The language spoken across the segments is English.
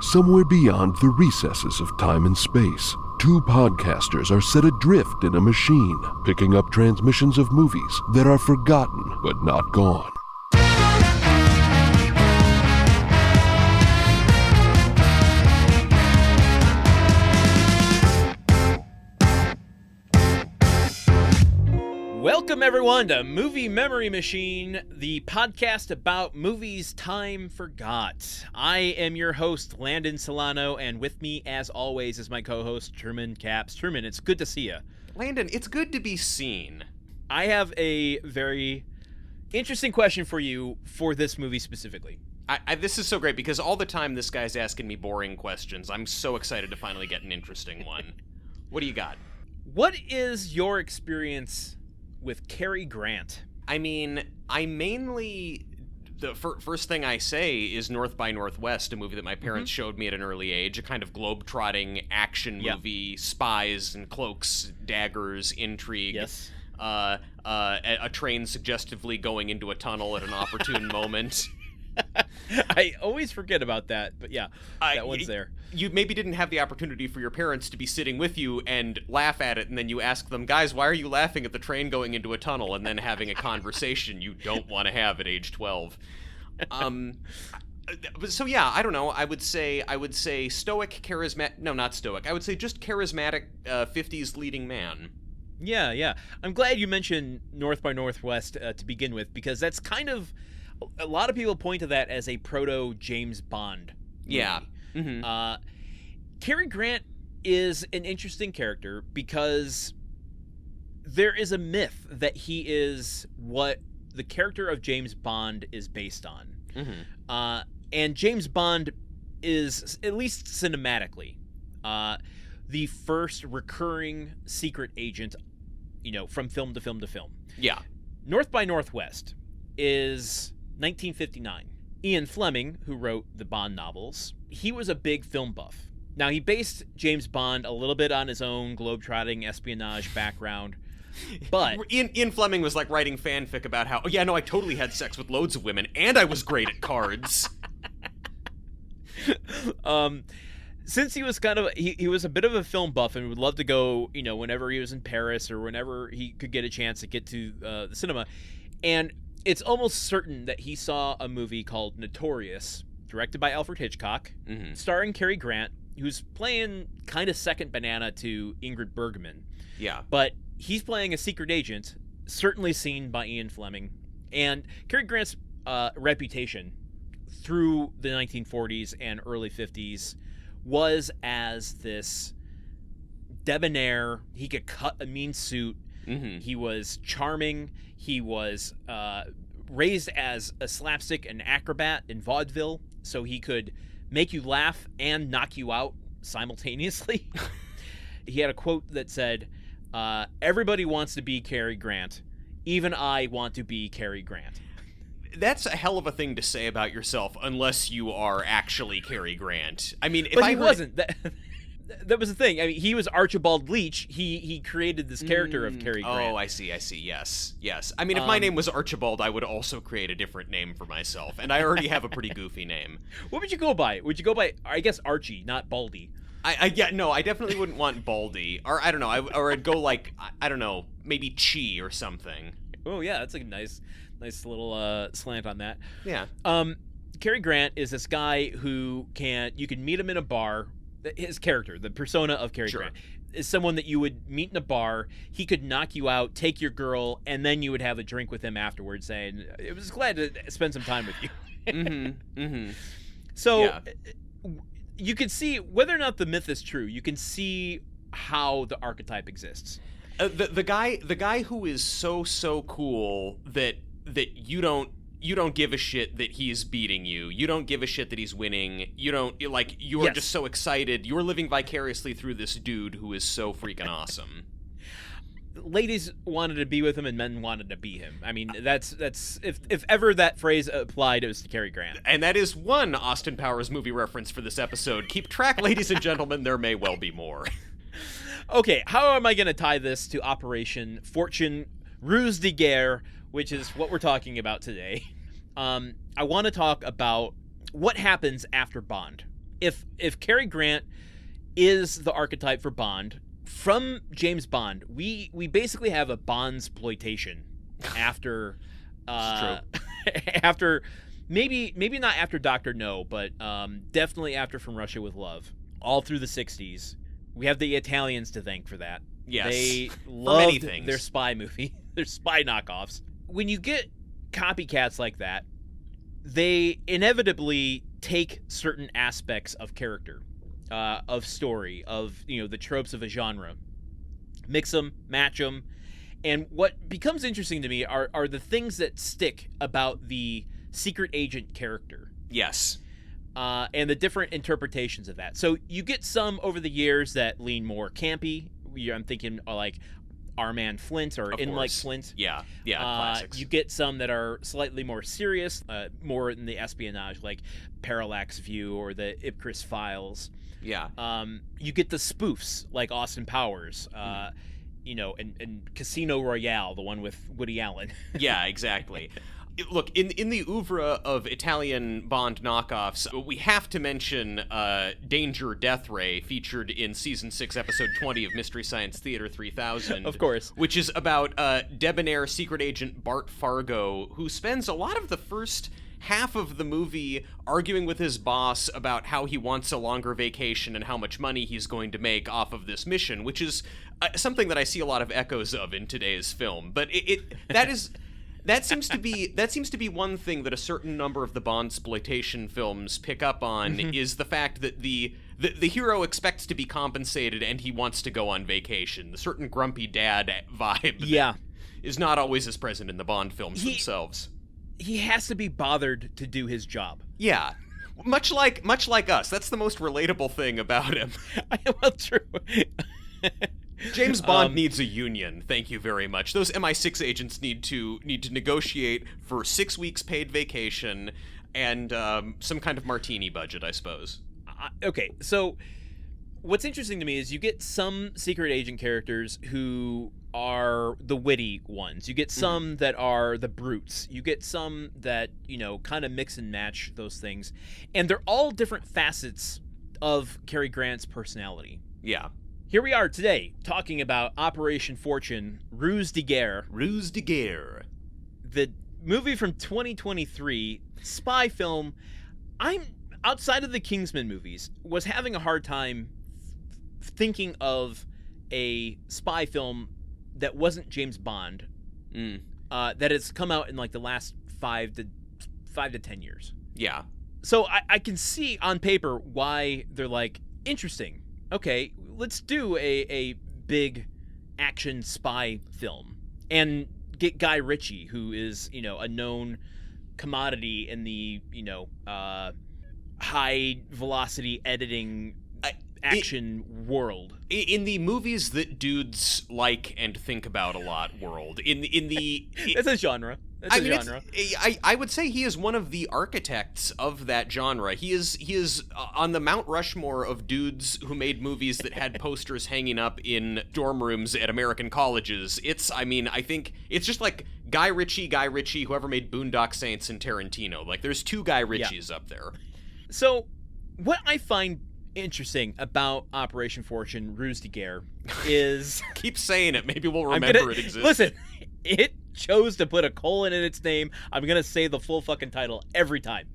Somewhere beyond the recesses of time and space, two podcasters are set adrift in a machine, picking up transmissions of movies that are forgotten but not gone. Welcome, everyone, to Movie Memory Machine, the podcast about movies time forgot. I am your host, Landen Solano, and with me, as always, is my co-host, Truman Caps. Truman, it's good to see you. Landon, it's good to be seen. I have a very interesting question for you for this movie specifically. This is so great because all the time this guy's asking me boring questions. I'm so excited to finally get an interesting one. What do you got? What is your experience with Cary Grant? I mean, I mainly... The first thing I say is North by Northwest, a movie that my parents showed me at an early age, a kind of globe-trotting action movie, spies and cloaks, daggers, intrigue. Yes. A train suggestively going into a tunnel at an opportune moment. I always forget about that, but yeah, that one's there. You maybe didn't have the opportunity for your parents to be sitting with you and laugh at it, and then you ask them, guys, why are you laughing at the train going into a tunnel, and then having a conversation you don't want to have at age 12. So yeah, I don't know. I would say stoic, charismatic. No, not stoic. I would say just charismatic 50s leading man. Yeah. I'm glad you mentioned North by Northwest to begin with, because that's kind of... A lot of people point to that as a proto-James Bond movie. Yeah. Cary Grant is an interesting character because there is a myth that he is what the character of James Bond is based on. And James Bond is, at least cinematically, the first recurring secret agent, from film to film to film. Yeah. North by Northwest is 1959. Ian Fleming, who wrote the Bond novels, he was a big film buff. Now, he based James Bond a little bit on his own globetrotting espionage background, but... Ian Fleming was like writing fanfic about how, I totally had sex with loads of women, and I was great at cards. Since he was he was a bit of a film buff and would love to go, whenever he was in Paris or whenever he could get a chance to get to the cinema, and it's almost certain that he saw a movie called Notorious, directed by Alfred Hitchcock, starring Cary Grant, who's playing kind of second banana to Ingrid Bergman. Yeah. But he's playing a secret agent, certainly seen by Ian Fleming. And Cary Grant's reputation through the 1940s and early 50s was as this debonair. He could cut a mean suit. He was charming. He was raised as a slapstick and acrobat in vaudeville, so he could make you laugh and knock you out simultaneously. He had a quote that said, everybody wants to be Cary Grant. Even I want to be Cary Grant. That's a hell of a thing to say about yourself, unless you are actually Cary Grant. I mean, he wasn't. That was the thing. I mean, he was Archibald Leach. He created this character of Cary Grant. Oh, I see. Yes. I mean, if my name was Archibald, I would also create a different name for myself, and I already have a pretty goofy name. What would you go by? Would you go by, I guess, Archie, not Baldy? I definitely wouldn't want Baldy, or I don't know, or I'd go like, I don't know, maybe Chi or something. Oh yeah, that's a nice little slant on that. Yeah. Cary Grant is this guy who you can meet him in a bar. His character, the persona of Cary Grant, is someone that you would meet in a bar. He could knock you out, take your girl, and then you would have a drink with him afterwards, saying, "I was glad to spend some time with you." So you can see whether or not the myth is true. You can see how the archetype exists. The guy who is so cool that you don't give a shit that he's beating you. You don't give a shit that he's winning. You are just so excited. You're living vicariously through this dude who is so freaking awesome. Ladies wanted to be with him and men wanted to be him. I mean, that's if ever that phrase applied, it was to Cary Grant. And that is one Austin Powers movie reference for this episode. Keep track, ladies and gentlemen, there may well be more. Okay, how am I going to tie this to Operation Fortune Ruse de Guerre, which is what we're talking about today? I want to talk about what happens after Bond. if Cary Grant is the archetype for Bond, from James Bond, we basically have a Bondsploitation after after maybe not after Dr. No, but definitely after From Russia with Love, all through the 60s. We have the Italians to thank for that. Yes. They For loved many things. their spy movie, their spy knockoffs. When you get copycats like that, they inevitably take certain aspects of character, of story, of the tropes of a genre, mix them, match them, and what becomes interesting to me are the things that stick about the secret agent character. Yes. And the different interpretations of that. So you get some over the years that lean more campy. I'm thinking like Our Man Flint or In Like Flint. Yeah, classics. You get some that are slightly more serious, more in the espionage, like Parallax View or the Ipcris Files. Yeah. You get the spoofs, like Austin Powers, and Casino Royale, the one with Woody Allen. Yeah, exactly. Look, in the oeuvre of Italian Bond knockoffs, we have to mention Danger Death Ray, featured in Season 6, Episode 20 of Mystery Science Theater 3000. Of course. Which is about debonair secret agent Bart Fargo, who spends a lot of the first half of the movie arguing with his boss about how he wants a longer vacation and how much money he's going to make off of this mission, which is something that I see a lot of echoes of in today's film. But that seems to be one thing that a certain number of the Bondsploitation films pick up on, is the fact that the hero expects to be compensated and he wants to go on vacation. The certain grumpy dad vibe is not always as present in the Bond films themselves. He has to be bothered to do his job. Yeah. Much like us. That's the most relatable thing about him. Well, true. James Bond needs a union. Thank you very much. Those MI6 agents need to negotiate for 6 weeks paid vacation and some kind of martini budget, I suppose. Okay, so what's interesting to me is you get some secret agent characters who are the witty ones. You get some that are the brutes. You get some that, kind of mix and match those things. And they're all different facets of Cary Grant's personality. Yeah. Here we are today, talking about Operation Fortune, Ruse de Guerre. Ruse de Guerre. The movie from 2023, spy film. I'm, outside of the Kingsman movies, was having a hard time thinking of a spy film that wasn't James Bond, that has come out in like the last 5 to 10 years. Yeah. So I can see on paper why they're like, interesting. Okay, let's do a big action spy film and get Guy Ritchie, who is, a known commodity in the, high velocity editing action world. In the movies that dudes like and think about a lot world. It's a genre. I would say he is one of the architects of that genre. He is on the Mount Rushmore of dudes who made movies that had posters hanging up in dorm rooms at American colleges. I think it's just like Guy Ritchie, whoever made Boondock Saints and Tarantino. Like, there's 2 Guy Ritchies up there. So, what I find interesting about Operation Fortune, Ruse de Guerre, is... Keep saying it. Maybe we'll remember it exists. Listen, it chose to put a colon in its name. I'm going to say the full fucking title every time.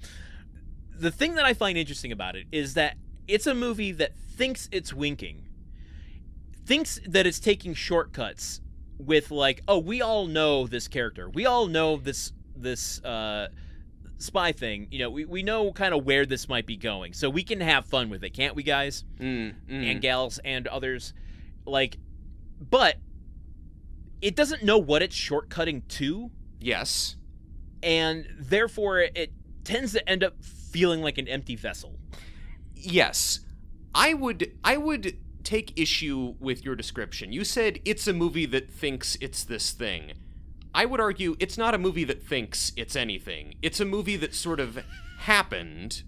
The thing that I find interesting about it is that it's a movie that thinks it's winking, thinks that it's taking shortcuts with, like, oh, we all know this character. We all know this spy thing. We know kind of where this might be going, so we can have fun with it, can't we, guys? And gals and others. But it doesn't know what it's shortcutting to. Yes. And therefore it tends to end up feeling like an empty vessel. Yes. I would take issue with your description. You said it's a movie that thinks it's this thing. I would argue it's not a movie that thinks it's anything. It's a movie that sort of happened,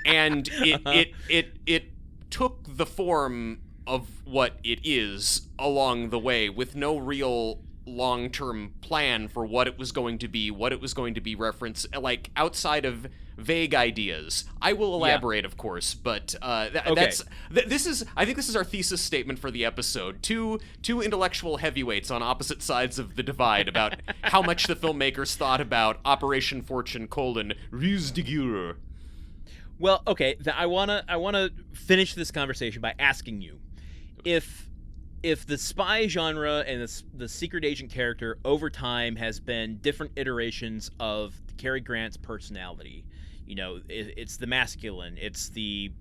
and it took the form of what it is along the way, with no real long-term plan for what it was going to be referenced, like, outside of vague ideas. I will elaborate, of course, but I think this is our thesis statement for the episode. Two intellectual heavyweights on opposite sides of the divide about how much the filmmakers thought about Operation Fortune: Ruse de Guerre. Well, okay, I wanna finish this conversation by asking you if the spy genre and the secret agent character over time has been different iterations of Cary Grant's personality. You know, it's the masculine, it's the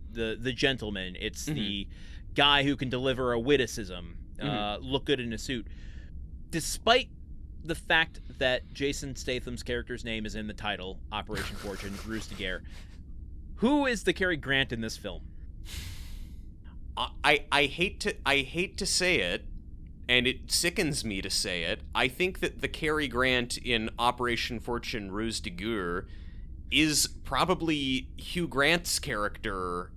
gentleman, it's the guy who can deliver a witticism, look good in a suit. Despite the fact that Jason Statham's character's name is in the title, Operation Fortune: Ruse de Guerre, who is the Cary Grant in this film? I hate to say it, and it sickens me to say it. I think that the Cary Grant in Operation Fortune: Ruse de Guerre is probably Hugh Grant's character,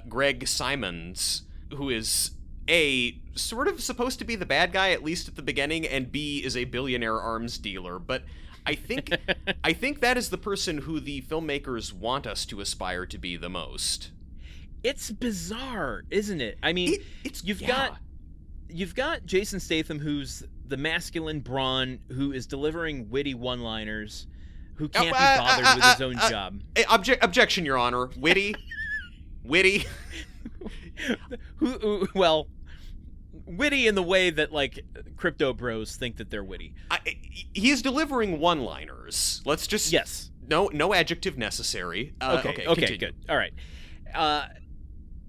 Greg Simons, who is A, sort of supposed to be the bad guy, at least at the beginning, and B, is a billionaire arms dealer. But I think that is the person who the filmmakers want us to aspire to be the most. It's bizarre, isn't it? I mean, you've got Jason Statham, who's the masculine brawn, who is delivering witty one-liners, who can't be bothered with his own job. Objection, Your Honor. Witty. Well, witty in the way that, like, crypto bros think that they're witty. He is delivering one-liners. Let's just... Yes. No adjective necessary. Okay, good. All right.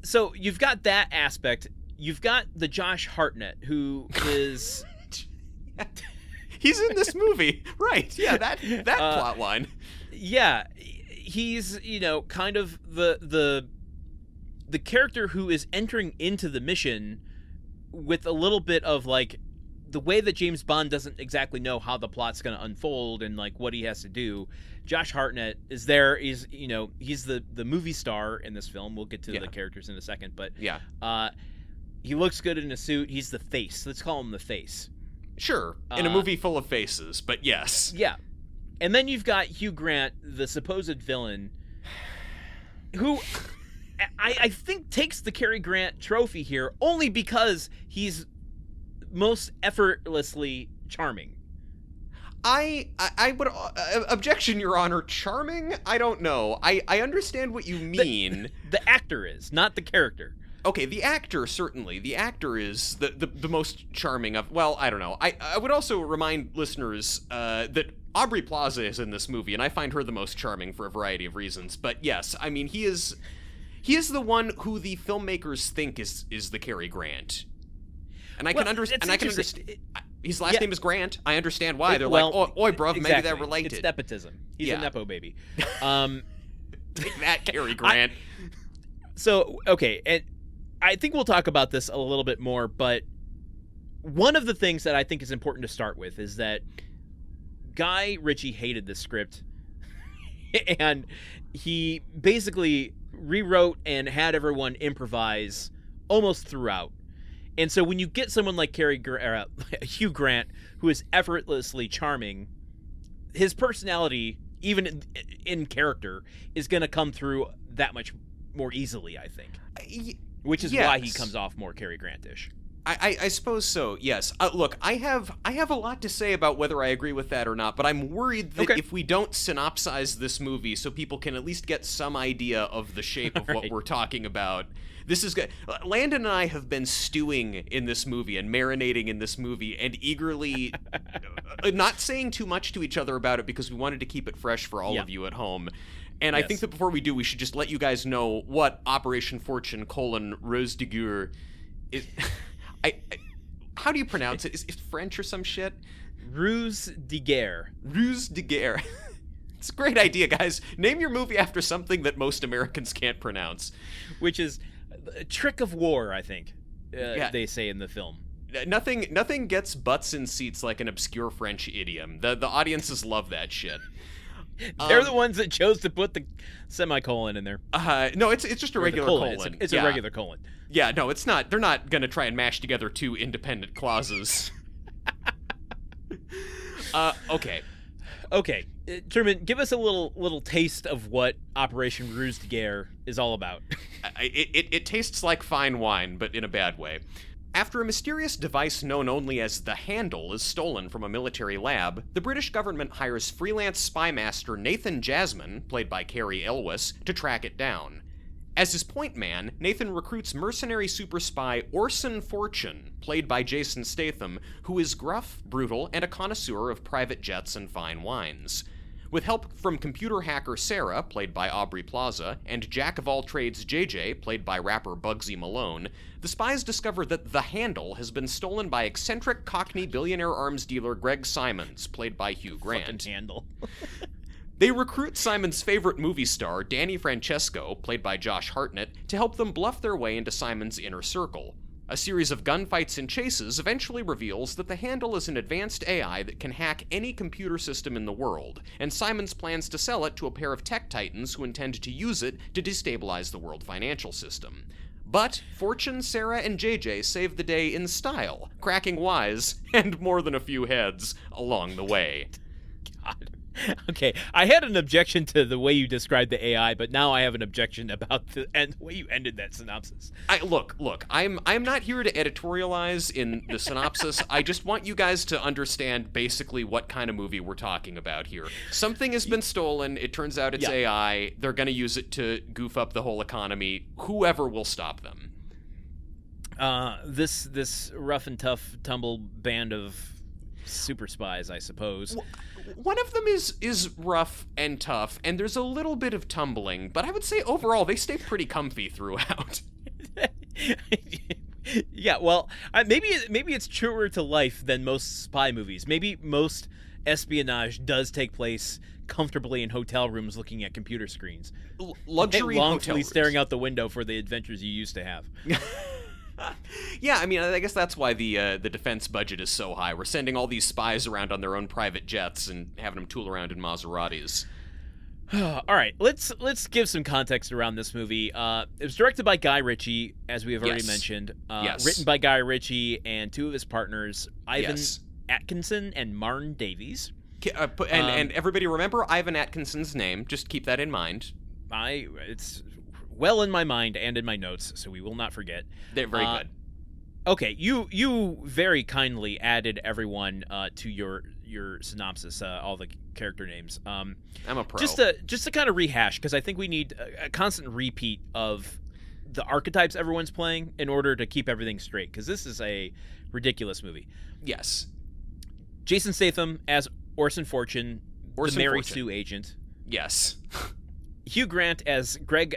So you've got that aspect. You've got the Josh Hartnett, who is... He's in this movie. Right. Yeah, that plot line. Yeah. He's, kind of the character who is entering into the mission with a little bit of, like, the way that James Bond doesn't exactly know how the plot's going to unfold and, like, what he has to do. Josh Hartnett is there. He's the movie star in this film. We'll get to the characters in a second, but he looks good in a suit. He's the face. Let's call him the face. Sure, in a movie full of faces, but yes. Yeah. And then you've got Hugh Grant, the supposed villain, who I think takes the Cary Grant trophy here only because he's most effortlessly charming. I would objection, Your Honor. Charming? I don't know. I understand what you mean. The actor is, not the character. Okay, the actor, certainly. The actor is the most charming of... Well, I don't know. I would also remind listeners that Aubrey Plaza is in this movie, and I find her the most charming for a variety of reasons. But yes, I mean, he is the one who the filmmakers think is the Cary Grant. And I can understand... His last name is Grant. I understand why. They're like, oi, bruv, exactly. Maybe they're related. It's nepotism. He's a nepo baby. Take that, Cary Grant. Okay, and I think we'll talk about this a little bit more, but one of the things that I think is important to start with is that Ritchie hated this script, and he basically rewrote and had everyone improvise almost throughout. And so when you get someone like Hugh Grant, who is effortlessly charming, his personality, even in character, is going to come through that much more easily, I think. Which is why he comes off more Cary Grant-ish. I suppose so, yes. Look, I have a lot to say about whether I agree with that or not, but I'm worried that if we don't synopsize this movie so people can at least get some idea of the shape of what we're talking about, this is good. Landon and I have been stewing in this movie and marinating in this movie and eagerly not saying too much to each other about it because we wanted to keep it fresh for all of you at home. And I think that before we do, we should just let you guys know what Operation Fortune: Ruse de Guerre is. How do you pronounce it? Is it French or some shit? Ruse de Guerre. Ruse de Guerre. It's a great idea, guys. Name your movie after something that most Americans can't pronounce. Which is a trick of war, I think, they say in the film. Nothing gets butts in seats like an obscure French idiom. The audiences love that shit. They're the ones that chose to put the semicolon in there. No, it's just a regular colon. It's a regular colon. Yeah, no, it's not. They're not going to try and mash together two independent clauses. Okay. Truman, give us a little taste of what Operation Ruse de Guerre is all about. It tastes like fine wine, but in a bad way. After a mysterious device known only as the Handle is stolen from a military lab, the British government hires freelance spy master Nathan Jasmine, played by Cary Elwes, to track it down. As his point man, Nathan recruits mercenary super spy Orson Fortune, played by Jason Statham, who is gruff, brutal, and a connoisseur of private jets and fine wines. With help from computer hacker Sarah, played by Aubrey Plaza, and jack-of-all-trades JJ, played by rapper Bugsy Malone, the spies discover that the Handle has been stolen by eccentric Cockney billionaire arms dealer Greg Simons, played by Hugh Grant. Fucking Handle. They recruit Simon's favorite movie star, Danny Francesco, played by Josh Hartnett, to help them bluff their way into Simon's inner circle. A series of gunfights and chases eventually reveals that the Handle is an advanced AI that can hack any computer system in the world, and Simons plans to sell it to a pair of tech titans who intend to use it to destabilize the world financial system. But Fortune, Sarah, and JJ save the day in style, cracking wise, and more than a few heads along the way. God. Okay, I had an objection to the way you described the AI, but now I have an objection about the way you ended that synopsis. Look, I'm not here to editorialize in the synopsis. I just want you guys to understand basically what kind of movie we're talking about here. Something has been stolen. It turns out it's AI. They're going to use it to goof up the whole economy. Whoever will stop them. This rough and tough tumble band of super spies, I suppose. One of them is rough and tough, and there's a little bit of tumbling, but I would say overall they stay pretty comfy throughout. Yeah, well, maybe it's truer to life than most spy movies. Maybe most espionage does take place comfortably in hotel rooms looking at computer screens. Luxury hotel rooms. Staring out the window for the adventures you used to have. Yeah, I mean, I guess that's why the defense budget is so high. We're sending all these spies around on their own private jets and having them tool around in Maseratis. All right, let's give some context around this movie. It was directed by Guy Ritchie, as we have already mentioned. Written by Guy Ritchie and two of his partners, Ivan Atkinson and Marn Davies. And everybody remember Ivan Atkinson's name. Just keep that in mind. It's well in my mind and in my notes, so we will not forget. They're very good. Okay, you very kindly added everyone to your synopsis, all the character names. I'm a pro. Just to kind of rehash, because I think we need a constant repeat of the archetypes everyone's playing in order to keep everything straight, because this is a ridiculous movie. Yes. Jason Statham as Orson Fortune, the Mary Sue agent. Yes. Hugh Grant as Greg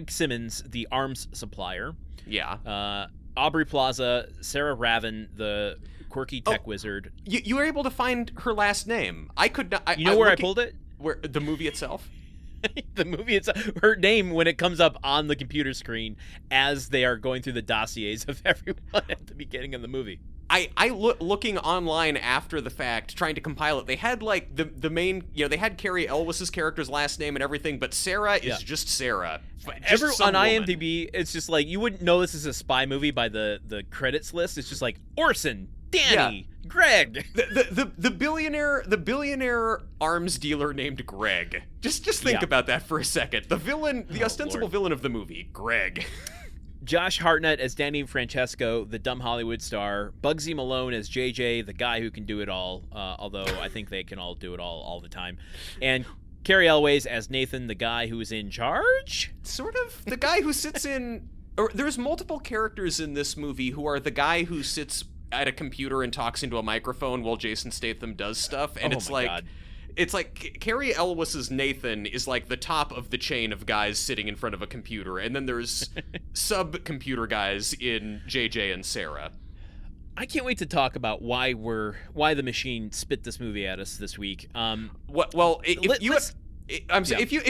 Simmons, the arms supplier. Yeah. Aubrey Plaza, Sarah Ravin, the quirky tech wizard. You were able to find her last name. I could not. You know where I pulled it? Where the movie itself? The movie itself. Her name when it comes up on the computer screen as they are going through the dossiers of everyone at the beginning of the movie. Looking online after the fact, trying to compile it, they had like the main, they had Cary Elwes's character's last name and everything, but Sarah is just Sarah. On IMDb, it's just like, you wouldn't know this is a spy movie by the credits list. It's just like Orson, Danny, Greg. The billionaire arms dealer named Greg. Just think about that for a second. The villain, the ostensible villain of the movie, Greg. Josh Hartnett as Danny Francesco, the dumb Hollywood star. Bugsy Malone as JJ, the guy who can do it all, although I think they can all do it all the time. And Cary Elwes as Nathan, the guy who is in charge? Sort of. The guy who sits in... Or there's multiple characters in this movie who are the guy who sits at a computer and talks into a microphone while Jason Statham does stuff, and God. It's like Cary Elwes's Nathan is like the top of the chain of guys sitting in front of a computer, and then there's sub-computer guys in JJ and Sarah. I can't wait to talk about why the machine spit this movie at us this week. If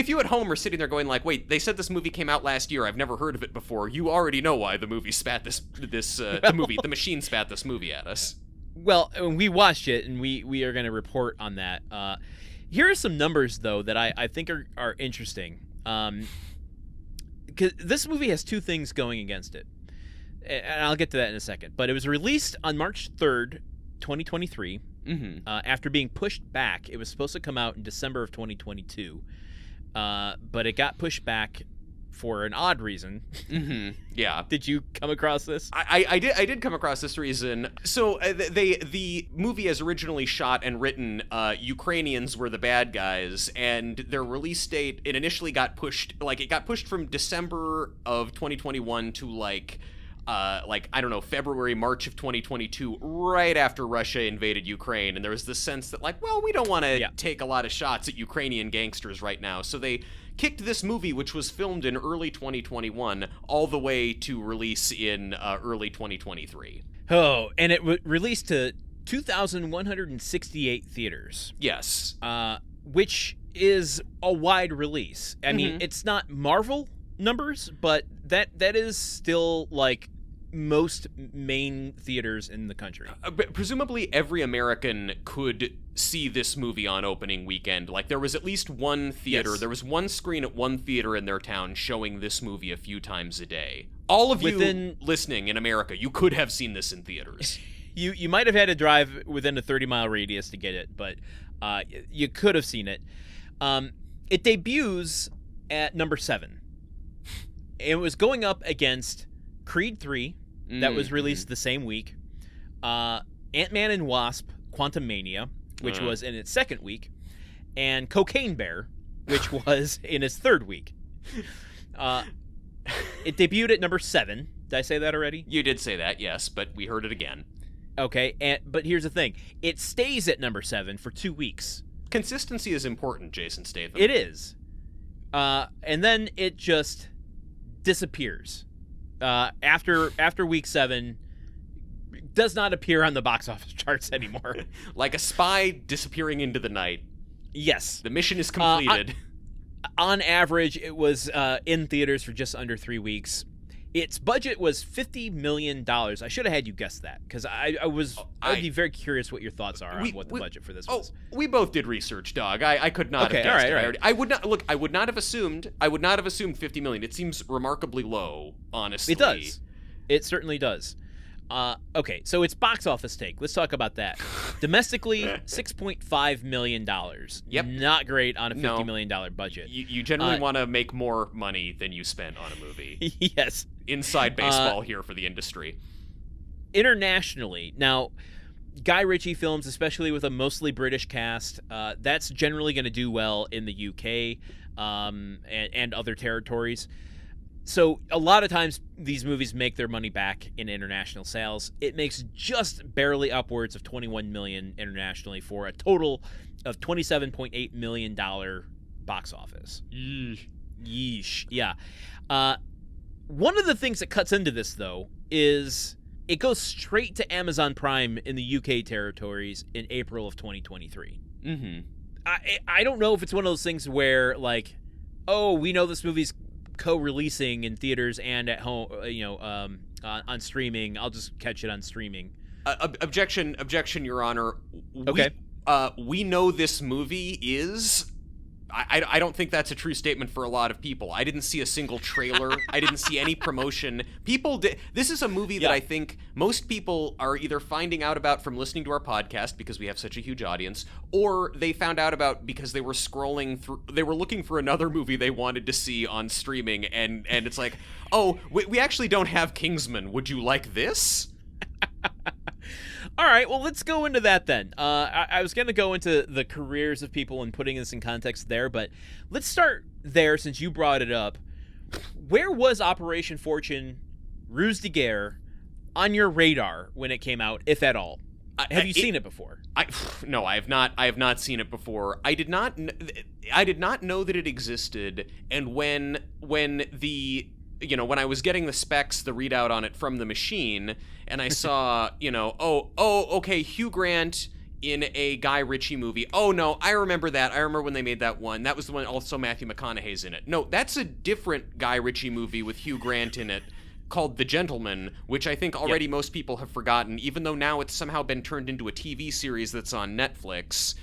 you at home are sitting there going like, wait, they said this movie came out last year, I've never heard of it before, you already know why the movie spat the machine spat this movie at us. Well, we watched it, and we are going to report on that. Here are some numbers, though, that I think are interesting. 'Cause this movie has two things going against it, and I'll get to that in a second. But it was released on March 3rd, 2023, after being pushed back. It was supposed to come out in December of 2022, but it got pushed back for an odd reason. Yeah. Did you come across this? I did come across this reason. So the movie, as originally shot and written, Ukrainians were the bad guys, and their release date, it initially got pushed, it got pushed from December of 2021 to I don't know, February, March of 2022, right after Russia invaded Ukraine. And there was this sense that we don't want to take a lot of shots at Ukrainian gangsters right now. So they kicked this movie, which was filmed in early 2021, all the way to release in early 2023. Oh, and it released to 2,168 theaters. Yes. Which is a wide release. I mean, it's not Marvel numbers, but that is still most main theaters in the country. Presumably every American could see this movie on opening weekend. There was at least one theater, there was one screen at one theater in their town showing this movie a few times a day. All of you listening in America, you could have seen this in theaters. You might have had to drive within a 30-mile radius to get it, but you could have seen it. It debuts at number 7. It was going up against Creed 3, that was released the same week, Ant-Man and Wasp: Quantumania, which was in its second week, and Cocaine Bear, which was in its third week. It debuted at number 7. Did I say that already? You did say that, yes, but we heard it again. Okay, but here's the thing. It stays at number 7 for 2 weeks. Consistency is important, Jason Statham. It is. And then it just disappears. After week 7, does not appear on the box office charts anymore. Like a spy disappearing into the night. Yes. The mission is completed. On average, it was in theaters for just under 3 weeks. Its budget was $50 million. I should have had you guess that, because I'd be very curious what your thoughts are on what the budget for this was. We both did research, dog. I could not have guessed it. All right. I would not have assumed $50 million. It seems remarkably low, honestly. It does. It certainly does. Okay, so it's box office take. Let's talk about that. Domestically, $6.5 million. Yep. Not great on a $50 million budget. You generally want to make more money than you spent on a movie. Yes. Inside baseball here for the industry. Internationally, now, Guy Ritchie films, especially with a mostly British cast, that's generally going to do well in the UK and other territories. So a lot of times these movies make their money back in international sales. It makes just barely upwards of $21 million internationally for a total of $27.8 million box office. Yeesh. Yeah. One of the things that cuts into this, though, is it goes straight to Amazon Prime in the UK territories in April of 2023. I don't know if it's one of those things where, we know this movie's co-releasing in theaters and at home, on streaming. I'll just catch it on streaming. Objection, Your Honor. Okay. We know this movie is... I don't think that's a true statement for a lot of people. I didn't see a single trailer. I didn't see any promotion. People did. This is a movie that I think most people are either finding out about from listening to our podcast because we have such a huge audience, or they found out about because they were scrolling through. They were looking for another movie they wanted to see on streaming, and it's like, oh, we actually don't have Kingsman. Would you like this? All right, well, let's go into that then. I was going to go into the careers of people and putting this in context there, but let's start there since you brought it up. Where was Operation Fortune, Ruse de Guerre, on your radar when it came out, if at all? Have you seen it before? No, I have not. I have not seen it before. I did not know that it existed, and when I was getting the specs, the readout on it from the machine, and I saw, okay, Hugh Grant in a Guy Ritchie movie. Oh, no, I remember that. I remember when they made that one. That was the one also Matthew McConaughey's in it. No, that's a different Guy Ritchie movie with Hugh Grant in it called The Gentleman, which I think already most people have forgotten, even though now it's somehow been turned into a TV series that's on Netflix.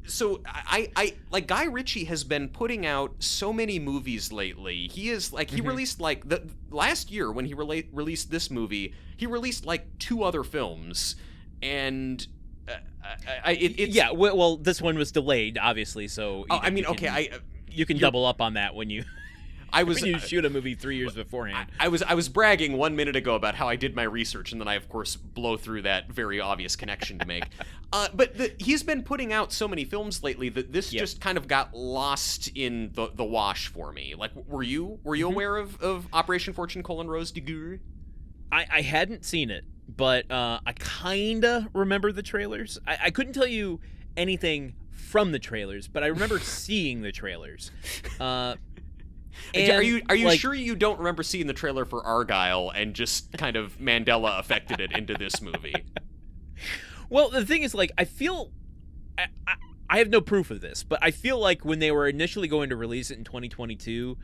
So I Guy Ritchie has been putting out so many movies lately. He is he released the last year when he released this movie, he released 2 other films, and Yeah, well, this one was delayed, obviously, so you can double up on that when you when you shoot a movie 3 years beforehand. I was bragging 1 minute ago about how I did my research, and then I of course blow through that very obvious connection to make. But he's been putting out so many films lately that this just kind of got lost in the wash for me. Like, were you aware of Operation Fortune: Ruse de Guerre? I hadn't seen it, but I kinda remember the trailers. I couldn't tell you anything from the trailers, but I remember seeing the trailers. Are you like, sure you don't remember seeing the trailer for Argyle and just kind of Mandela affected it into this movie? Well, the thing is, like, I feel I have no proof of this, but I feel like when they were initially going to release it in 2022,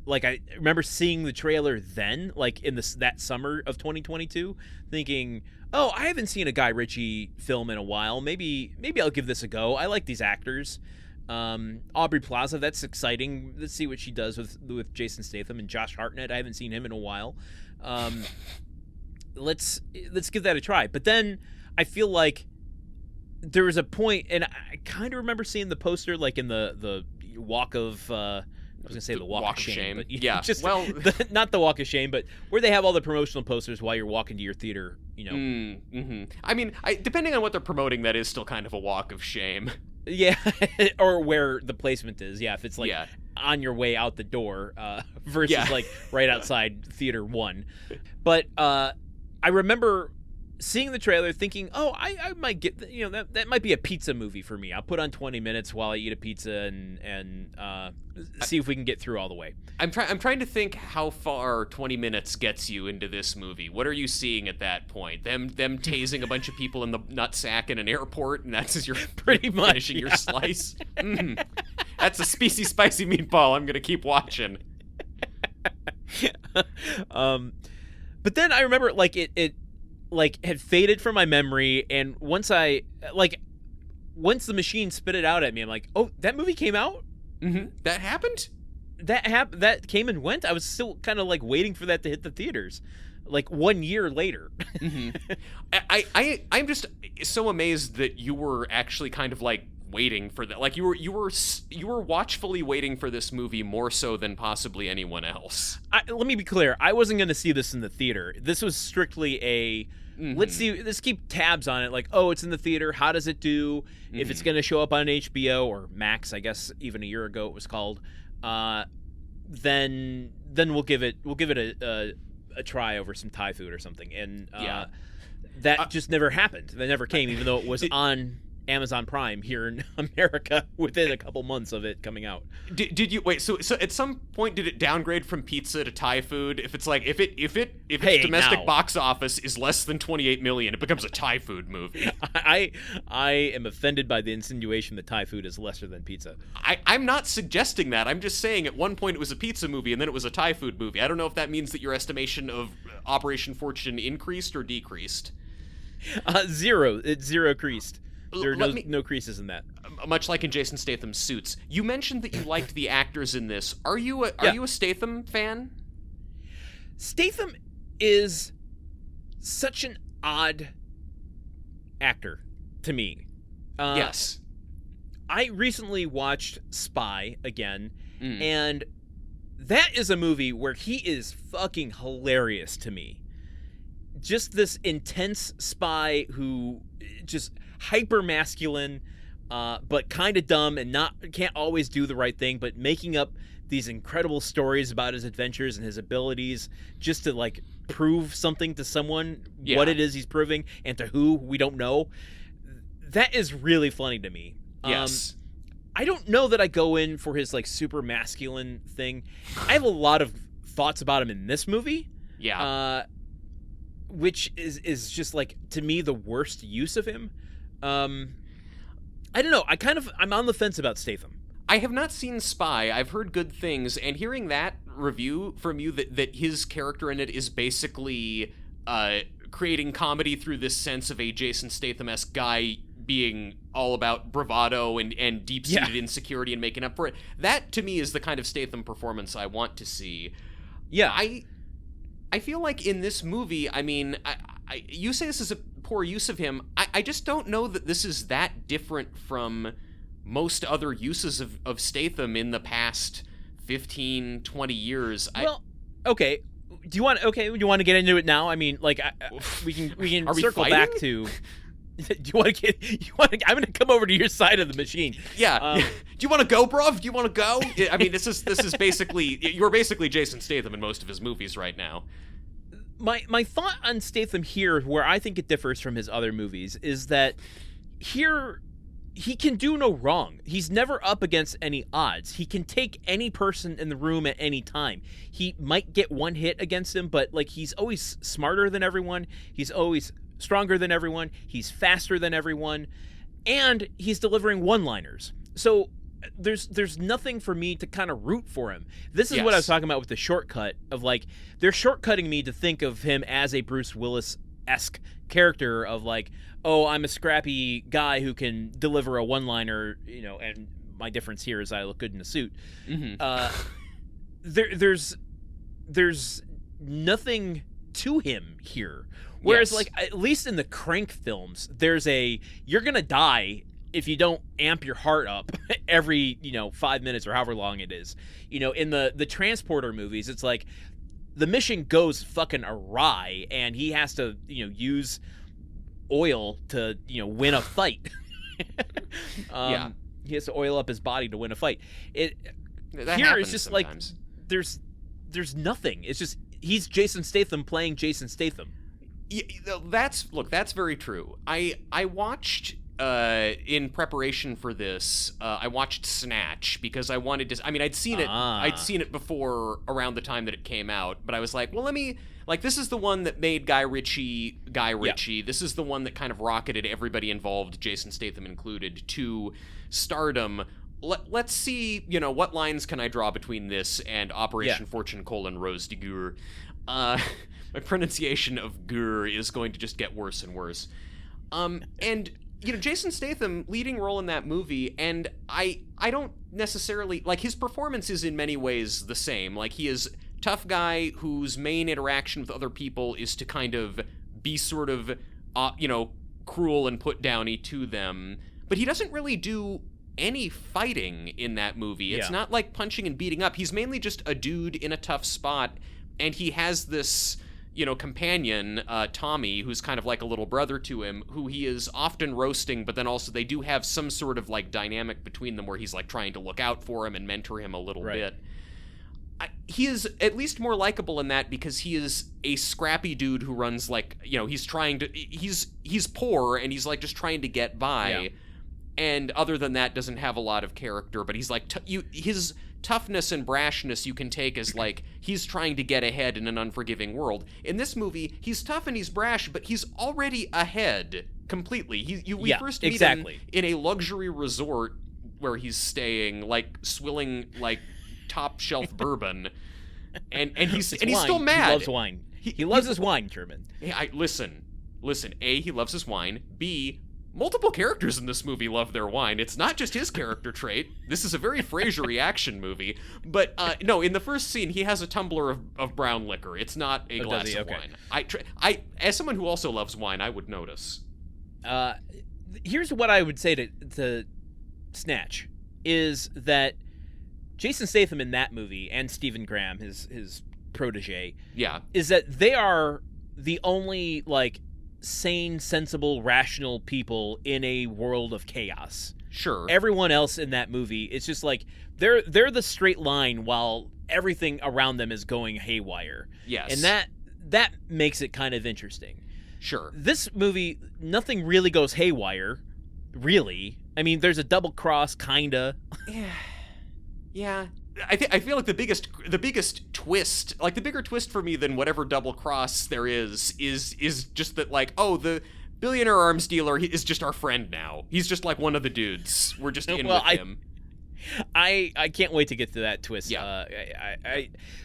like, I remember seeing the trailer then, like in that summer of 2022, thinking, oh, I haven't seen a Guy Ritchie film in a while. Maybe I'll give this a go. I like these actors. Aubrey Plaza, that's exciting. Let's see what she does with Jason Statham and Josh Hartnett. I haven't seen him in a while. Let's give that a try. But then I feel like there was a point, and I kind of remember seeing the poster, like in the walk of I was gonna say the walk of shame. But yeah, just not the walk of shame, but where they have all the promotional posters while you're walking to your theater. You know. Mm-hmm. I mean, depending on what they're promoting, that is still kind of a walk of shame. Yeah, or where the placement is. Yeah, if it's like on your way out the door versus like right outside Theater 1. But I remember seeing the trailer thinking, oh, I might get, that might be a pizza movie for me. I'll put on 20 minutes while I eat a pizza and see if we can get through all the way. I'm trying to think how far 20 minutes gets you into this movie. What are you seeing at that point? Them tasing a bunch of people in the nutsack in an airport, and that's as you're pretty much finishing your slice? That's a spicy meatball. I'm going to keep watching. But then I remember, like, it like had faded from my memory, and once the machine spit it out at me, I'm like, oh, that movie came out? Mm-hmm. That happened? That came and went? I was still kind of like waiting for that to hit the theaters, like 1 year later. Mm-hmm. I'm just so amazed that you were actually kind of like waiting for that. Like you were watchfully waiting for this movie more so than possibly anyone else. Let me be clear. I wasn't going to see this in the theater. This was strictly a let's keep tabs on it. Like, oh, it's in the theater. How does it do? Mm-hmm. If it's going to show up on HBO or Max, I guess even a year ago it was called. Then we'll give it a try over some Thai food or something. And that just never happened. That never came, even though it was on Amazon Prime here in America within a couple months of it coming out. Did you wait? So at some point did it downgrade from pizza to Thai food? If it's like if its domestic box office is less than 28 million, it becomes a Thai food movie. I am offended by the insinuation that Thai food is lesser than pizza. I'm not suggesting that. I'm just saying at one point it was a pizza movie and then it was a Thai food movie. I don't know if that means that your estimation of Operation Fortune increased or decreased. Zero. It's zero creased. There are no creases in that. Much like in Jason Statham's Suits. You mentioned that you liked the actors in this. Are you a Statham fan? Statham is such an odd actor to me. Yes. I recently watched Spy again, and that is a movie where he is fucking hilarious to me. Just this intense spy who just hyper masculine, but kind of dumb and can't always do the right thing, but making up these incredible stories about his adventures and his abilities just to like prove something to someone, what it is he's proving, and to who we don't know. That is really funny to me. Yes. I don't know that I go in for his like super masculine thing. I have a lot of thoughts about him in this movie. Yeah. Which is just like, to me, the worst use of him. I don't know. I'm on the fence about Statham. I have not seen Spy. I've heard good things, and hearing that review from you that his character in it is basically creating comedy through this sense of a Jason Statham-esque guy being all about bravado and deep-seated insecurity and making up for it. That, to me, is the kind of Statham performance I want to see. Yeah. I feel like in this movie, I mean, you say this is poor use of him. I just don't know that this is that different from most other uses of Statham in the past 15, 20 years. Okay. Do you want to get into it now? I mean, like, we can circle back to. Do you want to? I'm going to come over to your side of the machine. Yeah. Do you want to go, bruv? Do you want to go? I mean, this is basically, you're basically Jason Statham in most of his movies right now. My thought on Statham here, where I think it differs from his other movies, is that here he can do no wrong. He's never up against any odds. He can take any person in the room at any time. He might get one hit against him, but like he's always smarter than everyone. He's always stronger than everyone. He's faster than everyone, and he's delivering one-liners. So there's nothing for me to kind of root for him. This is what I was talking about with the shortcut of like they're shortcutting me to think of him as a Bruce Willis-esque character of like, oh, I'm a scrappy guy who can deliver a one-liner, you know, and my difference here is I look good in a suit. Mm-hmm. There's nothing to him here. Whereas, like, at least in the Crank films, there's you're gonna die if you don't amp your heart up every, 5 minutes or however long it is. You know, in the Transporter movies, it's like the mission goes fucking awry and he has to, use oil to, win a fight. He has to oil up his body to win a fight. Here it's just sometimes. Like there's nothing. It's just he's Jason Statham playing Jason Statham. Yeah, that's very true. I watched in preparation for this, I watched Snatch because I wanted to. I mean, I'd seen it before around the time that it came out, but I was like, well, let me. Like, this is the one that made Guy Ritchie. Yeah. This is the one that kind of rocketed everybody involved, Jason Statham included, to stardom. Let's see, what lines can I draw between this and Operation Fortune: Ruse de Guerre. My pronunciation of Guerre is going to just get worse and worse. And Jason Statham, leading role in that movie, and I don't necessarily like his performance is in many ways the same. Like, he is tough guy whose main interaction with other people is to kind of be sort of cruel and put downy to them, but he doesn't really do any fighting in that movie. It's not like punching and beating up. He's mainly just a dude in a tough spot, and he has this companion, Tommy, who's kind of like a little brother to him, who he is often roasting, but then also they do have some sort of like dynamic between them where he's like trying to look out for him and mentor him a little bit. He is at least more likable in that because he is a scrappy dude who runs like, he's trying to, he's poor and he's like just trying to get by. Yeah. And other than that, doesn't have a lot of character, but he's like, his toughness and brashness you can take as like, he's trying to get ahead in an unforgiving world. In this movie, he's tough and he's brash, but he's already ahead completely. We first meet him in a luxury resort where he's staying, like, swilling, like, top shelf bourbon, and he's still mad. He loves wine. He loves his wine, Truman. Hey, listen. A, he loves his wine. B, multiple characters in this movie love their wine. It's not just his character trait. This is a very Frasier action movie. But no, in the first scene, he has a tumbler of brown liquor. It's not a glass of wine. I, as someone who also loves wine, I would notice. Here's what I would say to Snatch is that Jason Statham in that movie and Stephen Graham, his protege, is that they are the only like sane, sensible, rational people in a world of chaos. Sure. Everyone else in that movie, it's just like they're the straight line while everything around them is going haywire. Yes. And that makes it kind of interesting. Sure. This movie, nothing really goes haywire, really. I mean, there's a double cross, kinda. Yeah. I feel like the biggest twist, like the bigger twist for me than whatever double cross there is just that, like, oh, the billionaire arms dealer is just our friend now. He's just like one of the dudes. We're just in with him. I can't wait to get to that twist. Yeah.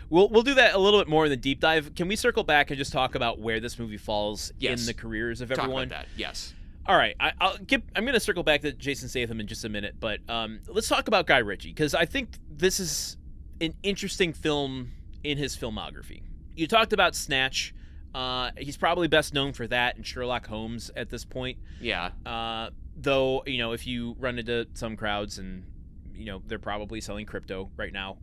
We'll do that a little bit more in the deep dive. Can we circle back and just talk about where this movie falls in the careers of everyone? Talk about that. Yes. All right, I'm going to circle back to Jason Statham in just a minute, but let's talk about Guy Ritchie, because I think this is an interesting film in his filmography. You talked about Snatch. He's probably best known for that and Sherlock Holmes at this point. Yeah. Though, if you run into some crowds and, they're probably selling crypto right now,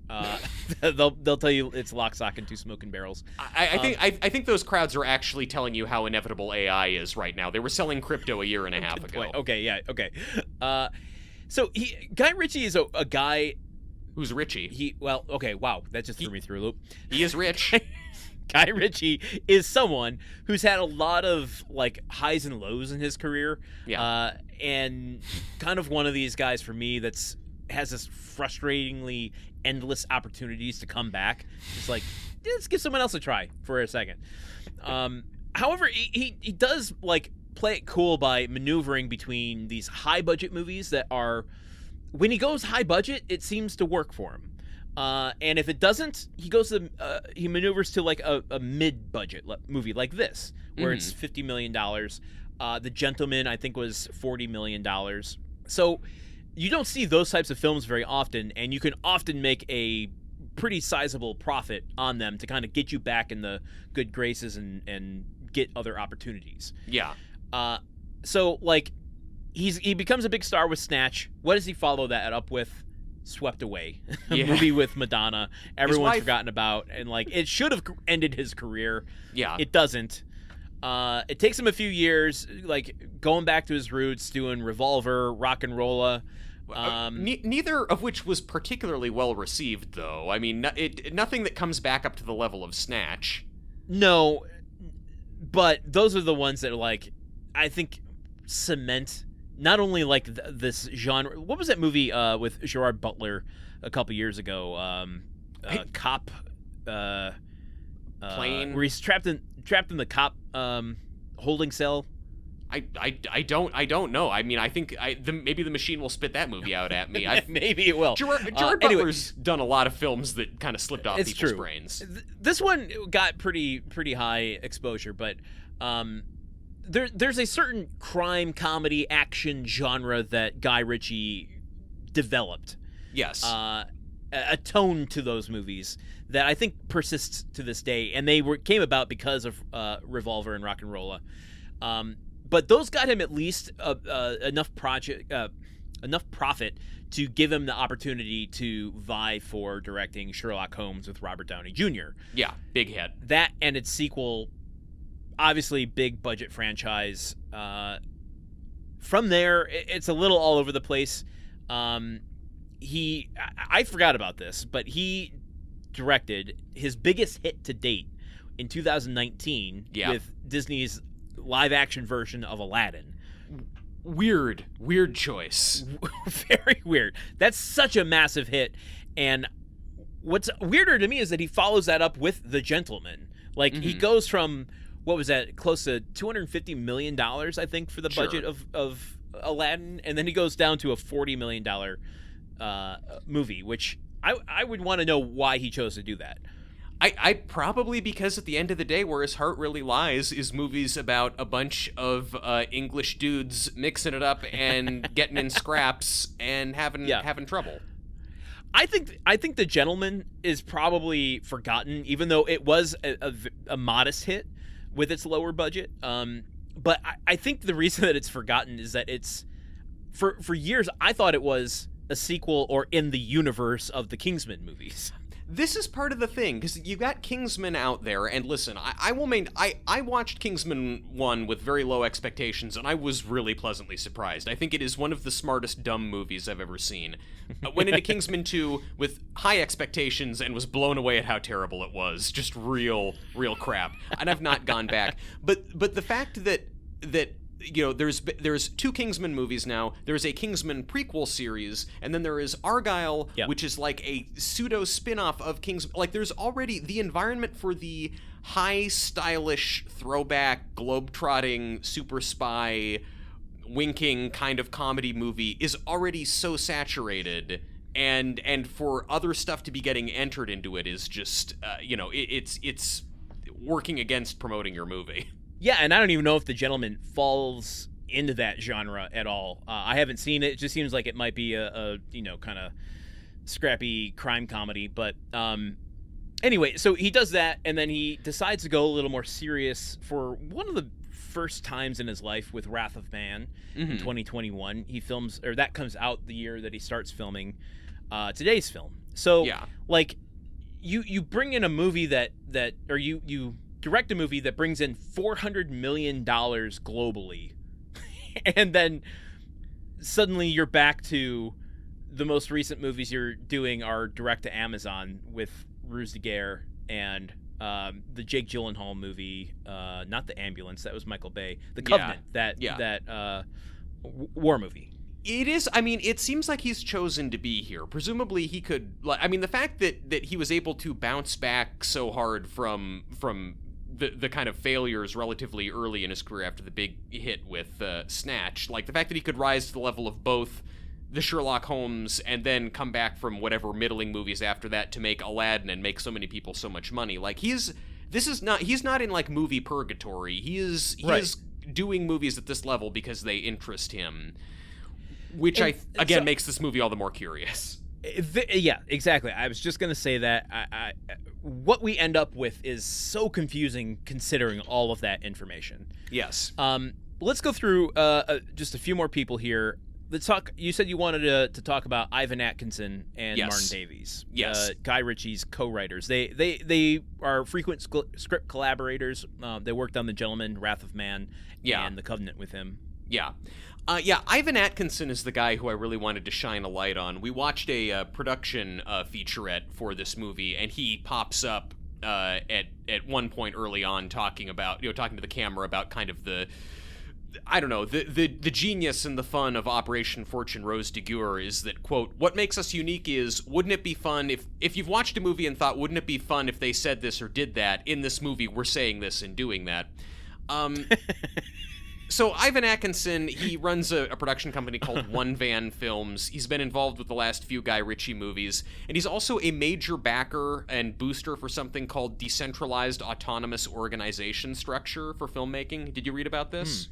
they'll tell you it's lock, stock, and two smoking barrels. I think those crowds are actually telling you how inevitable AI is right now. They were selling crypto a year and a half ago. Point. Okay, yeah, okay. So Guy Ritchie is a guy... Who's Ritchie? Wow, that just threw me through a loop. He is rich. Guy Ritchie is someone who's had a lot of highs and lows in his career. Yeah. And kind of one of these guys for me has this frustratingly endless opportunities to come back. It's let's give someone else a try for a second. However, he does play it cool by maneuvering between these high budget movies that are, when he goes high budget, it seems to work for him. And if it doesn't, he maneuvers to a mid budget movie like this, where it's $50 million. The Gentleman, I think, was $40 million. So you don't see those types of films very often, and you can often make a pretty sizable profit on them to kind of get you back in the good graces and get other opportunities. Yeah. So he becomes a big star with Snatch. What does he follow that up with? Swept Away, a movie with Madonna. Everyone's forgotten about, and it should have ended his career. Yeah. It doesn't. It takes him a few years, going back to his roots, doing Revolver, Rock and Rolla. Neither of which was particularly well received, though. I mean, nothing that comes back up to the level of Snatch. No, but those are the ones that I think cement not only this genre. What was that movie with Gerard Butler a couple years ago? Cop. Plane. Where he's trapped in the cop holding cell. I don't know. I mean, I think maybe the machine will spit that movie out at me. Maybe it will. Gerard Butler's done a lot of films that kind of slipped off people's brains. This one got pretty high exposure, but there's a certain crime, comedy, action genre that Guy Ritchie developed. Yes. A tone to those movies that I think persists to this day, and they came about because of Revolver and Rock and Rolla. But those got him at least enough profit to give him the opportunity to vie for directing Sherlock Holmes with Robert Downey Jr. Yeah, big hit. That and its sequel, obviously big budget franchise. From there, it's a little all over the place. I forgot about this, but he directed his biggest hit to date in 2019 with Disney's live-action version of Aladdin. Weird choice. Very weird. That's such a massive hit, and what's weirder to me is that he follows that up with The Gentleman. He goes from, what was that, close to $250 million, I think, for the budget of Aladdin, and then he goes down to a $40 million movie, which I would want to know why he chose to do that. I probably because at the end of the day, where his heart really lies is movies about a bunch of English dudes mixing it up and getting in scraps and having trouble. I think The Gentleman is probably forgotten, even though it was a modest hit with its lower budget. But I think the reason that it's forgotten is that it's for years I thought it was a sequel or in the universe of the Kingsman movies. This is part of the thing, because you got Kingsman out there, and listen, I watched Kingsman 1 with very low expectations, and I was really pleasantly surprised. I think it is one of the smartest dumb movies I've ever seen. Went into Kingsman 2 with high expectations and was blown away at how terrible it was. Just real crap. And I've not gone back. But the fact that there's two Kingsman movies now. There's a Kingsman prequel series, and then there is Argylle, which is like a pseudo spin-off of Kingsman. There's already the environment for the high stylish throwback globe-trotting super spy winking kind of comedy movie is already so saturated, and for other stuff to be getting entered into it is just it's working against promoting your movie. Yeah, and I don't even know if The Gentleman falls into that genre at all. I haven't seen it. It just seems like it might be a kind of scrappy crime comedy. But Anyway, so he does that, and then he decides to go a little more serious for one of the first times in his life with Wrath of Man in 2021. He films, or that comes out the year that he starts filming today's film. So, like, you bring in a movie that or you direct a movie that brings in $400 million globally, and then suddenly you're back to the most recent movies you're doing are direct to Amazon with Ruse de Guerre and the Jake Gyllenhaal movie, not The Ambulance, that was Michael Bay, The Covenant, that war movie. It is. I mean, it seems like he's chosen to be here. Presumably, he could. I mean, the fact that he was able to bounce back so hard from the kind of failures relatively early in his career after the big hit with Snatch, like the fact that he could rise to the level of both the Sherlock Holmes and then come back from whatever middling movies after that to make Aladdin and make so many people so much money. Like he's not in like movie purgatory. He is doing movies at this level because they interest him, which makes this movie all the more curious. Yeah, exactly. I was just going to say that what we end up with is so confusing considering all of that information. Yes. Let's go through just a few more people here. Let's talk. You said you wanted to talk about Ivan Atkinson and Marn Davies. Yes. Guy Ritchie's co-writers. They are frequent script collaborators. They worked on The Gentleman, Wrath of Man, and The Covenant with him. Yeah. Ivan Atkinson is the guy who I really wanted to shine a light on. We watched a production featurette for this movie, and he pops up at one point early on talking to the camera about kind of the genius and the fun of Operation Fortune Ruse de Guerre is that, quote, what makes us unique is, wouldn't it be fun if you've watched a movie and thought, wouldn't it be fun if they said this or did that? In this movie, we're saying this and doing that. So Ivan Atkinson, he runs a production company called One Van Films. He's been involved with the last few Guy Ritchie movies, and he's also a major backer and booster for something called Decentralized Autonomous Organization Structure for filmmaking. Did you read about this?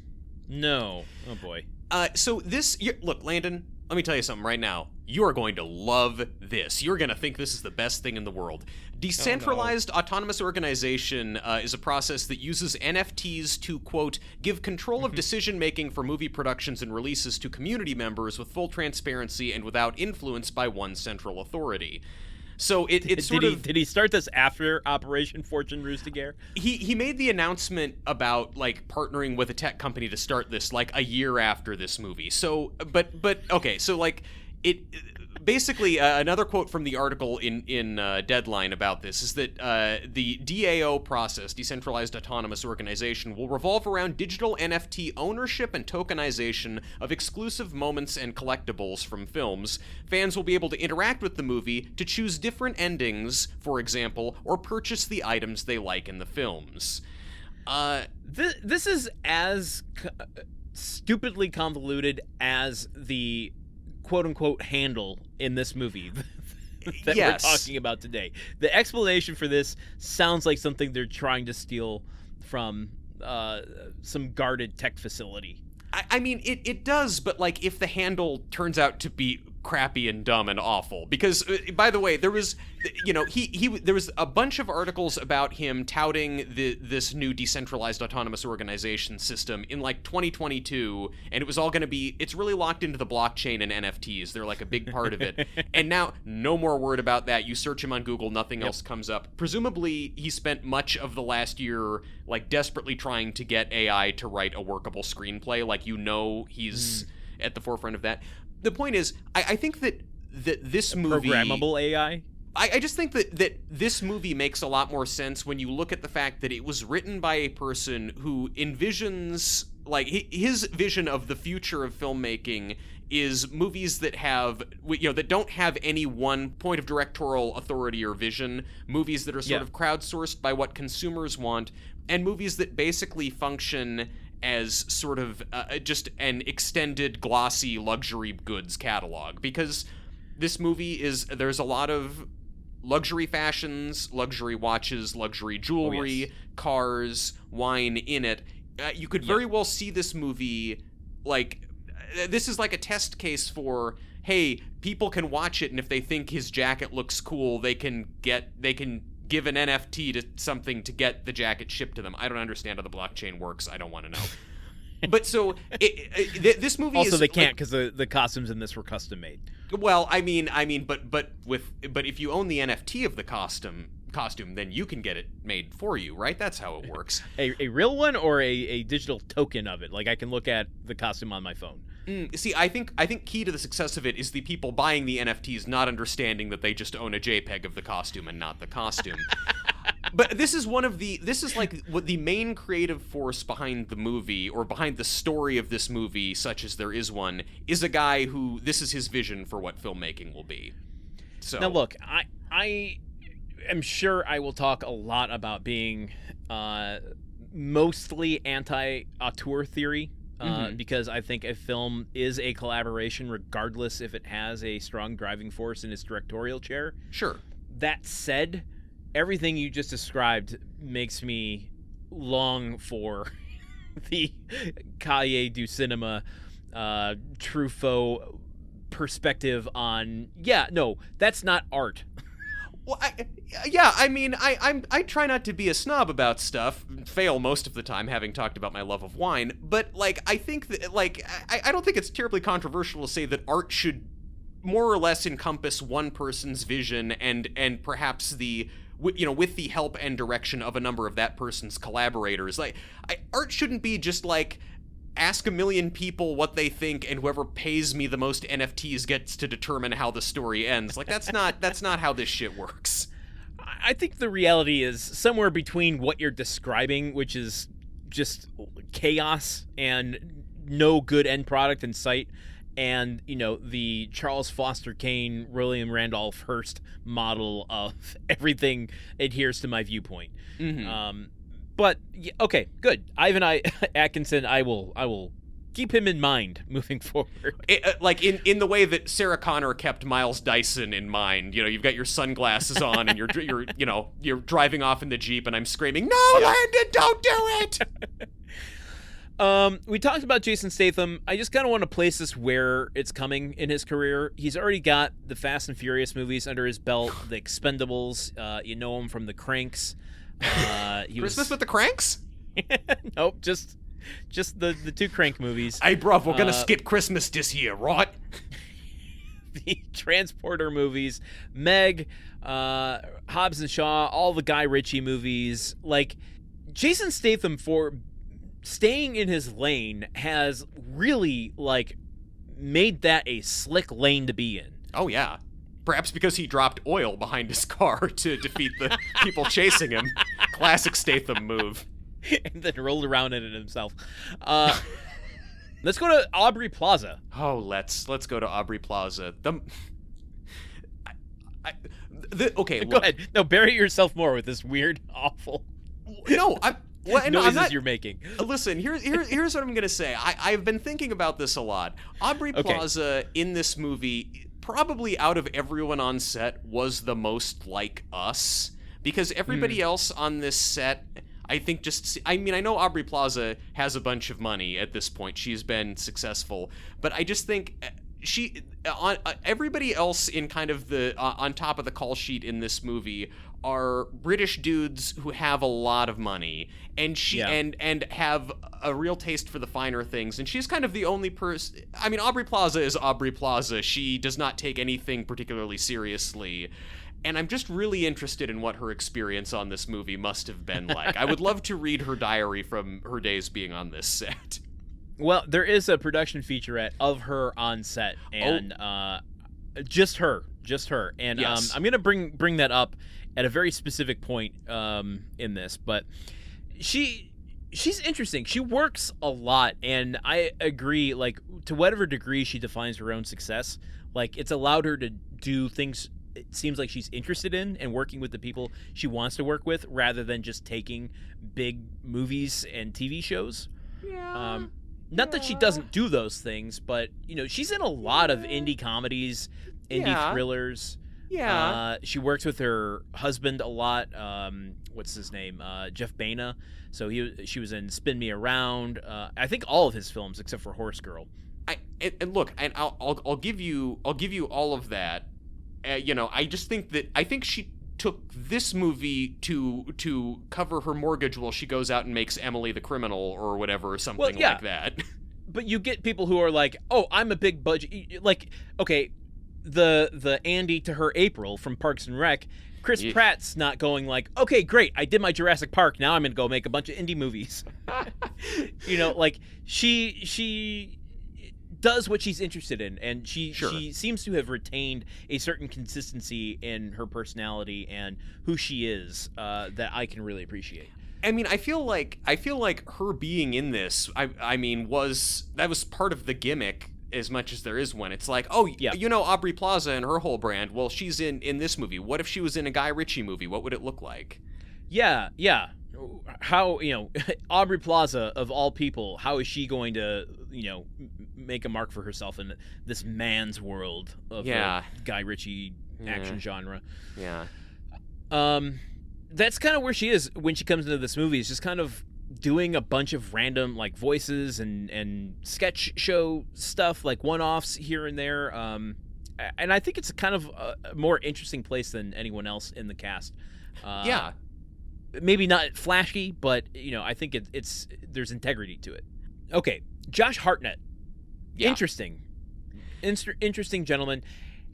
No. Oh, boy. Look, Landon, let me tell you something right now. You are going to love this. You're going to think this is the best thing in the world. Decentralized Autonomous Organization is a process that uses NFTs to, quote, give control of decision-making for movie productions and releases to community members with full transparency and without influence by one central authority. So did he start this after Operation Fortune Ruse de Guerre? He made the announcement about like partnering with a tech company to start this like a year after this movie. So but okay, so like it basically another quote from the article in Deadline about this is that the DAO process, Decentralized Autonomous Organization, will revolve around digital NFT ownership and tokenization of exclusive moments and collectibles from films. Fans will be able to interact with the movie to choose different endings, for example, or purchase the items they like in the films. This is as stupidly convoluted as the quote-unquote handle in this movie that we're talking about today. The explanation for this sounds like something they're trying to steal from some guarded tech facility. I mean, it does, but like if the handle turns out to be crappy and dumb and awful, because by the way, there was there was a bunch of articles about him touting this new decentralized autonomous organization system in like 2022, and it was all going to be, it's really locked into the blockchain and NFTs. They're like a big part of it. And now no more word about that. You search him on Google, nothing else comes up. Presumably he spent much of the last year like desperately trying to get AI to write a workable screenplay. Like, he's at the forefront of that. The point is, I think that this movie... Programmable AI? I just think that this movie makes a lot more sense when you look at the fact that it was written by a person who envisions... Like, his vision of the future of filmmaking is movies that have... that don't have any one point of directorial authority or vision, movies that are sort of crowdsourced by what consumers want, and movies that basically function as sort of just an extended glossy luxury goods catalog, because this movie there's a lot of luxury fashions, luxury watches, luxury jewelry, cars, wine in it. You could very well see this movie like this is like a test case for, hey, people can watch it, and if they think his jacket looks cool, they can give an NFT to something to get the jacket shipped to them. I don't understand how the blockchain works. I don't want to know. But so this movie also is they can't because the costumes in this were custom made. Well, I mean, but if you own the NFT of the costume, then you can get it made for you, right? That's how it works. A real one or a digital token of it? Like I can look at the costume on my phone. See, I think key to the success of it is the people buying the NFTs not understanding that they just own a JPEG of the costume and not the costume. But this is like what the main creative force behind the movie, or behind the story of this movie, such as there is one, is a guy who this is his vision for what filmmaking will be. So now look, I am sure I will talk a lot about being mostly anti-auteur theory. Because I think a film is a collaboration regardless if it has a strong driving force in its directorial chair. Sure. That said, everything you just described makes me long for the Cahiers du Cinema Truffaut perspective on, that's not art. Well, I try not to be a snob about stuff, fail most of the time, having talked about my love of wine, but, like, I think that, like, I don't think it's terribly controversial to say that art should more or less encompass one person's vision and perhaps with the help and direction of a number of that person's collaborators. Like, art shouldn't be just, like, ask a million people what they think, and whoever pays me the most NFTs gets to determine how the story ends. Like, that's not how this shit works. I think the reality is somewhere between what you're describing, which is just chaos and no good end product in sight, and, the Charles Foster Kane, William Randolph Hearst model of everything adheres to my viewpoint. But okay, good. Ivan Atkinson, I will keep him in mind moving forward. Like in the way that Sarah Connor kept Miles Dyson in mind. You've got your sunglasses on and you're driving off in the Jeep, and I'm screaming, "No, Landon, don't do it!" We talked about Jason Statham. I just kind of want to place this where it's coming in his career. He's already got the Fast and Furious movies under his belt, the Expendables. You know him from the Cranks. Christmas with the Cranks? Nope, just the two Crank movies. Hey, bruv, we're gonna skip Christmas this year, right? The Transporter movies, Meg, Hobbs and Shaw, all the Guy Ritchie movies. Like, Jason Statham, for staying in his lane, has really, like, made that a slick lane to be in. Oh, yeah. Perhaps because he dropped oil behind his car to defeat the people chasing him. Classic Statham move. And then rolled around in it himself. Let's go to Aubrey Plaza. Oh, let's go to Aubrey Plaza. Okay, go ahead. No, bury yourself more with this weird, awful. No, noises you're making. Listen, here's what I'm gonna say. I've been thinking about this a lot. Aubrey Plaza in this movie, probably out of everyone on set, was the most like us, because everybody else on this set, I think I know Aubrey Plaza has a bunch of money at this point. She's been successful, but I just think everybody else in kind of the on top of the call sheet in this movie are British dudes who have a lot of money, and and have a real taste for the finer things, and she's kind of the only person. I mean, Aubrey Plaza is Aubrey Plaza. She does not take anything particularly seriously, and I'm just really interested in what her experience on this movie must have been like. I would love to read her diary from her days being on this set. Well, there is a production featurette of her on set, and just her, and yes. I'm gonna bring that up at a very specific point in this, but she's interesting. She works a lot, and I agree, like, to whatever degree she defines her own success, like, it's allowed her to do things it seems like she's interested in and working with the people she wants to work with, rather than just taking big movies and TV shows. Yeah. Not that she doesn't do those things, but, she's in a lot of indie comedies, indie thrillers. Yeah. She works with her husband a lot. What's his name? Jeff Baena. So she was in Spin Me Around. I think all of his films except for Horse Girl. I'll give you all of that. I just think that she took this movie to cover her mortgage while she goes out and makes Emily the criminal or whatever, or something like that. But you get people who are like, oh, I'm a big budget. Like, okay, the Andy to her April from Parks and Rec, Chris Pratt's not going like, okay, great, I did my Jurassic Park, now I'm going to go make a bunch of indie movies. Like, she does what she's interested in, and she seems to have retained a certain consistency in her personality and who she is that I can really appreciate. I mean, I feel like her being in this, that was part of the gimmick as much as there is one. It's like, oh, you know Aubrey Plaza and her whole brand. Well, she's in this movie. What if she was in a Guy Ritchie movie? What would it look like? Yeah. How, Aubrey Plaza, of all people, how is she going to, make a mark for herself in this man's world of the Guy Ritchie action genre? Yeah. That's kind of where she is when she comes into this movie. Is just kind of doing a bunch of random like voices and sketch show stuff, like one-offs here and there. And I think it's kind of a more interesting place than anyone else in the cast. Maybe not flashy, but I think it's there's integrity to it. Okay, Josh Hartnett. Yeah. Interesting gentleman.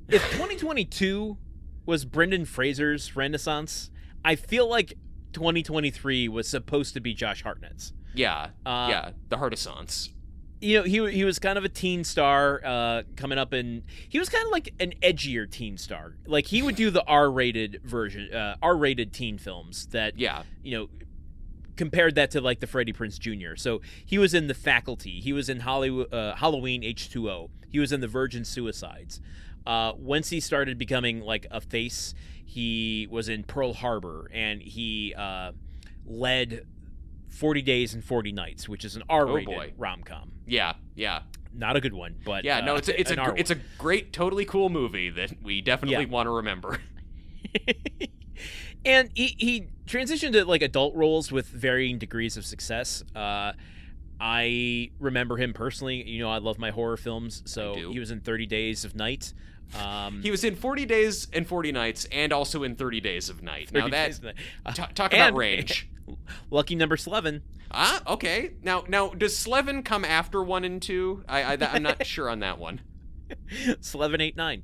If 2022 was Brendan Fraser's Renaissance, I feel like 2023 was supposed to be Josh Hartnett's. The Hartissance. He was kind of a teen star coming up, and he was kind of like an edgier teen star. Like, he would do the R-rated version, R-rated teen films that, compared that to like the Freddie Prinze Jr. So he was in The Faculty. He was in Halloween H2O. He was in The Virgin Suicides. Once he started becoming like a face, he was in Pearl Harbor, and he led 40 Days and 40 Nights, which is an R-rated rom-com. Yeah. Not a good one, but it's a great, totally cool movie that we definitely want to remember. And he transitioned to like adult roles with varying degrees of success. I remember him personally. I love my horror films, so he was in 30 Days of Night. He was in 40 Days and 40 Nights, and also in 30 Days of Night. Now that talk about range. Lucky Number Slevin. Okay. Now does Slevin come after 1 and 2? I'm not sure on that one. Slevin 8-9.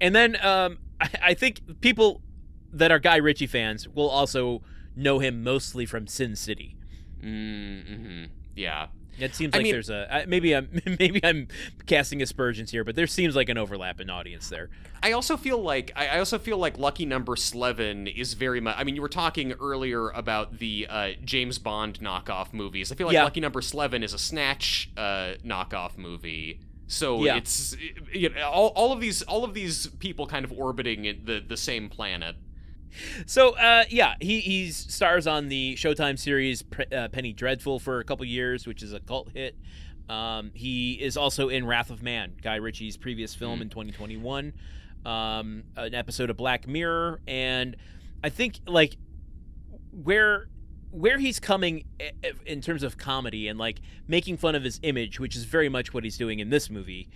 And then I think people that are Guy Ritchie fans will also know him mostly from Sin City. Mm-hmm. Yeah. It seems like there's maybe I'm casting aspersions here, but there seems like an overlap in audience there. I also feel like Lucky Number Slevin is very much. I mean, you were talking earlier about the James Bond knockoff movies. I feel like Lucky Number Slevin is a Snatch knockoff movie. So it's all of these people kind of orbiting the same planet. So, he stars on the Showtime series Penny Dreadful for a couple years, which is a cult hit. He is also in Wrath of Man, Guy Ritchie's previous film in 2021, an episode of Black Mirror, and I think, like, where he's coming in terms of comedy and, like, making fun of his image, which is very much what he's doing in this movie.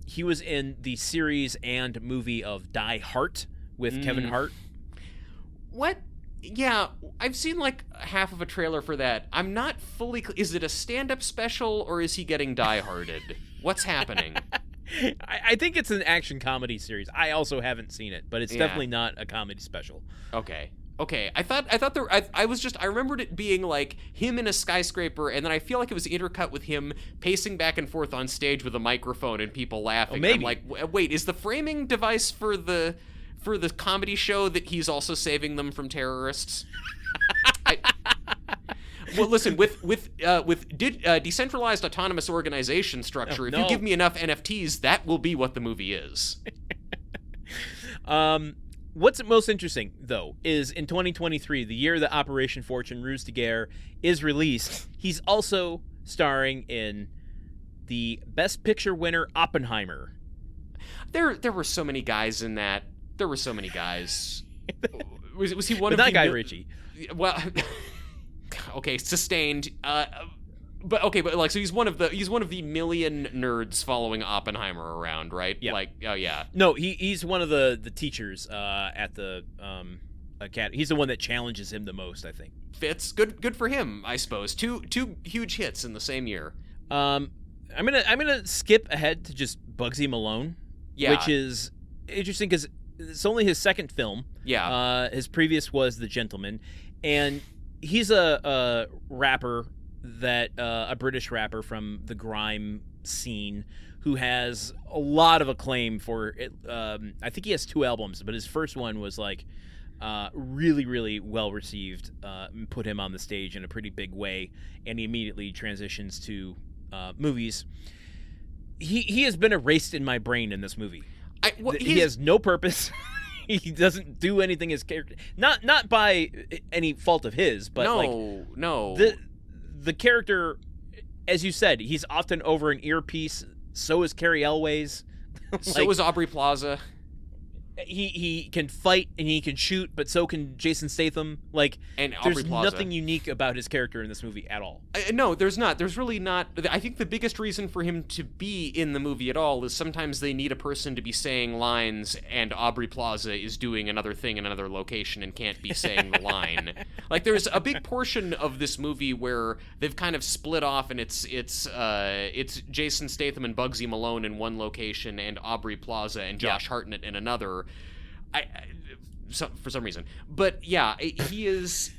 He was in the series and movie of Die Hard with Kevin Hart. What? Yeah, I've seen like half of a trailer for that. I'm not fully. Is it a stand-up special, or is he getting die-harded? What's happening? I think it's an action comedy series. I also haven't seen it, but it's definitely not a comedy special. Okay. I remembered it being like him in a skyscraper, and then I feel like it was intercut with him pacing back and forth on stage with a microphone and people laughing. Maybe. I'm like, wait, is the framing device for the comedy show that he's also saving them from terrorists? Well, listen, with decentralized autonomous organization structure, if you give me enough NFTs, that will be what the movie is. What's most interesting, though, is in 2023, the year that Operation Fortune Ruse de Guerre is released, he's also starring in the Best Picture winner Oppenheimer. There were so many guys in that. There were so many guys. Was he one but of not Guy Ritchie? Well, okay, sustained. but like, so he's one of the million nerds following Oppenheimer around, right? Yeah. Like, oh yeah. No, he's one of the teachers at the academy. He's the one that challenges him the most, I think. Fits. Good for him, I suppose. Two huge hits in the same year. I'm gonna skip ahead to just Bugsy Malone, which is interesting because it's only his second film. Yeah. His previous was The Gentleman, and he's a rapper that a British rapper from the grime scene who has a lot of acclaim for it. I think he has 2 albums, but his first one was like really, really well received, and put him on the stage in a pretty big way, and he immediately transitions to movies. He has been erased in my brain in this movie. He has no purpose. He doesn't do anything his character. Not by any fault of his, but no. The character, as you said, he's often over an earpiece. So is Cary Elwes. So is Aubrey Plaza. He can fight and he can shoot, but so can Jason Statham. And Aubrey there's Plaza. Nothing unique about his character in this movie at all. No, there's not. There's really not. I think the biggest reason for him to be in the movie at all is sometimes they need a person to be saying lines, and Aubrey Plaza is doing another thing in another location and can't be saying the line. Like, there's a big portion of this movie where they've kind of split off, and it's Jason Statham and Bugsy Malone in one location, and Aubrey Plaza and Josh Hartnett in another. For some reason, but yeah, he is.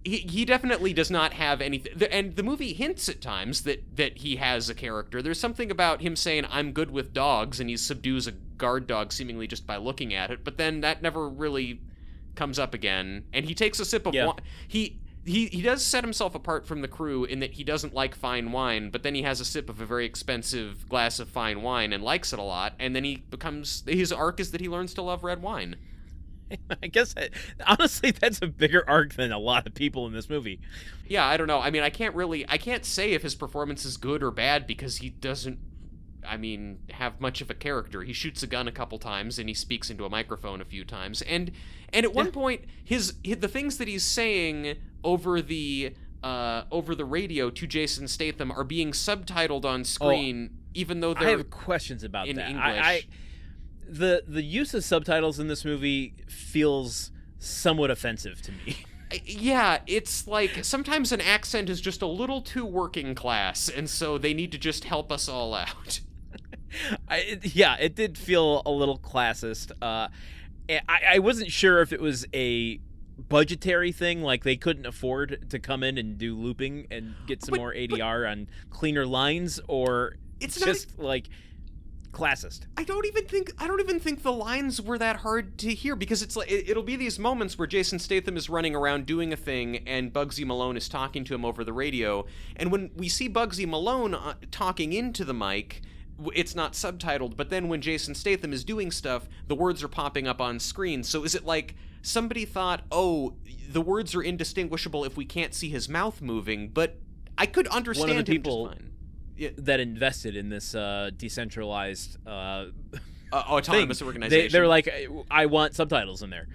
He definitely does not have anything, and the movie hints at times that he has a character. There's something about him saying, "I'm good with dogs," and he subdues a guard dog seemingly just by looking at it. But then that never really comes up again. And he takes a sip of wine. He does set himself apart from the crew in that he doesn't like fine wine, but then he has a sip of a very expensive glass of fine wine and likes it a lot, and then his arc is that he learns to love red wine. I guess, honestly, that's a bigger arc than a lot of people in this movie. Yeah, I don't know. I mean, I can't say if his performance is good or bad because he doesn't, have much of a character. He shoots a gun a couple times and he speaks into a microphone a few times. And at one point, the things that he's saying over the radio to Jason Statham are being subtitled on screen, even though they're I have questions about in that. English. The use of subtitles in this movie feels somewhat offensive to me. Yeah, it's like sometimes an accent is just a little too working class, and so they need to just help us all out. It did feel a little classist. I wasn't sure if it was a budgetary thing, like they couldn't afford to come in and do looping and get some more ADR on cleaner lines, or it's just like classist. I don't even think the lines were that hard to hear, because it's like it'll be these moments where Jason Statham is running around doing a thing and Bugsy Malone is talking to him over the radio, and when we see Bugsy Malone talking into the mic, it's not subtitled, but then when Jason Statham is doing stuff, the words are popping up on screen. So is it like somebody thought, oh, the words are indistinguishable if we can't see his mouth moving? But I could understand one of the him people just fine. that invested in this decentralized autonomous organization. They're like, I want subtitles in there.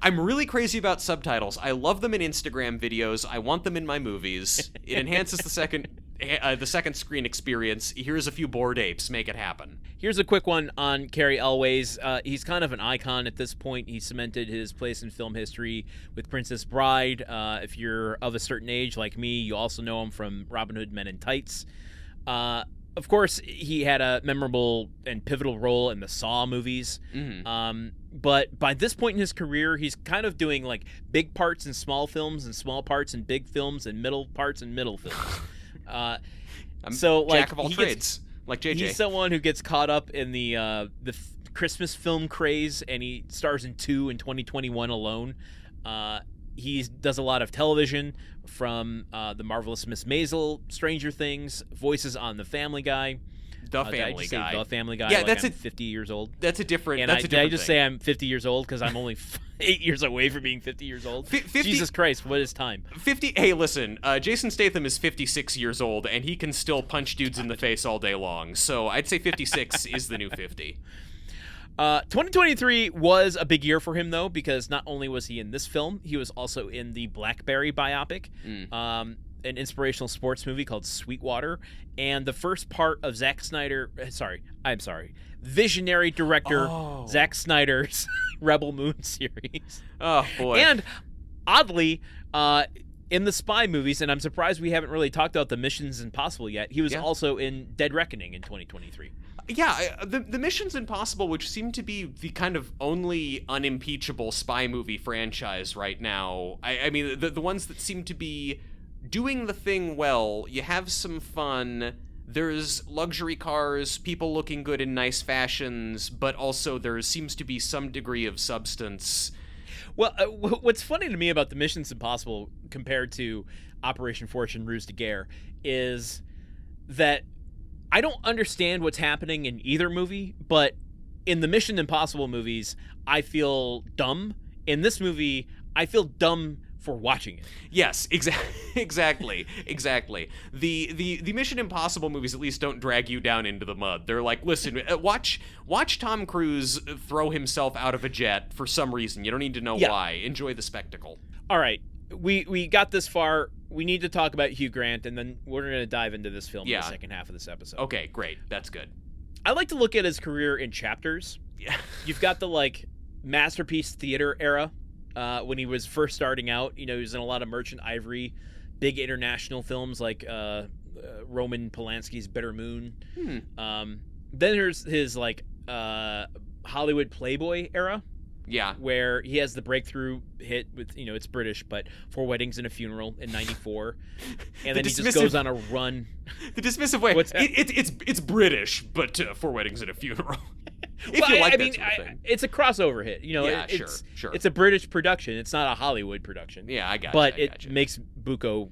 I'm really crazy about subtitles. I love them in Instagram videos. I want them in my movies. It enhances the second screen experience. Here's a few bored apes. Make it happen. Here's a quick one on Cary Elwes. He's kind of an icon at this point. He cemented his place in film history with Princess Bride. If you're of a certain age like me, you also know him from Robin Hood Men in Tights. Of course, he had a memorable and pivotal role in the Saw movies. Mm-hmm. But by this point in his career, he's kind of doing like big parts in small films and small parts in big films and middle parts in middle films. So like jack of all trades, like JJ. He's someone who gets caught up in the Christmas film craze, and he stars in 2 in 2021 alone. He does a lot of television, from The Marvelous Miss Maisel, Stranger Things, voices on The Family Guy. The Family Guy. The Family Guy. Yeah, like that's I'm 50 years old. That's a different. And did I just say I'm 50 years old because I'm only 8 years away from being 50 years old? 50, Jesus Christ, what is time? 50. Hey, listen. Jason Statham is 56 years old, and he can still punch dudes in the face all day long. So I'd say 56 is the new 50. 2023 was a big year for him, though, because not only was he in this film, he was also in the BlackBerry biopic. an inspirational sports movie called Sweetwater, and the first part of visionary director Zack Snyder's Rebel Moon series. Oh, boy. And oddly, in the spy movies, and I'm surprised we haven't really talked about the Missions Impossible yet, he was also in Dead Reckoning in 2023. Yeah, the Missions Impossible, which seem to be the kind of only unimpeachable spy movie franchise right now. I mean, the ones that seem to be doing the thing well. You have some fun. There's luxury cars, people looking good in nice fashions, but also there seems to be some degree of substance. Well, what's funny to me about the Missions Impossible compared to Operation Fortune Ruse de Guerre is that I don't understand what's happening in either movie, but in the Mission Impossible movies, I feel dumb. In this movie, I feel dumb for watching it. Yes, exactly. The Mission Impossible movies at least don't drag you down into the mud. They're like, listen, watch Tom Cruise throw himself out of a jet for some reason. You don't need to know why. Enjoy the spectacle. All right, we got this far. We need to talk about Hugh Grant, and then we're going to dive into this film in the second half of this episode. Okay, great. That's good. I like to look at his career in chapters. Yeah. You've got the, masterpiece theater era, when he was first starting out. You know, he was in a lot of Merchant Ivory, big international films like Roman Polanski's Bitter Moon. Then there's his, Hollywood Playboy era. Yeah. Where he has the breakthrough hit with, it's British, but 4 Weddings and a Funeral in 94. And then he just goes on a run. The dismissive way. It's British, but 4 Weddings and a Funeral. It's a crossover hit. Sure. It's a British production. It's not a Hollywood production. Yeah, I got you. But it makes Bucco,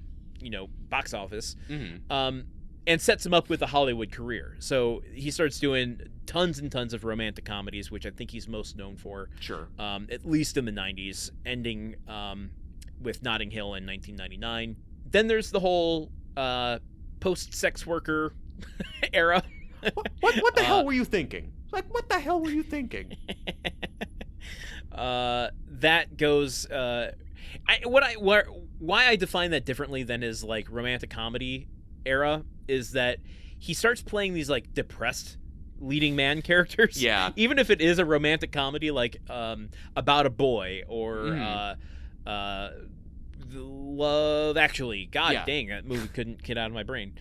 box office. Mm-hmm. And sets him up with a Hollywood career. So he starts doing tons and tons of romantic comedies, which I think he's most known for. Sure. At least in the 90s, ending with Notting Hill in 1999. Then there's the whole post-sex worker era. What the hell were you thinking? What the hell were you thinking? That goes... why I define that differently than his romantic comedy era is that he starts playing these depressed leading man characters. Yeah. Even if it is a romantic comedy About a Boy or Love Actually. God dang, that movie couldn't get out of my brain.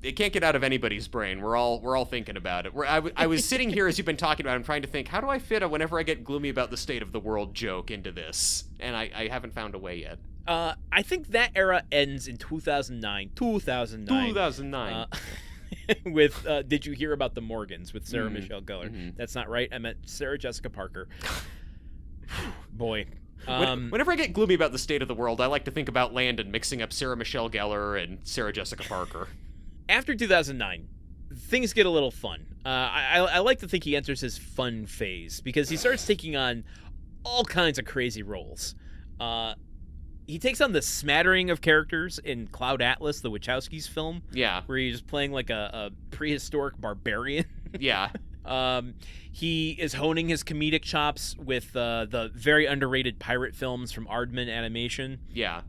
It can't get out of anybody's brain. We're all thinking about it. I was sitting here as you've been talking about it, I'm trying to think, how do I fit a whenever I get gloomy about the state of the world joke into this? And I haven't found a way yet. I think that era ends in 2009. 2009. With Did You Hear About the Morgans with Sarah Michelle Gellar. Mm-hmm. That's not right. I meant Sarah Jessica Parker. Boy. Whenever I get gloomy about the state of the world, I like to think about Landen mixing up Sarah Michelle Gellar and Sarah Jessica Parker. After 2009, things get a little fun. I like to think he enters his fun phase because he starts taking on all kinds of crazy roles. He takes on the smattering of characters in Cloud Atlas, the Wachowskis film. Yeah. Where he's playing a prehistoric barbarian. Yeah. He is honing his comedic chops with the very underrated pirate films from Aardman Animation. Yeah.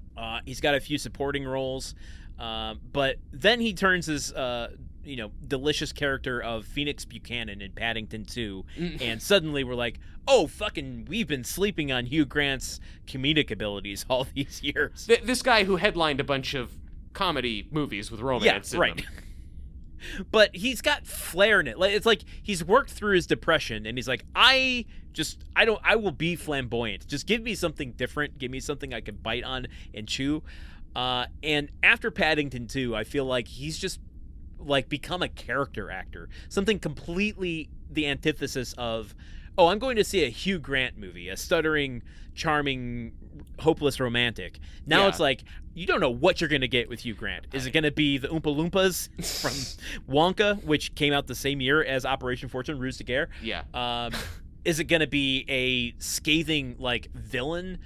He's got a few supporting roles. But then he turns his delicious character of Phoenix Buchanan in Paddington 2, and suddenly we're like, oh, we've been sleeping on Hugh Grant's comedic abilities all these years. This guy who headlined a bunch of comedy movies with romance in them. But he's got flair in it. It's like he's worked through his depression, and he's like, I will be flamboyant. Just give me something different. Give me something I can bite on and chew. And after Paddington 2, I feel like he's just become a character actor. Something completely the antithesis of, oh, I'm going to see a Hugh Grant movie, a stuttering, charming, hopeless romantic. Now it's like, you don't know what you're going to get with Hugh Grant. Is it going to be the Oompa Loompas from Wonka, which came out the same year as Operation Fortune, Ruse de Guerre? Yeah. Is it going to be a scathing, villain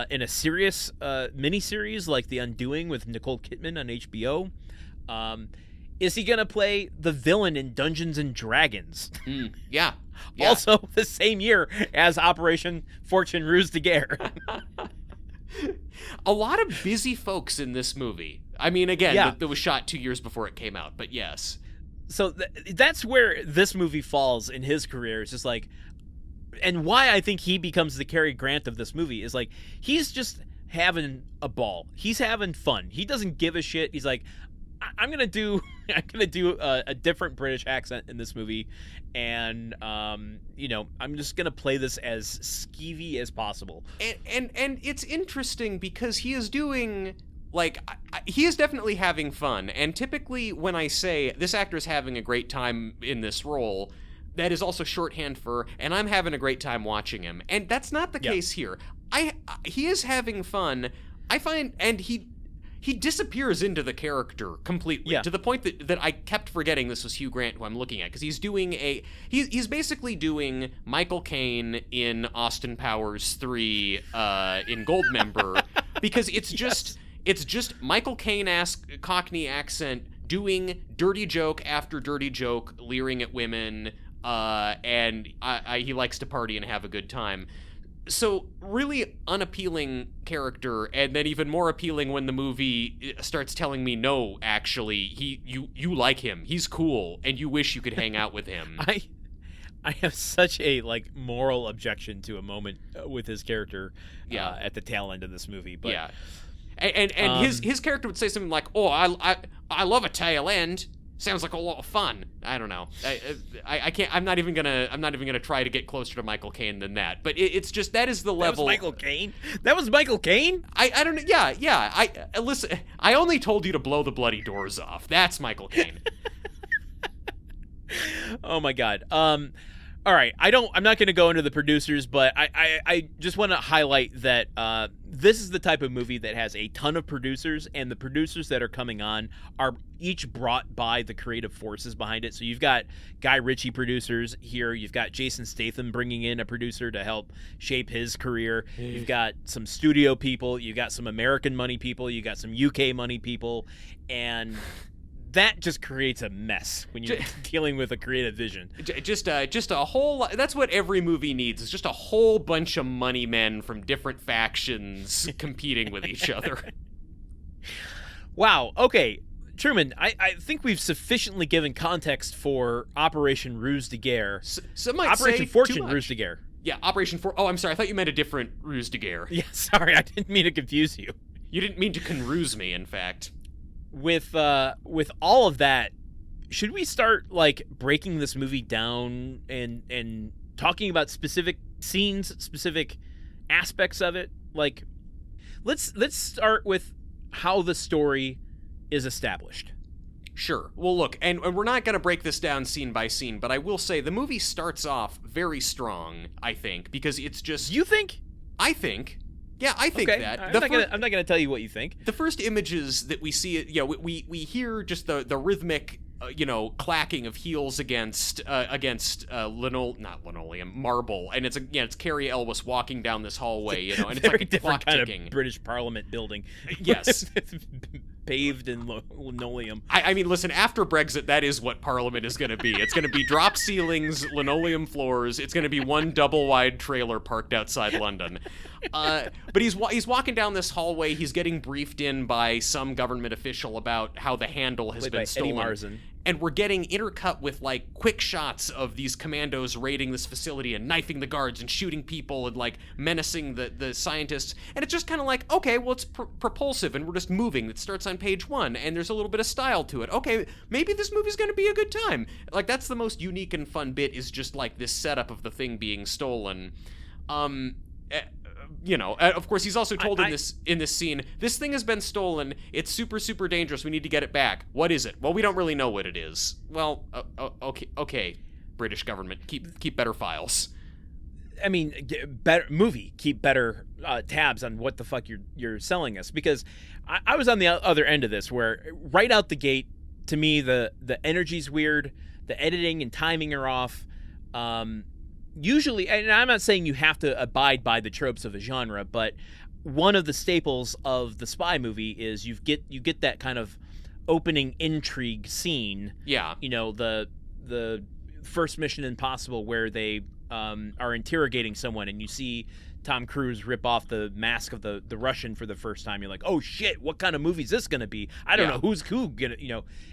in a serious miniseries like The Undoing with Nicole Kidman on HBO? Is he going to play the villain in Dungeons and Dragons? Yeah. Also the same year as Operation Fortune Ruse de Guerre. A lot of busy folks in this movie. I mean, again, Yeah. that was shot 2 years before it came out, but yes. So that's where this movie falls in his career. It's just like, and why I think he becomes the Cary Grant of this movie is like, he's just having a ball. He's having fun. He doesn't give a shit. He's like, I'm gonna do a different British accent in this movie, and you know, I'm just gonna play this as skeevy as possible. And it's interesting because he is doing, like, he is definitely having fun. And typically when I say this actor is having a great time in this role, that is also shorthand for, and I'm having a great time watching him. And that's not the case here. He is having fun, I find, and he disappears into the character completely, to the point that I kept forgetting this was Hugh Grant who I'm looking at, because he's doing he's basically doing Michael Caine in Austin Powers 3 in Goldmember, because it's just Michael Caine-esque Cockney accent doing dirty joke after dirty joke, leering at women, and he likes to party and have a good time. So really unappealing character, and then even more appealing when the movie starts telling me, no, actually, you like him, he's cool, and you wish you could hang out with him. I have such a like moral objection to a moment with his character at the tail end of this movie. But yeah, and his character would say something like, "Oh, I love a tail end. Sounds like a lot of fun." I don't know. I can't. I'm not even gonna try to get closer to Michael Caine than that. But it's just, that is the level. That was Michael Caine. That was Michael Caine. I don't know. Yeah. I listen. I only told you to blow the bloody doors off. That's Michael Caine. Oh my God. All right. I'm not going to go into the producers, but I just want to highlight that this is the type of movie that has a ton of producers, and the producers that are coming on are each brought by the creative forces behind it. So you've got Guy Ritchie producers here. You've got Jason Statham bringing in a producer to help shape his career. You've got some studio people. You've got some American money people. You got some UK money people, and that just creates a mess when you're dealing with a creative vision. Just a whole. That's what every movie needs. Is just a whole bunch of money men from different factions competing with each other. Wow. Okay, Truman. I think we've sufficiently given context for Operation Ruse de Guerre. Some might Operation say Fortune Ruse de Guerre. Yeah, Operation For. Oh, I'm sorry. I thought you meant a different Ruse de Guerre. Yeah, sorry. I didn't mean to confuse you. You didn't mean to confuse me. In fact. With all of that, should we start like breaking this movie down and talking about specific scenes, specific aspects of it? Like, let's start with how the story is established. Sure. Well, look, and we're not going to break this down scene by scene, but I will say the movie starts off very strong, I think, because it's just... You think? I think. Yeah, I think that. I'm not going to tell you what you think. The first images that we see, we hear just the rhythmic, clacking of heels against marble, and it's Carrie Elwes walking down this hallway, and it's very like a different clock kind ticking. of British Parliament building. Yes. Paved in linoleum. I mean, listen, after Brexit, that is what Parliament is going to be. It's going to be drop ceilings, linoleum floors. It's going to be one double-wide trailer parked outside London. But he's walking down this hallway. He's getting briefed in by some government official about how the handle has been stolen. Eddie Marsan. And we're getting intercut with, like, quick shots of these commandos raiding this facility and knifing the guards and shooting people and, like, menacing the scientists. And it's just kind of like, okay, well, it's propulsive and we're just moving. It starts on page 1 and there's a little bit of style to it. Okay, maybe this movie's going to be a good time. Like, that's the most unique and fun bit, is just, like, this setup of the thing being stolen. Of course, he's also told in this scene, this thing has been stolen. It's super, super dangerous. We need to get it back. What is it? Well, we don't really know what it is. Well, okay, British government, keep better files. I mean, keep better tabs on what the fuck you're selling us, because I was on the other end of this, where right out the gate, to me, the energy's weird, the editing and timing are off. Usually, and I'm not saying you have to abide by the tropes of a genre, but one of the staples of the spy movie is you get that kind of opening intrigue scene. Yeah. The first Mission Impossible, where they are interrogating someone, and you see Tom Cruise rip off the mask of the Russian for the first time, you're like, oh shit, what kind of movie is this gonna be? I don't know who's who gonna,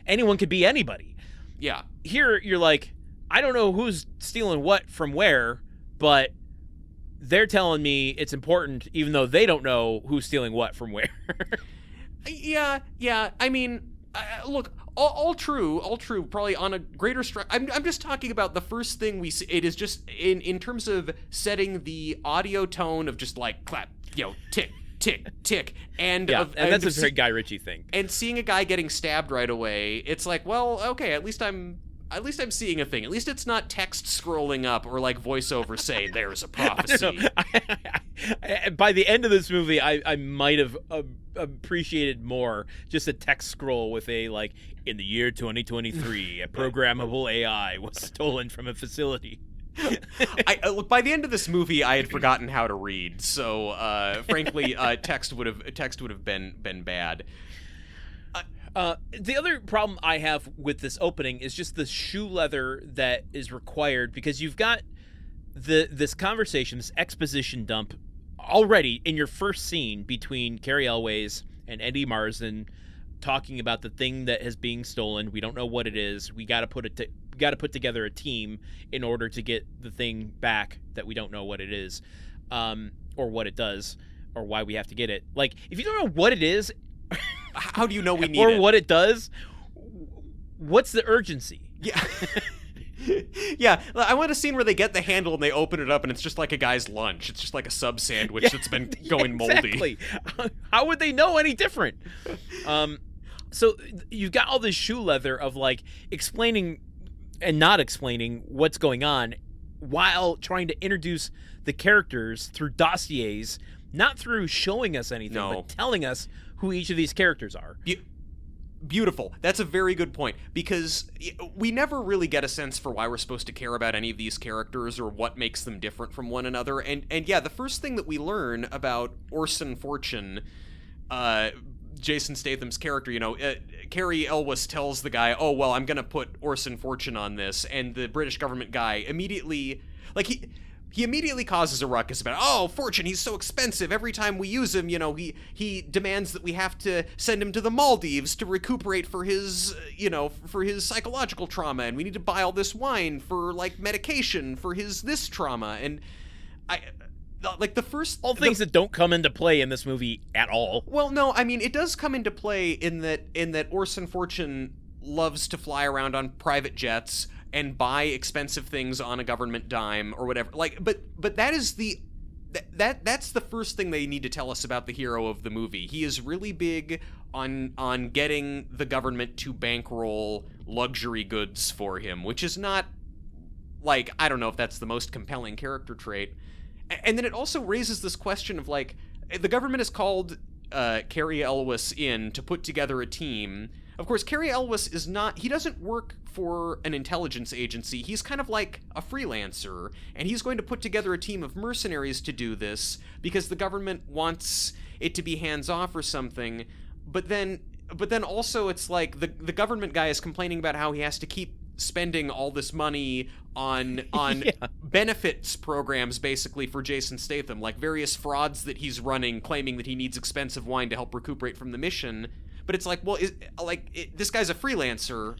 anyone could be anybody. Yeah. Here you're like, I don't know who's stealing what from where, but they're telling me it's important, even though they don't know who's stealing what from where. Yeah. I mean, look, all true. Probably on a greater I'm just talking about the first thing we see. It is just in terms of setting the audio tone of just like clap, tick, tick, tick, and that's a very Guy Ritchie thing. And seeing a guy getting stabbed right away, it's like, well, okay, at least I'm seeing a thing. At least it's not text scrolling up or like voiceover saying there's a prophecy. By the end of this movie, I might have appreciated more just a text scroll with a like, in the year 2023, a programmable AI was stolen from a facility. Look, by the end of this movie, I had forgotten how to read, so frankly, text would have been bad. The other problem I have with this opening is just the shoe leather that is required, because you've got this conversation, this exposition dump already in your first scene between Cary Elwes and Eddie Marsan talking about the thing that is being stolen. We don't know what it is. We got to put together a team in order to get the thing back that we don't know what it is, or what it does, or why we have to get it. Like, if you don't know what it is, how do you know we need or it? what it does? What's the urgency? Yeah. Yeah, I want a scene where they get the handle and they open it up and it's just like a guy's lunch. It's just like a sub sandwich that's been going moldy. Exactly. How would they know any different? So you've got all this shoe leather of like explaining and not explaining what's going on while trying to introduce the characters through dossiers, not through showing us anything, but telling us who each of these characters are. Beautiful. That's a very good point, because we never really get a sense for why we're supposed to care about any of these characters or what makes them different from one another. And yeah, the first thing that we learn about Orson Fortune, Jason Statham's character, Cary Elwes tells the guy, oh, well, I'm going to put Orson Fortune on this. And the British government guy immediately, like, he immediately causes a ruckus about, oh, Fortune, he's so expensive. Every time we use him, he demands that we have to send him to the Maldives to recuperate for his, for his psychological trauma. And we need to buy all this wine for, like, medication for his this trauma. And all things that don't come into play in this movie at all. Well, no, I mean, it does come into play in that Orson Fortune loves to fly around on private jets and buy expensive things on a government dime or whatever. Like, but that is that's the first thing they need to tell us about the hero of the movie. He is really big on getting the government to bankroll luxury goods for him, which is not, like, I don't know if that's the most compelling character trait. And then it also raises this question of, like, the government has called Cary Elwes in to put together a team. Of course, Cary Elwes he doesn't work for an intelligence agency. He's kind of like a freelancer, and he's going to put together a team of mercenaries to do this because the government wants it to be hands-off or something. But then also it's like the government guy is complaining about how he has to keep spending all this money on benefits programs, basically, for Jason Statham, like various frauds that he's running, claiming that he needs expensive wine to help recuperate from the mission. But it's like, well, this guy's a freelancer.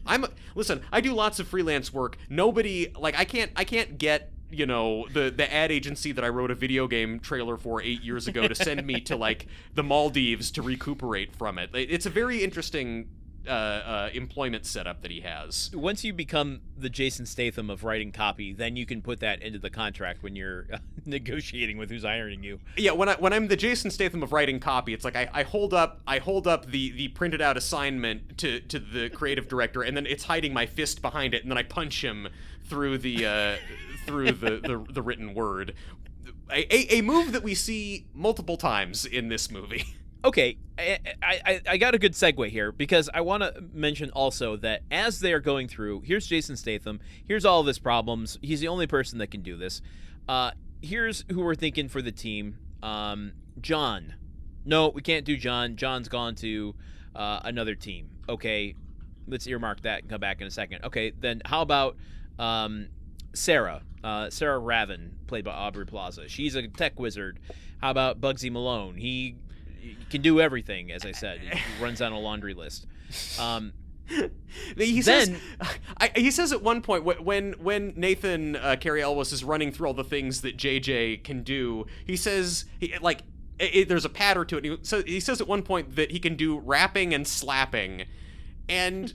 Listen, I do lots of freelance work. Nobody, like, I can't get, the ad agency that I wrote a video game trailer for 8 years ago to send me to, like, the Maldives to recuperate from it. It's a very interesting employment setup that he has. Once you become the Jason Statham of writing copy, then you can put that into the contract when you're negotiating with who's hiring you. Yeah, when I'm the Jason Statham of writing copy, it's like I hold up the printed out assignment to the creative director, and then it's hiding my fist behind it, and then I punch him through the the written word. A move that we see multiple times in this movie. Okay, I got a good segue here, because I want to mention also that as they are going through, here's Jason Statham, here's all of his problems, he's the only person that can do this. Here's who we're thinking for the team. John. No, we can't do John. John's gone to another team. Okay, let's earmark that and come back in a second. Okay, then how about Sarah Ravin, played by Aubrey Plaza. She's a tech wizard. How about Bugsy Malone? He can do everything, as I said. He runs down a laundry list. He says at one point when Nathan Cary Elwes is running through all the things that JJ can do, he says there's a patter to it. He says at one point that he can do rapping and slapping, and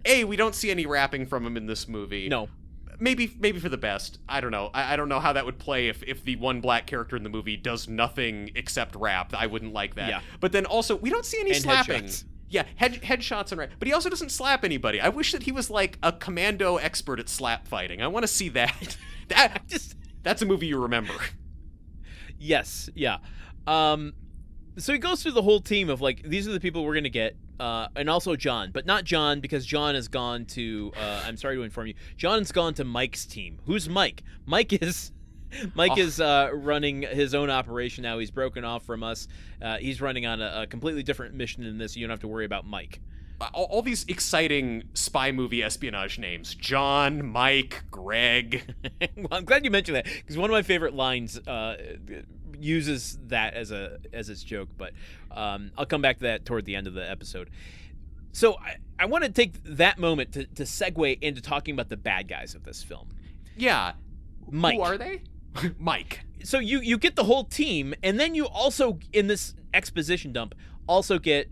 we don't see any rapping from him in this movie. No. Maybe for the best. I don't know. I don't know how that would play if the one black character in the movie does nothing except rap. I wouldn't like that. Yeah. But then also, we don't see any slapping. Headshots. Yeah, headshots and rap. But he also doesn't slap anybody. I wish that he was like a commando expert at slap fighting. I want to see that. That's a movie you remember. Yes. Yeah. So he goes through the whole team of like, these are the people we're going to get. And also John, but not John, because John has gone to, I'm sorry to inform you, John's gone to Mike's team. Who's Mike? Mike is running his own operation now. He's broken off from us. He's running on a completely different mission in this. So you don't have to worry about Mike. All these exciting spy movie espionage names. John, Mike, Greg. Well, I'm glad you mentioned that, because one of my favorite lines uses that as its joke, but I'll come back to that toward the end of the episode. So I want to take that moment to segue into talking about the bad guys of this film. Yeah. Mike. Who are they? Mike. So you get the whole team, and then you also, in this exposition dump, also get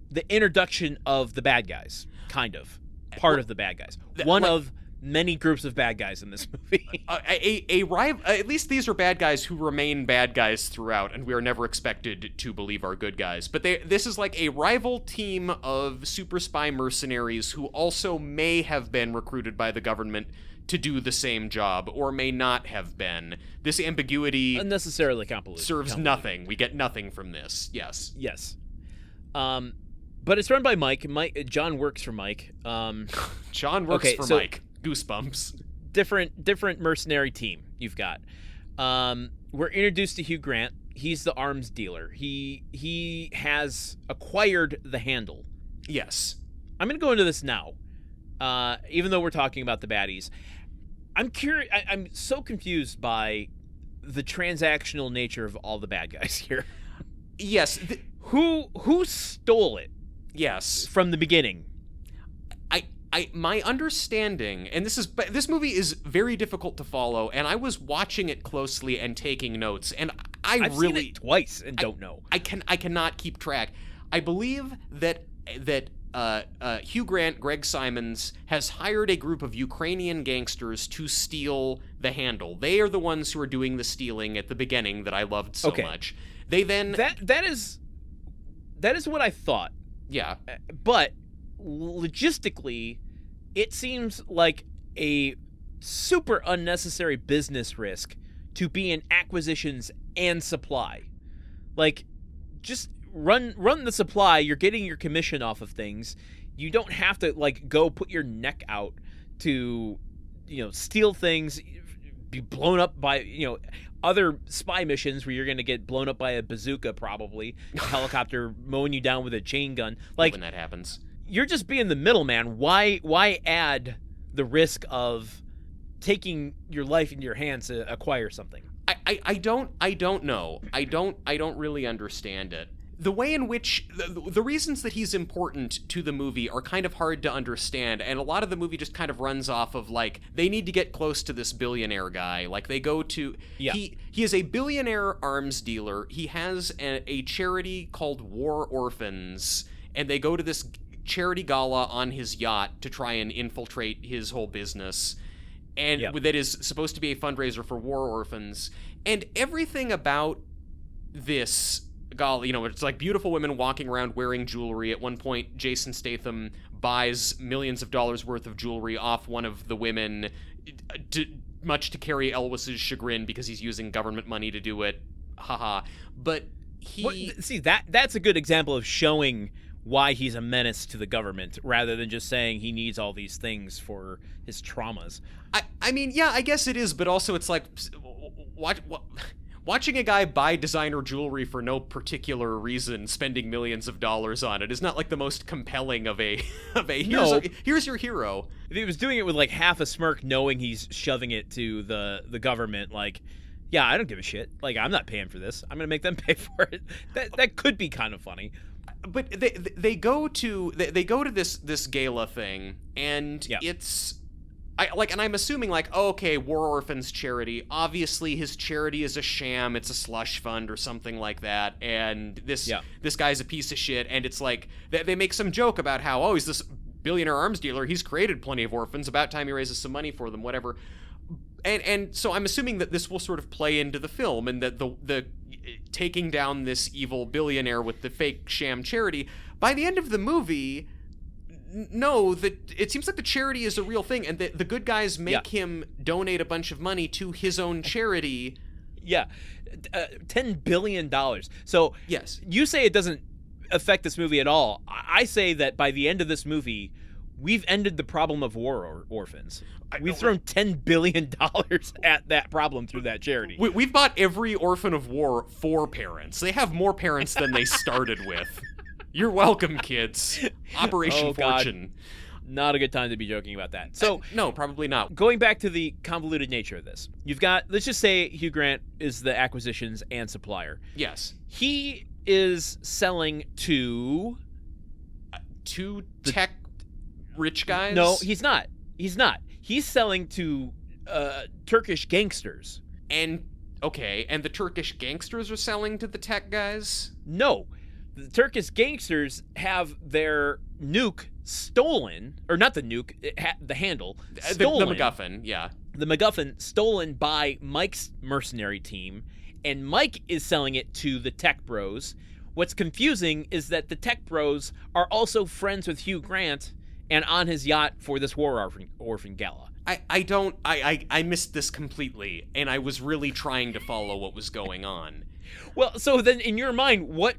the introduction of the bad guys, kind of. Part of the bad guys. One of many groups of bad guys in this movie. At least these are bad guys who remain bad guys throughout, and we are never expected to believe are good guys. But this is like a rival team of super spy mercenaries who also may have been recruited by the government to do the same job, or may not have been. This ambiguity unnecessarily convoluted serves nothing. We get nothing from this. Yes. But it's run by Mike. John works for Mike. John works for Mike. Goosebumps. Different mercenary team you've got. We're introduced to Hugh Grant. He's the arms dealer. He has acquired the handle. Yes. I'm going to go into this now. Even though we're talking about the baddies. I'm curious. I'm so confused by the transactional nature of all the bad guys here. Yes. Who stole it? Yes. From the beginning. My understanding, and this movie is very difficult to follow, and I was watching it closely and taking notes, and I've seen it twice and don't know. I cannot keep track. I believe that Hugh Grant, Greg Simons, has hired a group of Ukrainian gangsters to steal the handle. They are the ones who are doing the stealing at the beginning that I loved so much. They then that is what I thought. Yeah, but logistically, it seems like a super unnecessary business risk to be in acquisitions and supply. Like, just run the supply. You're getting your commission off of things. You don't have to like go put your neck out to, steal things, be blown up by, other spy missions where you're going to get blown up by a bazooka, probably a helicopter mowing you down with a chain gun. Like, when that happens, you're just being the middleman. Why add the risk of taking your life into your hands to acquire something? I don't know. I don't really understand it. The way in which the reasons that he's important to the movie are kind of hard to understand, and a lot of the movie just kind of runs off of like they need to get close to this billionaire guy. Like they go to he is a billionaire arms dealer. He has a charity called War Orphans, and they go to this charity gala on his yacht to try and infiltrate his whole business, and that is supposed to be a fundraiser for war orphans. And everything about this gala, it's like beautiful women walking around wearing jewelry. At one point, Jason Statham buys millions of dollars worth of jewelry off one of the women, much to Cary Elwes's chagrin because he's using government money to do it. Haha. But that's a good example of showing why he's a menace to the government, rather than just saying he needs all these things for his traumas. I mean, yeah, I guess it is, but also it's like, watching a guy buy designer jewelry for no particular reason, spending millions of dollars on it, is not like the most compelling of a here's your hero. If he was doing it with like half a smirk, knowing he's shoving it to the government, like, yeah, I don't give a shit. Like, I'm not paying for this. I'm gonna make them pay for it. That could be kind of funny. But they go to this gala thing, and it's. And I'm assuming, like, oh, okay, War Orphans charity. Obviously, his charity is a sham. It's a slush fund or something like that. And this guy's a piece of shit. And it's like, they make some joke about how, oh, he's this billionaire arms dealer. He's created plenty of orphans. About time he raises some money for them, whatever. And so I'm assuming that this will sort of play into the film, and that the taking down this evil billionaire with the fake sham charity. By the end of the movie... No, it seems like the charity is a real thing, and the good guys make him donate a bunch of money to his own charity. Yeah, $10 billion. So yes, you say it doesn't affect this movie at all. I say that by the end of this movie, we've ended the problem of war orphans. We've thrown $10 billion at that problem through that charity. We've bought every orphan of war 4 parents. They have more parents than they started with. You're welcome, kids. Operation Fortune. Not a good time to be joking about that. So no, probably not. Going back to the convoluted nature of this, you've got, let's just say Hugh Grant is the acquisitions and supplier. Yes. He is selling to tech rich guys? No, he's not. He's selling to Turkish gangsters. And the Turkish gangsters are selling to the tech guys? No. The Turkish gangsters have their nuke stolen, or not the nuke, the handle, stolen. The MacGuffin, yeah. The MacGuffin stolen by Mike's mercenary team, and Mike is selling it to the tech bros. What's confusing is that the tech bros are also friends with Hugh Grant and on his yacht for this war orphan gala. I missed this completely, and I was really trying to follow what was going on. Well, so then in your mind, what,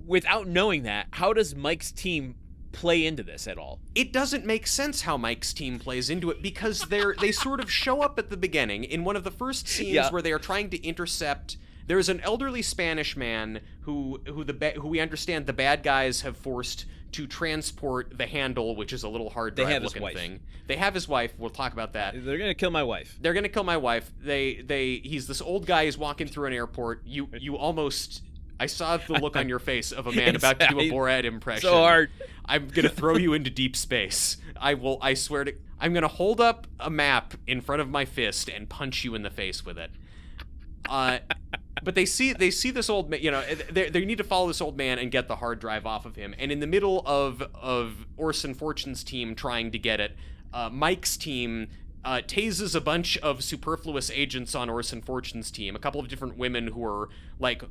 without knowing that, how does Mike's team play into this at all? It doesn't make sense how Mike's team plays into it, because they sort of show up at the beginning in one of the first scenes where they are trying to intercept. There's an elderly Spanish man who we understand the bad guys have forced to transport the handle, which is a little hard drive looking thing. They have his wife. We'll talk about that. They're gonna kill my wife. He's this old guy who's walking through an airport. You almost. I saw the look on your face of a man about to do a Borat impression. So hard. I'm gonna throw you into deep space. I swear to. I'm gonna hold up a map in front of my fist and punch you in the face with it. But they see this old man, they need to follow this old man and get the hard drive off of him. And in the middle of Orson Fortune's team trying to get it, Mike's team tases a bunch of superfluous agents on Orson Fortune's team. A couple of different women who are like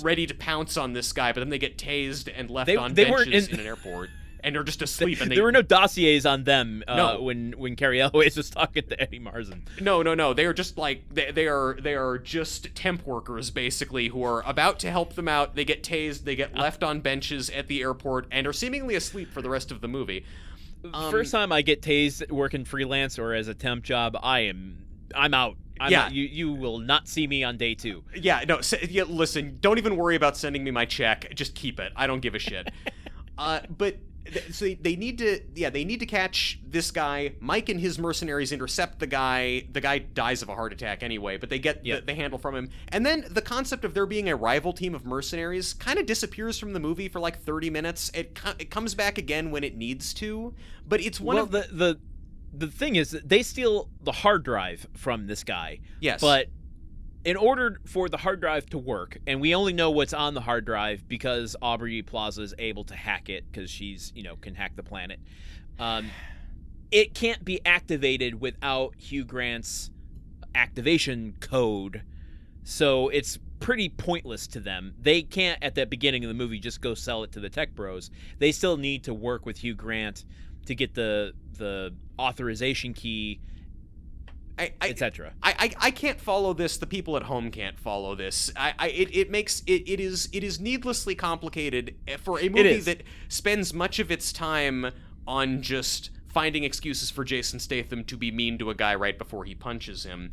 ready to pounce on this guy, but then they get tased and left on benches in an airport. And they're just asleep. And there were no dossiers on them when Carrie Elways was talking to Eddie Marsan. No. They are just like they are just temp workers basically who are about to help them out. They get tased. They get left on benches at the airport and are seemingly asleep for the rest of the movie. First time I get tased working freelance or as a temp job, I'm out. You will not see me on day 2. Yeah. No. Listen. Don't even worry about sending me my check. Just keep it. I don't give a shit. But. So they need to catch this guy. Mike and his mercenaries intercept the guy. The guy dies of a heart attack anyway, but they get the handle from him. And then the concept of there being a rival team of mercenaries kind of disappears from the movie for like 30 minutes. It comes back again when it needs to, but it's the thing is that they steal the hard drive from this guy. Yes. But in order for the hard drive to work, and we only know what's on the hard drive because Aubrey Plaza is able to hack it because she's, can hack the planet. It can't be activated without Hugh Grant's activation code. So it's pretty pointless to them. They can't, at the beginning of the movie, just go sell it to the tech bros. They still need to work with Hugh Grant to get the authorization key, etc. I can't follow this. The people at home can't follow this. It is needlessly complicated for a movie that spends much of its time on just finding excuses for Jason Statham to be mean to a guy right before he punches him.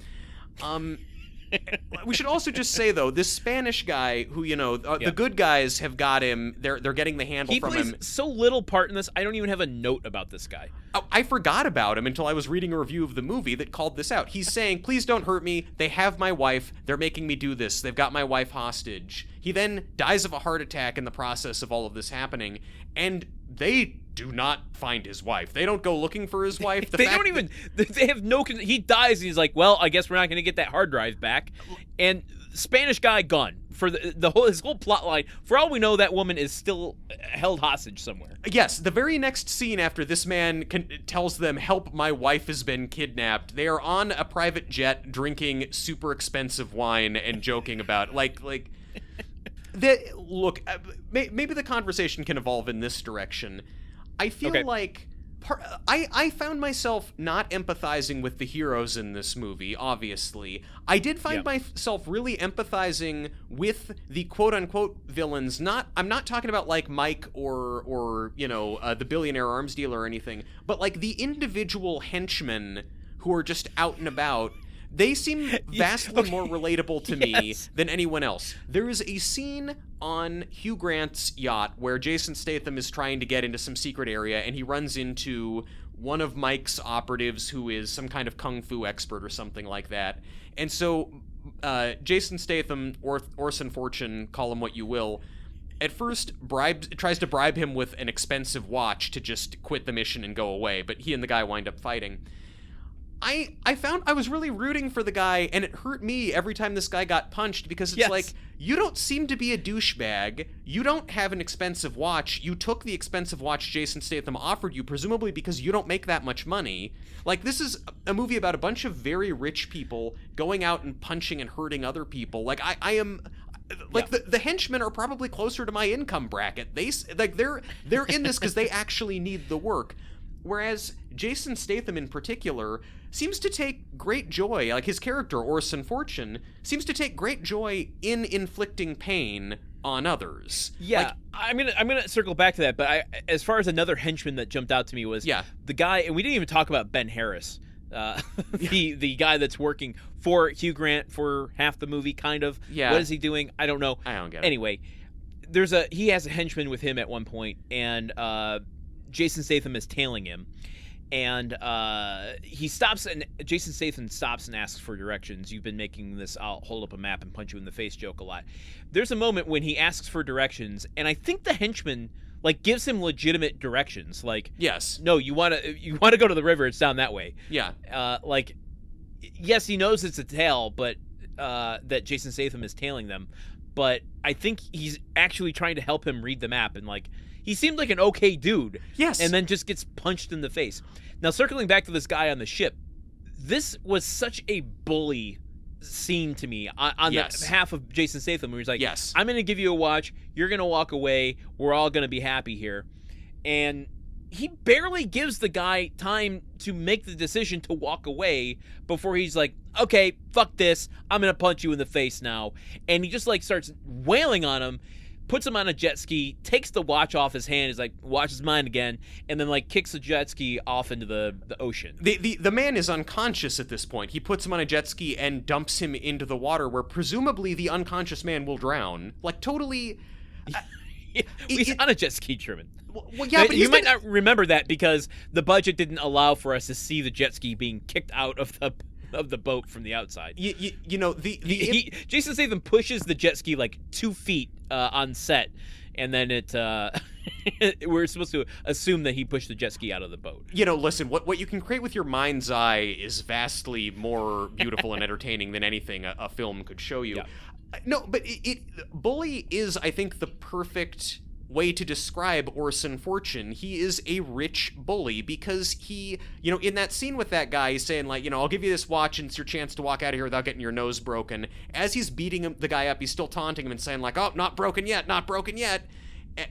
We should also just say, though, this Spanish guy who, the good guys have got him. They're getting the handle from him. He plays so little part in this. I don't even have a note about this guy. Oh, I forgot about him until I was reading a review of the movie that called this out. He's saying, please don't hurt me. They have my wife. They're making me do this. They've got my wife hostage. He then dies of a heart attack in the process of all of this happening. And they do not find his wife. They don't go looking for his wife. They have no... He dies and he's like, well, I guess we're not going to get that hard drive back. And Spanish guy gone. For his whole plot line, for all we know, that woman is still held hostage somewhere. Yes, the very next scene after this man tells them, help, my wife has been kidnapped, they are on a private jet drinking super expensive wine and joking about maybe the conversation can evolve in this direction. I feel like I found myself not empathizing with the heroes in this movie, obviously. I did find myself really empathizing with the quote-unquote villains. I'm not talking about, like, Mike or the billionaire arms dealer or anything, but, like, the individual henchmen who are just out and about. They seem vastly more relatable to me than anyone else. There is a scene on Hugh Grant's yacht where Jason Statham is trying to get into some secret area, and he runs into one of Mike's operatives who is some kind of kung fu expert or something like that. And so Jason Statham, Orson Fortune, call him what you will, at first tries to bribe him with an expensive watch to just quit the mission and go away, but he and the guy wind up fighting. I found I was really rooting for the guy, and it hurt me every time this guy got punched, because it's like, you don't seem to be a douchebag. You don't have an expensive watch. You took the expensive watch Jason Statham offered you, presumably because you don't make that much money. Like, this is a movie about a bunch of very rich people going out and punching and hurting other people. Like, I am... Like, the henchmen are probably closer to my income bracket. They're in this because they actually need the work. Whereas Jason Statham in particular seems to take great joy, like his character, Orson Fortune, seems to take great joy in inflicting pain on others. Yeah, I'm gonna circle back to that, but as far as another henchman that jumped out to me was the guy, and we didn't even talk about Ben Harris, the guy that's working for Hugh Grant for half the movie, kind of. Yeah. What is he doing? I don't know. I don't get it. Anyway, he has a henchman with him at one point, and Jason Statham is tailing him, and Jason Statham stops and asks for directions. You've been making this "I'll hold up a map and punch you in the face" joke a lot. There's a moment when he asks for directions, and I think the henchman gives him legitimate directions. Like, yes, no, you want to go to the river. It's down that way. Yeah. Yes, he knows it's a tail, but that Jason Statham is tailing them. But I think he's actually trying to help him read the map, and he seemed like an okay dude. Yes. And then just gets punched in the face. Now, circling back to this guy on the ship, this was such a bully scene to me on the behalf of Jason Statham, where he's like, yes, I'm going to give you a watch. You're going to walk away. We're all going to be happy here. And he barely gives the guy time to make the decision to walk away before he's like, okay, fuck this. I'm going to punch you in the face now. And he just starts wailing on him, puts him on a jet ski, takes the watch off his hand, is like, watch is mine again, and then kicks the jet ski off into the ocean. The man is unconscious at this point. He puts him on a jet ski and dumps him into the water, where presumably the unconscious man will drown. Totally... he's on a jet ski, Truman. Well, yeah, but you might not remember that because the budget didn't allow for us to see the jet ski being kicked out of the boat from the outside. Jason Statham pushes the jet ski 2 feet on set, and then we're supposed to assume that he pushed the jet ski out of the boat. Listen, what you can create with your mind's eye is vastly more beautiful and entertaining than anything a film could show you. Yeah. No, but bully is, I think, the perfect way to describe Orson Fortune. He is a rich bully because he, in that scene with that guy, he's saying I'll give you this watch and it's your chance to walk out of here without getting your nose broken. As he's beating the guy up, he's still taunting him and saying oh, not broken yet, not broken yet.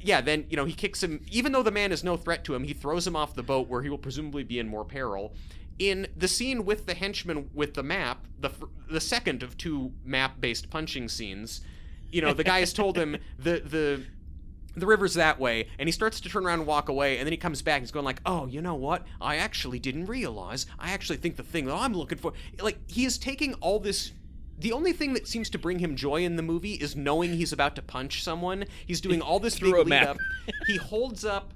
Yeah, then, he kicks him. Even though the man is no threat to him, he throws him off the boat where he will presumably be in more peril. In the scene with the henchman with the map, the second of 2 map-based punching scenes, the guy has told him the river's that way, and he starts to turn around and walk away, and then he comes back and he's going oh, you know what? I actually didn't realize. I actually think the thing that I'm looking for... he is taking all this the only thing that seems to bring him joy in the movie is knowing he's about to punch someone. He's doing all this big lead up. He holds up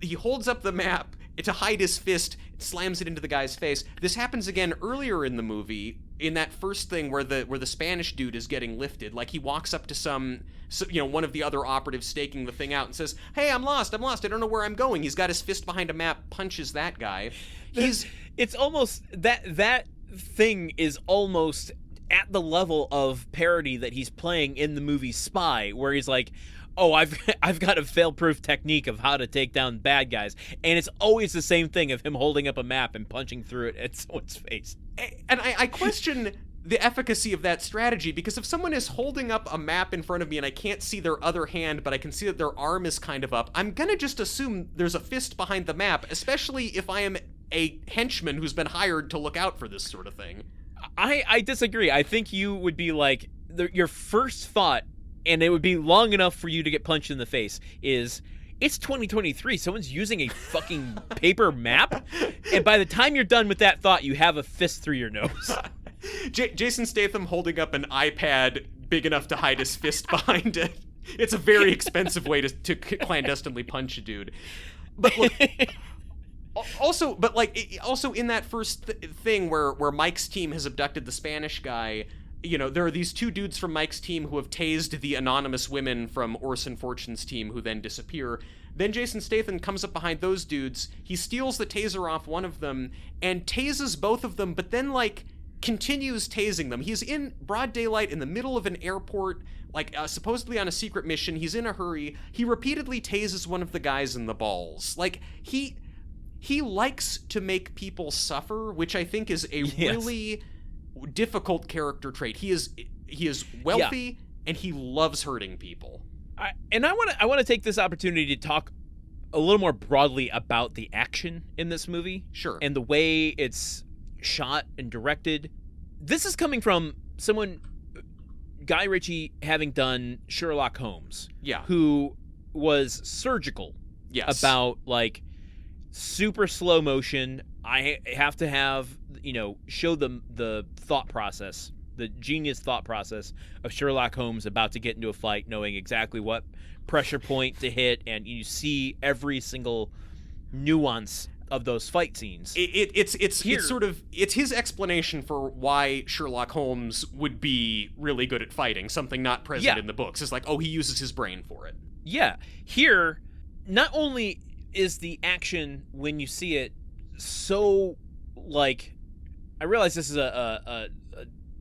the map to hide his fist, slams it into the guy's face. This happens again earlier in the movie, in that first thing where the Spanish dude is getting lifted. Like, he walks up to one of the other operatives staking the thing out and says, "Hey, I'm lost, I don't know where I'm going." He's got his fist behind a map, punches that guy. It's almost, that thing is almost at the level of parody that he's playing in the movie Spy, where he's like, "Oh, I've got a fail-proof technique of how to take down bad guys," and it's always the same thing of him holding up a map and punching through it at someone's face. And I question the efficacy of that strategy, because if someone is holding up a map in front of me and I can't see their other hand, but I can see that their arm is kind of up, I'm gonna just assume there's a fist behind the map, especially if I am a henchman who's been hired to look out for this sort of thing. I disagree. I think you would be like, your first thought, and it would be long enough for you to get punched in the face, is, it's 2023, someone's using a fucking paper map, and by the time you're done with that thought, you have a fist through your nose. Jason Statham holding up an iPad big enough to hide his fist behind it. It's a very expensive way to clandestinely punch a dude. But look, also in that first thing where Mike's team has abducted the Spanish guy, there are these two dudes from Mike's team who have tased the anonymous women from Orson Fortune's team, who then disappear. Then Jason Statham comes up behind those dudes. He steals the taser off one of them and tases both of them, but then, continues tasing them. He's in broad daylight in the middle of an airport, supposedly on a secret mission. He's in a hurry. He repeatedly tases one of the guys in the balls. He likes to make people suffer, which I think is a really difficult character trait. He is wealthy, and he loves hurting people. I want to take this opportunity to talk a little more broadly about the action in this movie. Sure. And the way it's shot and directed. This is coming from someone, Guy Ritchie, having done Sherlock Holmes. Yeah. Who was surgical. Yes. About, super slow motion. I have to have, show them the thought process, the genius thought process of Sherlock Holmes about to get into a fight, knowing exactly what pressure point to hit, and you see every single nuance of those fight scenes. It's his explanation for why Sherlock Holmes would be really good at fighting, something not present in the books. It's he uses his brain for it. Yeah. Here, not only is the action, when you see it, so, I realize this is a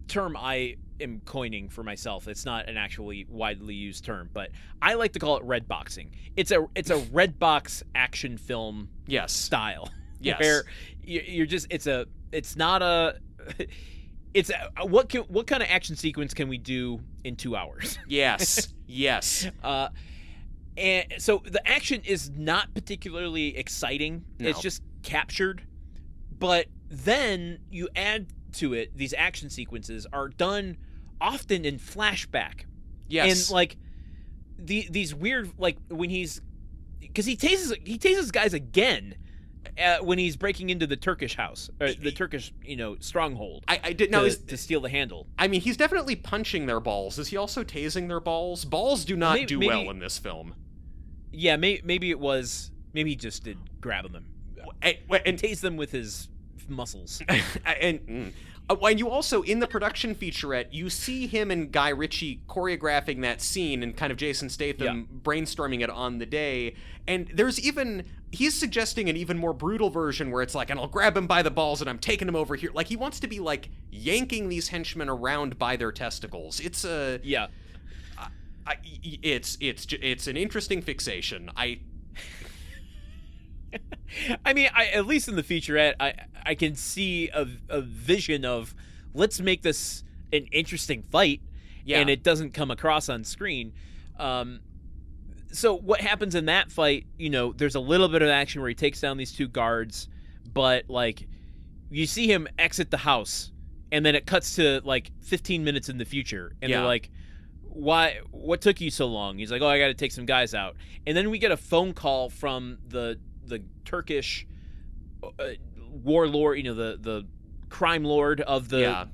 term I am coining for myself. It's not an actually widely used term, but I like to call it red boxing. It's a red box action film style. Yes. Where you're just, what kind of action sequence can we do in 2 hours? Yes. Yes. And so the action is not particularly exciting. No. It's just captured. But then you add to it, these action sequences are done often in flashback. Yes. And these weird, when because he tases guys again when he's breaking into the Turkish house, or the Turkish, stronghold. I did to steal the handle. I mean, he's definitely punching their balls. Is he also tasing their balls? Balls do not do well in this film. Yeah, maybe it was. Maybe he just did grab them and tase them with his muscles. And you also, in the production featurette, you see him and Guy Ritchie choreographing that scene and kind of Jason Statham brainstorming it on the day. And he's suggesting an even more brutal version where it's and I'll grab him by the balls and I'm taking him over here. He wants to be yanking these henchmen around by their testicles. It's it's an interesting fixation. I mean, at least in the featurette, I can see a vision of, let's make this an interesting fight, and it doesn't come across on screen. So what happens in that fight, there's a little bit of action where he takes down these two guards, but, you see him exit the house, and then it cuts to, 15 minutes in the future, and they're like, what took you so long? He's like, I got to take some guys out. And then we get a phone call from the Turkish warlord, the crime lord of the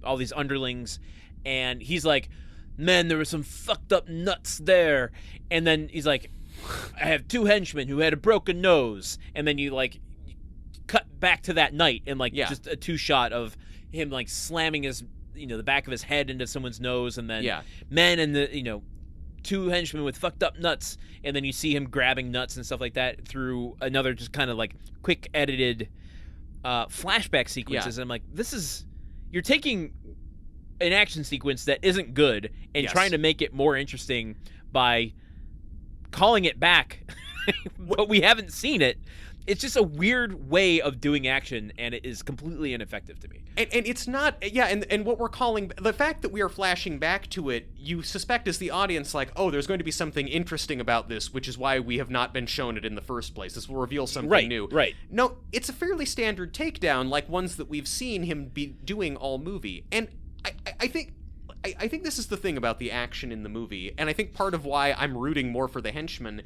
all these underlings, and he's like, "Man, there were some fucked up nuts there," and then he's like, "I have 2 henchmen who had a broken nose," and then you like cut back to that night and like just a 2-shot of him like slamming his the back of his head into someone's nose, and then men and the 2 henchmen with fucked up nuts, and then you see him grabbing nuts and stuff like that through another just kind of like quick edited flashback sequences. And I'm like, you're taking an action sequence that isn't good and trying to make it more interesting by calling it back, but we haven't seen it. It's just a weird way of doing action, and it is completely ineffective to me. And it's not, and what we're calling, the fact that we are flashing back to it, you suspect as the audience, like, oh, there's going to be something interesting about this, which is why we have not been shown it in the first place. This will reveal something new. Right. No, it's a fairly standard takedown, like ones that we've seen him be doing all movie. And I think this is the thing about the action in the movie, and I think part of why I'm rooting more for the henchmen.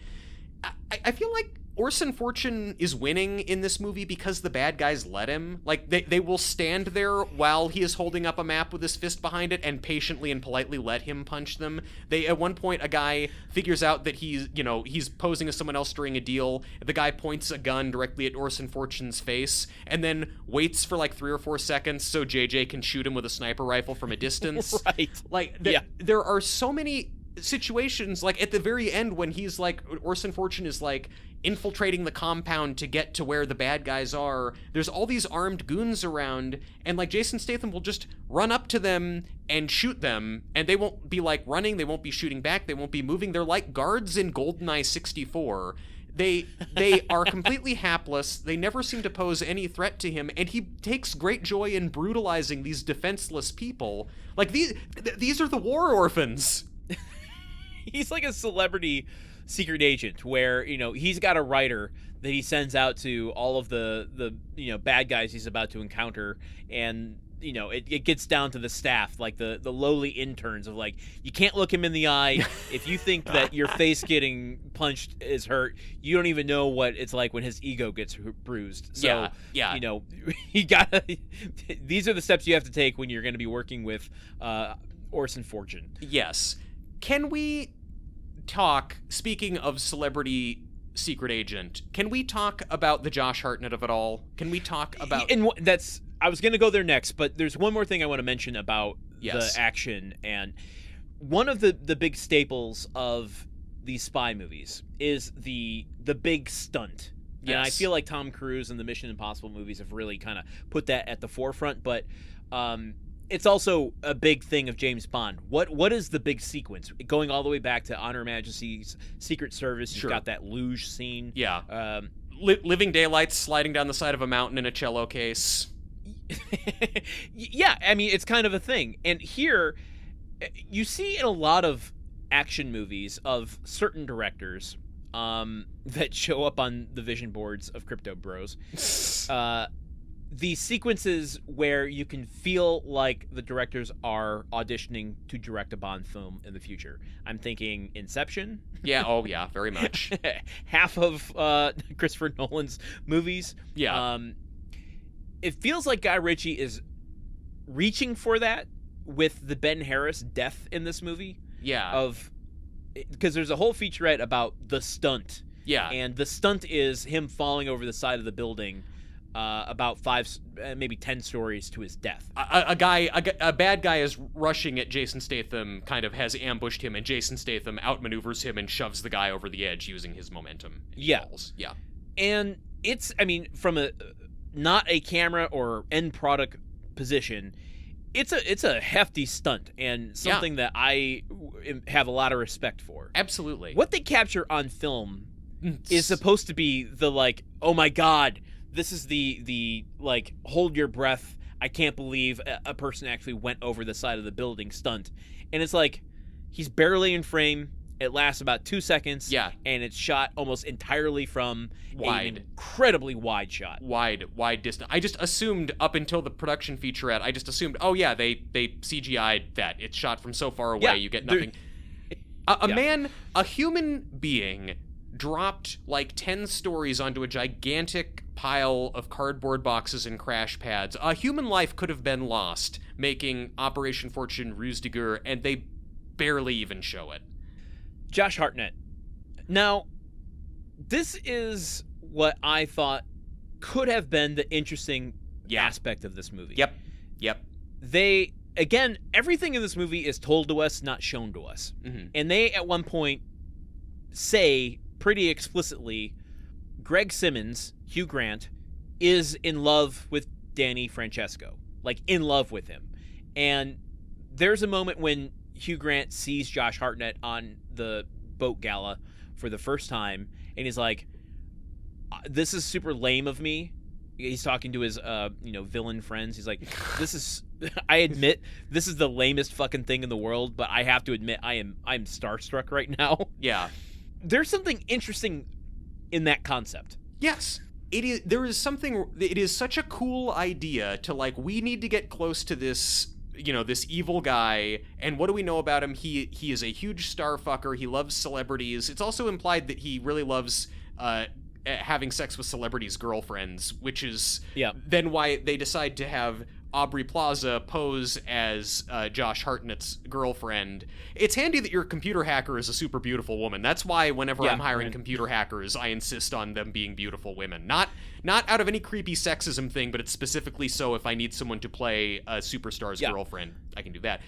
I feel like Orson Fortune is winning in this movie because the bad guys let him. Like, they will stand there while he is holding up a map with his fist behind it and patiently and politely let him punch them. At one point, a guy figures out that he's posing as someone else during a deal. The guy points a gun directly at Orson Fortune's face and then waits for like 3 or 4 seconds so JJ can shoot him with a sniper rifle from a distance. Right. Like, there are so many situations, like at the very end when he's like, Orson Fortune is like infiltrating the compound to get to where the bad guys are. There's all these armed goons around, and like Jason Statham will just run up to them and shoot them, and they won't be like running, they won't be shooting back, they won't be moving. They're like guards in GoldenEye 64. They are completely hapless. They never seem to pose any threat to him, and he takes great joy in brutalizing these defenseless people. Like these are the war orphans. He's like a celebrity secret agent where, he's got a writer that he sends out to all of the bad guys he's about to encounter, and it gets down to the staff, like the lowly interns, of like, you can't look him in the eye. If you think that your face getting punched is hurt, you don't even know what it's like when his ego gets bruised. So you got these are the steps you have to take when you're going to be working with Orson Fortune. Yes. Can we talk, speaking of celebrity secret agent, can we talk about the Josh Hartnett of it all? Can we talk about... And I was going to go there next, but there's one more thing I want to mention about the action. And one of the big staples of these spy movies is the big stunt. Yes. And I feel like Tom Cruise and the Mission Impossible movies have really kind of put that at the forefront, but... it's also a big thing of James Bond. What is the big sequence? Going all the way back to Honor Majesty's Secret Service, you've got that luge scene. Yeah. Living Daylights sliding down the side of a mountain in a cello case. Yeah, I mean, it's kind of a thing. And here, you see in a lot of action movies of certain directors that show up on the vision boards of Crypto Bros, the sequences where you can feel like the directors are auditioning to direct a Bond film in the future. I'm thinking Inception. Yeah, oh yeah, very much. Half of Christopher Nolan's movies. Yeah. It feels like Guy Ritchie is reaching for that with the Ben Harris death in this movie. Yeah. Because there's a whole featurette about the stunt. Yeah. And the stunt is him falling over the side of the building about 5, maybe 10 stories to his death. A bad guy is rushing at Jason Statham, kind of has ambushed him, and Jason Statham outmaneuvers him and shoves the guy over the edge using his momentum. Falls. Yeah. And it's, I mean, from not a camera or end product position, it's a hefty stunt and something that I have a lot of respect for. Absolutely. What they capture on film is supposed to be the, like, oh my God, this is the like, hold your breath, I can't believe a person actually went over the side of the building stunt. And it's like, he's barely in frame, it lasts about 2 seconds, and it's shot almost entirely from an incredibly wide shot. Wide distance. I just assumed, up until the production featurette, oh yeah, they CGI'd that. It's shot from so far away, you get nothing. A human being dropped like 10 stories onto a gigantic pile of cardboard boxes and crash pads. A human life could have been lost making Operation Fortune Ruse de Guerre, and they barely even show it. Josh Hartnett. Now, this is what I thought could have been the interesting aspect of this movie. Yep. They, again, everything in this movie is told to us, not shown to us. Mm-hmm. And they, at one point, say pretty explicitly, Greg Simmons, Hugh Grant, is in love with Danny Francesco. Like, in love with him. And there's a moment when Hugh Grant sees Josh Hartnett on the boat gala for the first time, and he's like, this is super lame of me. He's talking to his villain friends. He's like, I admit this is the lamest fucking thing in the world, but I have to admit I'm starstruck right now. Yeah. There's something interesting in that concept. Yes. It is such a cool idea to, like, we need to get close to this, this evil guy, and what do we know about him? He is a huge star fucker. He loves celebrities. It's also implied that he really loves having sex with celebrities' girlfriends, which is then why they decide to have Aubrey Plaza pose as Josh Hartnett's girlfriend. It's handy that your computer hacker is a super beautiful woman. That's why whenever I'm hiring computer hackers, I insist on them being beautiful women. Not out of any creepy sexism thing, but it's specifically so if I need someone to play a superstar's girlfriend, I can do that.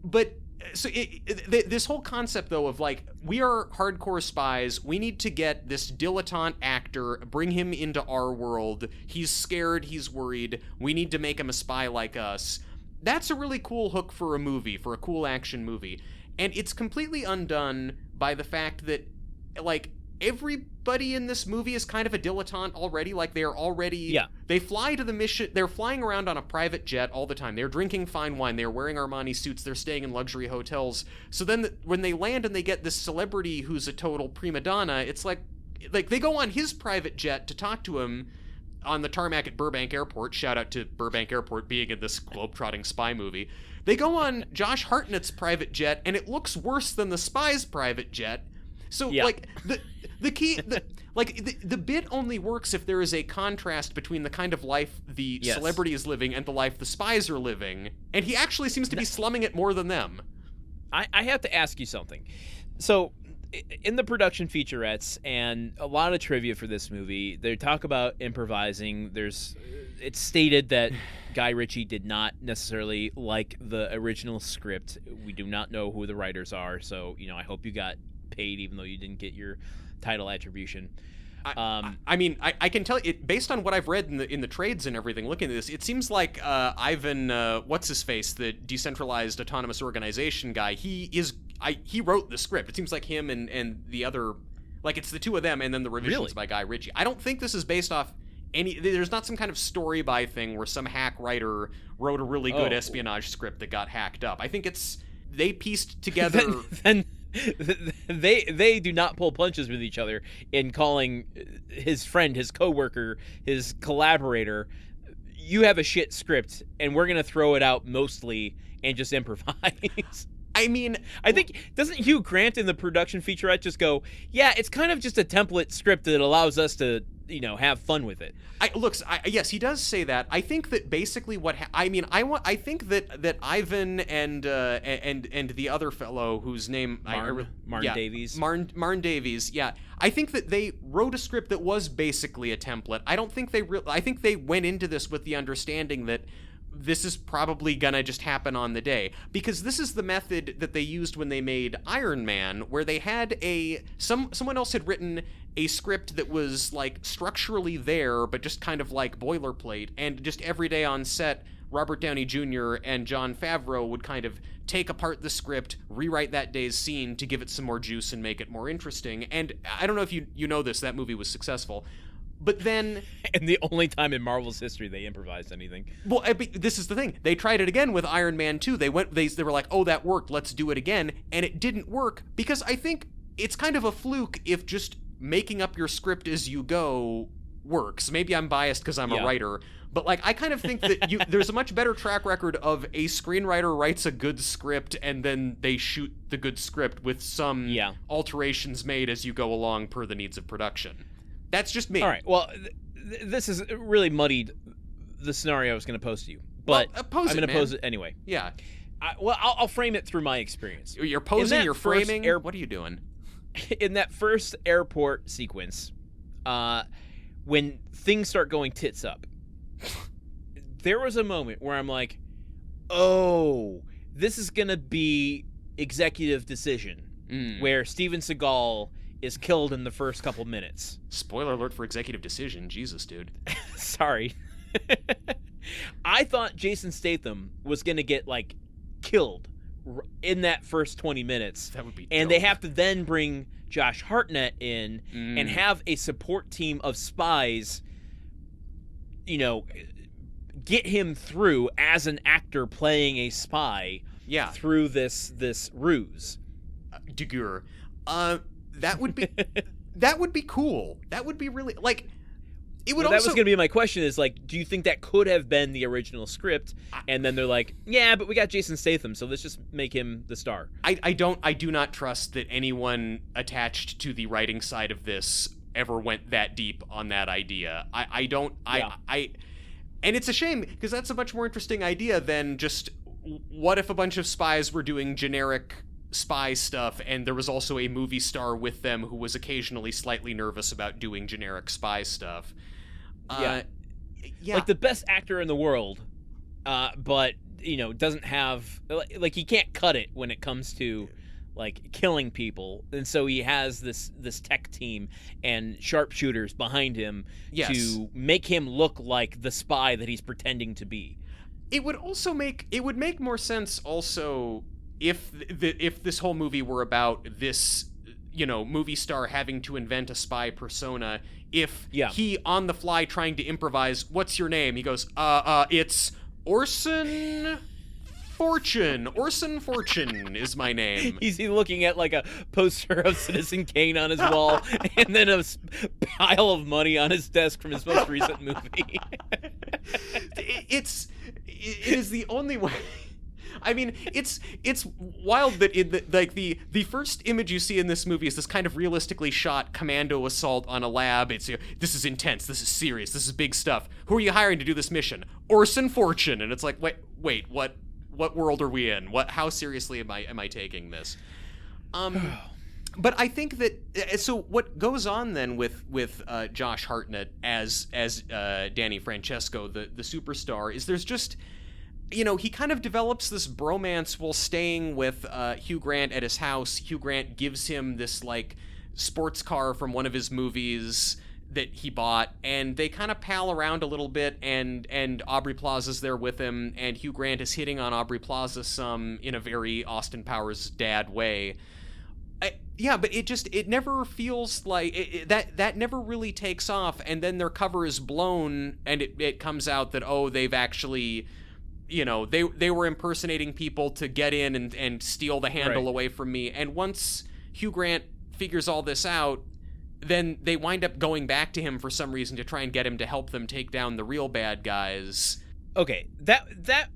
But so this whole concept, though, of, like, we are hardcore spies. We need to get this dilettante actor, bring him into our world. He's scared. He's worried. We need to make him a spy like us. That's a really cool hook for a movie, for a cool action movie. And it's completely undone by the fact that, like, everybody in this movie is kind of a dilettante already. Like, they're already... They fly to the mission... They're flying around on a private jet all the time. They're drinking fine wine. They're wearing Armani suits. They're staying in luxury hotels. So then when they land and they get this celebrity who's a total prima donna, it's like they go on his private jet to talk to him on the tarmac at Burbank Airport. Shout out to Burbank Airport being in this globetrotting spy movie. They go on Josh Hartnett's private jet, and it looks worse than the spy's private jet. So, like, the key... The bit only works if there is a contrast between the kind of life the celebrity is living and the life the spies are living, and he actually seems to be slumming it more than them. I have to ask you something. So, in the production featurettes and a lot of trivia for this movie, they talk about improvising. It's stated that Guy Ritchie did not necessarily like the original script. We do not know who the writers are, so, I hope you got paid even though you didn't get your title attribution. I mean, I can tell you, based on what I've read in the trades and everything, looking at this, it seems like Ivan, what's his face, the decentralized autonomous organization guy, he wrote the script. It seems like him and the other, like, it's the two of them and then the revisions by Guy Ritchie. I don't think this is based off there's not some kind of story by thing where some hack writer wrote a really good espionage script that got hacked up. I think they pieced together... then they do not pull punches with each other in calling his friend, his coworker, his collaborator, you have a shit script and we're going to throw it out mostly and just improvise. I mean, I think, doesn't Hugh Grant in the production featurette just go, yeah, it's kind of just a template script that allows us to, have fun with it. Yes, he does say that. I think that basically I think that Ivan and the other fellow whose name Marn Davies. Marn Davies. Yeah, I think that they wrote a script that was basically a template. I don't think I think they went into this with the understanding that this is probably gonna just happen on the day, because this is the method that they used when they made Iron Man, where they had someone else had written a script that was, like, structurally there but just kind of like boilerplate, and just every day on set Robert Downey Jr. and Jon Favreau would kind of take apart the script, rewrite that day's scene to give it some more juice and make it more interesting. And I don't know if you know this, that movie was successful. But then... And the only time in Marvel's history they improvised anything. Well, this is the thing. They tried it again with Iron Man 2. They were like, oh, that worked, let's do it again. And it didn't work, because I think it's kind of a fluke if just making up your script as you go works. Maybe I'm biased because I'm a writer, but, like, I kind of think that there's a much better track record of a screenwriter writes a good script and then they shoot the good script with some alterations made as you go along per the needs of production. That's just me. All right. Well, this has really muddied the scenario I was going to pose to you, but I'm going to pose it anyway. Yeah. I'll frame it through my experience. You're posing, you're framing. What are you doing? In that first airport sequence, when things start going tits up, there was a moment where I'm like, oh, this is going to be executive decision, where Steven Seagal is killed in the first couple minutes. Spoiler alert for executive decision. Jesus, dude. Sorry. I thought Jason Statham was going to get, like, killed in that first 20 minutes. That would be And dope. they have to then bring Josh Hartnett in and have a support team of spies, you know, get him through as an actor playing a spy through this ruse. De Guerre. That would be that would be cool. That would be really, like, it would also... That was going to be my question, is, like, do you think that could have been the original script? And then they're like, yeah, but we got Jason Statham, so let's just make him the star. I do not trust that anyone attached to the writing side of this ever went that deep on that idea. And it's a shame, because that's a much more interesting idea than just, what if a bunch of spies were doing generic spy stuff and there was also a movie star with them who was occasionally slightly nervous about doing generic spy stuff. Like the best actor in the world, but, you know, doesn't have, like, he can't cut it when it comes to, like, killing people, and so he has this tech team and sharpshooters behind him to make him look like the spy that he's pretending to be. It would make more sense also if this whole movie were about this, you know, movie star having to invent a spy persona. If he, on the fly, trying to improvise, what's your name? He goes, it's Orson Fortune. Orson Fortune is my name. He's looking at, like, a poster of Citizen Kane on his wall and then a pile of money on his desk from his most recent movie. It is the only way. I mean, it's wild that the first image you see in this movie is this kind of realistically shot commando assault on a lab. It's, this is intense, this is serious, this is big stuff. Who are you hiring to do this mission? Orson Fortune. And it's like, wait, what world are we in? How seriously am I taking this? But I think that, so what goes on then with Josh Hartnett as Danny Francesco, the superstar, is there's just, you know, he kind of develops this bromance while staying with Hugh Grant at his house. Hugh Grant gives him this, like, sports car from one of his movies that he bought, and they kind of pal around a little bit, and Aubrey Plaza's there with him, and Hugh Grant is hitting on Aubrey Plaza some in a very Austin Powers dad way. But it never feels like that never really takes off, and then their cover is blown, and it comes out that, oh, they've actually, you know, they were impersonating people to get in and steal the handle away from me. And once Hugh Grant figures all this out, then they wind up going back to him for some reason to try and get him to help them take down the real bad guys. Okay, that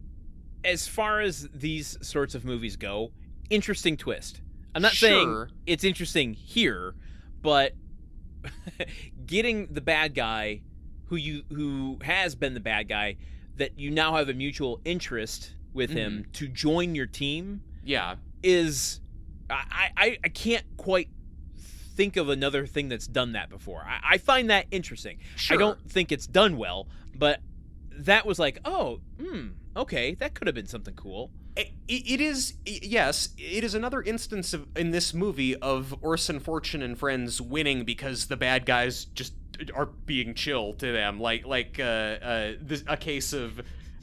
as far as these sorts of movies go, interesting twist. I'm not saying it's interesting here, but getting the bad guy who has been the bad guy, that you now have a mutual interest with him to join your team. Yeah, is I can't quite think of another thing that's done that before. I find that interesting. Sure. I don't think it's done well, but that was like, okay, that could have been something cool. It is, yes, it is another instance in this movie of Orson Fortune and friends winning because the bad guys just are being chill to them, like a case of,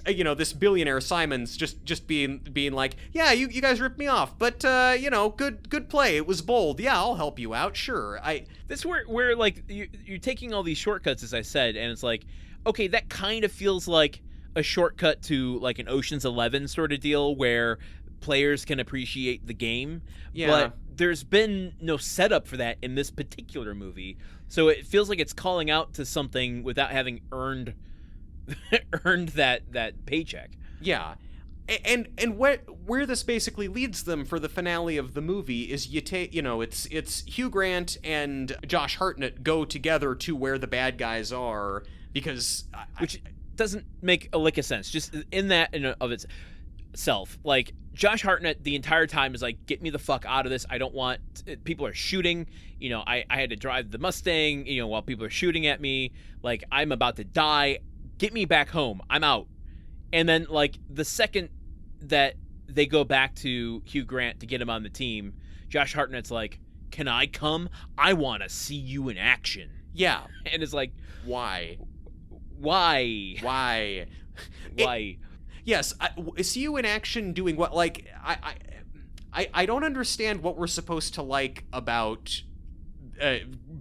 you know, this billionaire Simon's just being like, yeah, you guys ripped me off, but you know, good play, it was bold, yeah, I'll help you out, sure. This where like you're taking all these shortcuts, as I said, and it's like, okay, that kind of feels like a shortcut to like an Ocean's 11 sort of deal where players can appreciate the game. Yeah. But there's been no setup for that in this particular movie. So it feels like it's calling out to something without having earned that paycheck. Yeah. And where this basically leads them for the finale of the movie is it's Hugh Grant and Josh Hartnett go together to where the bad guys are because which doesn't make a lick of sense. Just in that in of itself, like Josh Hartnett the entire time is like, get me the fuck out of this. I don't want people are shooting. I had to drive the Mustang. While people are shooting at me, like I'm about to die. Get me back home. I'm out. And then like the second that they go back to Hugh Grant to get him on the team, Josh Hartnett's like, can I come? I want to see you in action. Yeah. And it's like, why? Yes, see you in action doing what? Like, I don't understand what we're supposed to like about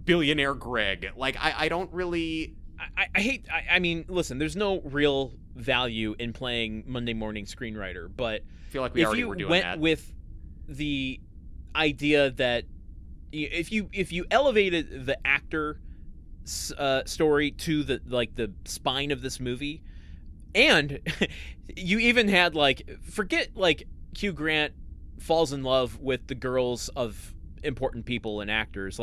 billionaire Greg. Like, I don't really... I mean, listen, there's no real value in playing Monday morning screenwriter, but I feel like we already were doing that. If you went with the idea that if you elevated the actor story to the spine of this movie, and you even had forget Hugh Grant falls in love with the girls of important people and actors,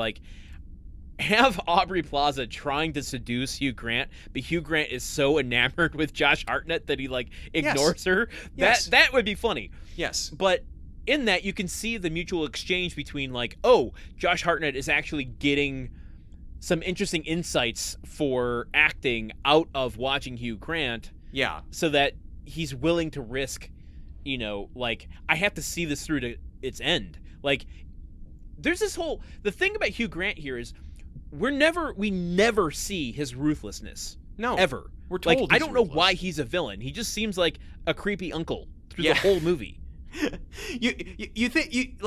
have Aubrey Plaza trying to seduce Hugh Grant, but Hugh Grant is so enamored with Josh Hartnett that he ignores her. Yes. That would be funny. Yes. But in that you can see the mutual exchange between Josh Hartnett is actually getting some interesting insights for acting out of watching Hugh Grant. Yeah. So that he's willing to risk, I have to see this through to its end. There's this the thing about Hugh Grant here is we never see his ruthlessness. No. Ever. We're told I don't know ruthless. why he's a villain. He just seems like a creepy uncle through the whole movie. You think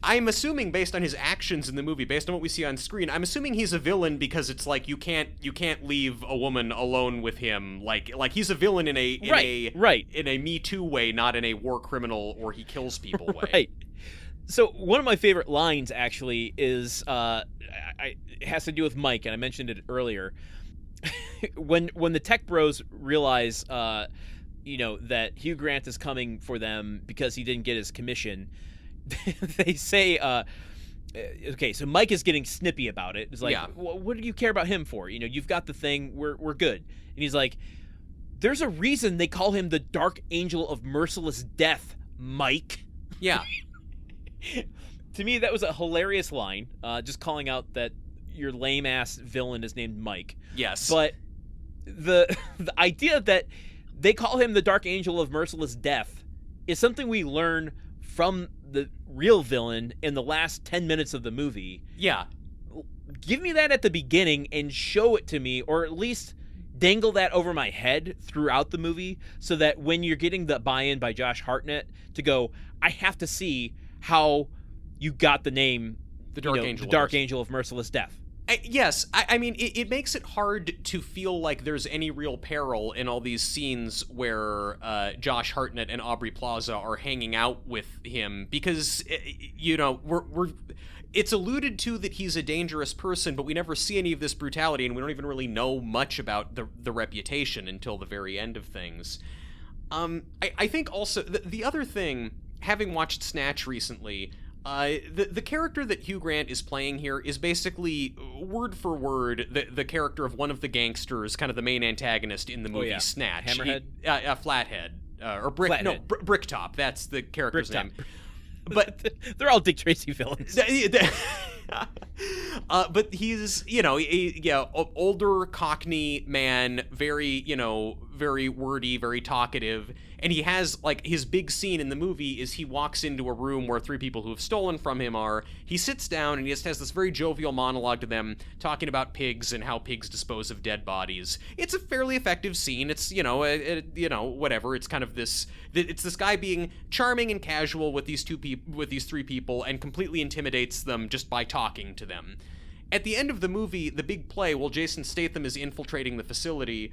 I'm assuming based on his actions in the movie, based on what we see on screen, I'm assuming he's a villain because it's you can't leave a woman alone with him. Like he's a villain in a Me Too way, not in a war criminal or he kills people way. Right. So one of my favorite lines actually is it has to do with Mike, and I mentioned it earlier. when the tech bros realize that Hugh Grant is coming for them because he didn't get his commission, they say, okay, so Mike is getting snippy about it. It's well, what do you care about him for? You've got the thing, we're good. And he's like, there's a reason they call him the Dark Angel of Merciless Death, Mike. Yeah. To me, that was a hilarious line, just calling out that your lame-ass villain is named Mike. Yes. But the idea that they call him the Dark Angel of Merciless Death is something we learn from the real villain in the last 10 minutes of the movie. Yeah. Give me that at the beginning and show it to me, or at least dangle that over my head throughout the movie so that when you're getting the buy-in by Josh Hartnett to go, I have to see how you got the name, the Dark Angel of Merciless Death. Yes, I mean, it makes it hard to feel like there's any real peril in all these scenes where Josh Hartnett and Aubrey Plaza are hanging out with him because, it's alluded to that he's a dangerous person, but we never see any of this brutality, and we don't even really know much about the reputation until the very end of things. I think also, the other thing, having watched Snatch recently, the character that Hugh Grant is playing here is basically word for word the character of one of the gangsters, kind of the main antagonist in the movie Snatch. Hammerhead? Flathead. Or Brick. Flathead. No, Bricktop. That's the character's name. But they're all Dick Tracy villains. But he's, older Cockney man, very, very wordy, very talkative. And he has, his big scene in the movie is he walks into a room where three people who have stolen from him are. He sits down and he just has this very jovial monologue to them, talking about pigs and how pigs dispose of dead bodies. It's a fairly effective scene. It's, whatever. It's kind of this guy being charming and casual with these three people and completely intimidates them just by talking to them. At the end of the movie, the big play, while Jason Statham is infiltrating the facility,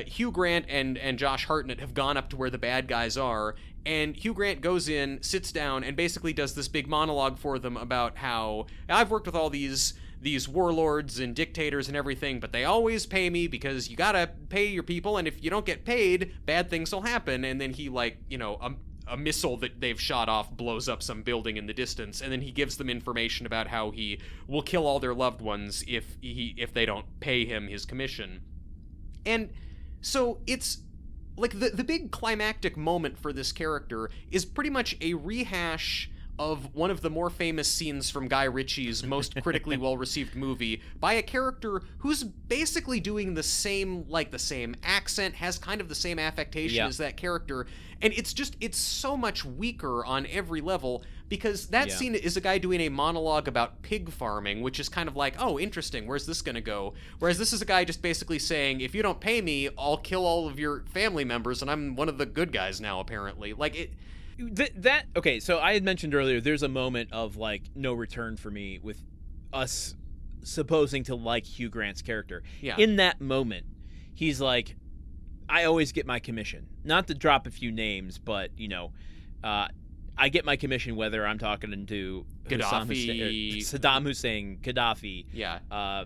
Hugh Grant and Josh Hartnett have gone up to where the bad guys are, and Hugh Grant goes in, sits down, and basically does this big monologue for them about how I've worked with all these these warlords and dictators and everything, but they always pay me because you gotta pay your people, and if you don't get paid, bad things will happen. And then he, like, you know, a missile that they've shot off blows up some building in the distance, and then he gives them information about how he will kill all their loved ones if they don't pay him his commission. And so it's like the big climactic moment for this character is pretty much a rehash of one of the more famous scenes from Guy Ritchie's most critically well-received movie by a character who's basically doing the same accent, has kind of the same affectation as that character, and it's so much weaker on every level, because that scene is a guy doing a monologue about pig farming, which is kind of like, oh, interesting, where's this gonna go? Whereas this is a guy just basically saying, if you don't pay me, I'll kill all of your family members, and I'm one of the good guys now, apparently. Like, it... Okay, so I had mentioned earlier there's a moment of, like, no return for me with us supposing to like Hugh Grant's character. Yeah. In that moment, he's like, I always get my commission. Not to drop a few names, but, you know, I get my commission whether I'm talking to Saddam Hussein, Gaddafi. Yeah.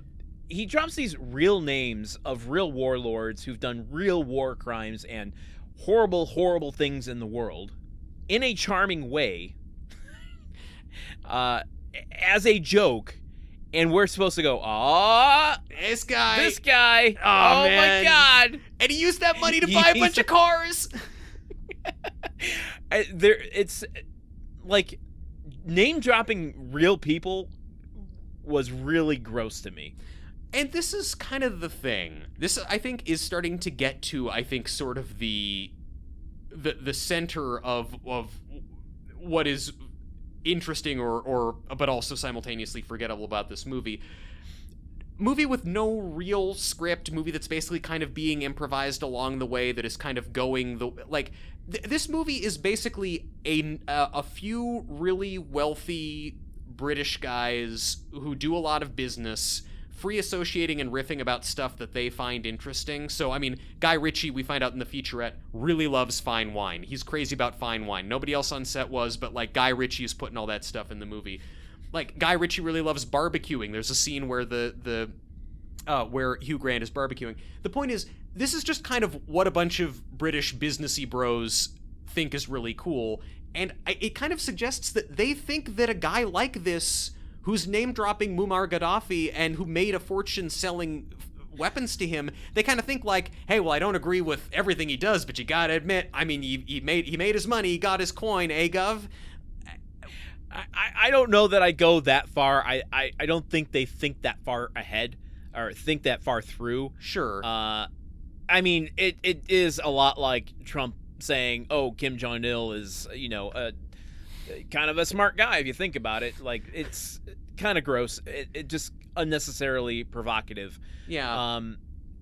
He drops these real names of real warlords who've done real war crimes and horrible, horrible things in the world, in a charming way, as a joke, and we're supposed to go, this guy, oh man. My God, and he used that money to buy a bunch of cars. It's like name dropping real people was really gross to me. And this is kind of the thing. This, I think, is starting to get to, I think, sort of the center of what is interesting or but also simultaneously forgettable about this movie. Movie with no real script, movie that's basically kind of being improvised along the way, that is kind of going this movie is basically a few really wealthy British guys who do a lot of business, free associating and riffing about stuff that they find interesting. So, I mean, Guy Ritchie, we find out in the featurette, really loves fine wine. He's crazy about fine wine. Nobody else on set was, but, like, Guy Ritchie is putting all that stuff in the movie. Like, Guy Ritchie really loves barbecuing. There's a scene where where Hugh Grant is barbecuing. The point is, this is just kind of what a bunch of British businessy bros think is really cool, and it kind of suggests that they think that a guy like this, who's name-dropping Muammar Gaddafi and who made a fortune selling weapons to him, they kind of think like, hey, well, I don't agree with everything he does, but you gotta admit, I mean, he made his money, he got his coin, Gov? I don't know that I go that far. I don't think they think that far ahead or think that far through. Sure. I mean, it is a lot like Trump saying, oh, Kim Jong-il is, you know, kind of a smart guy if you think about it. Like, it's kind of gross. It just unnecessarily provocative. Yeah.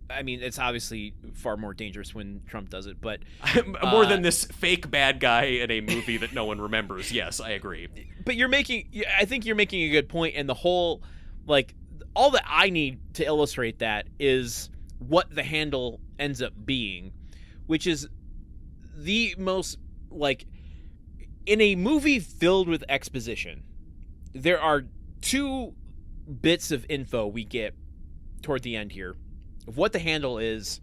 I mean, it's obviously far more dangerous when Trump does it, but more than this fake bad guy in a movie that no one remembers. Yes, I agree. But I think you're making a good point, and the whole, like, all that I need to illustrate that is what the handle ends up being, which is the most, like, in a movie filled with exposition, there are two bits of info we get toward the end here of what the handle is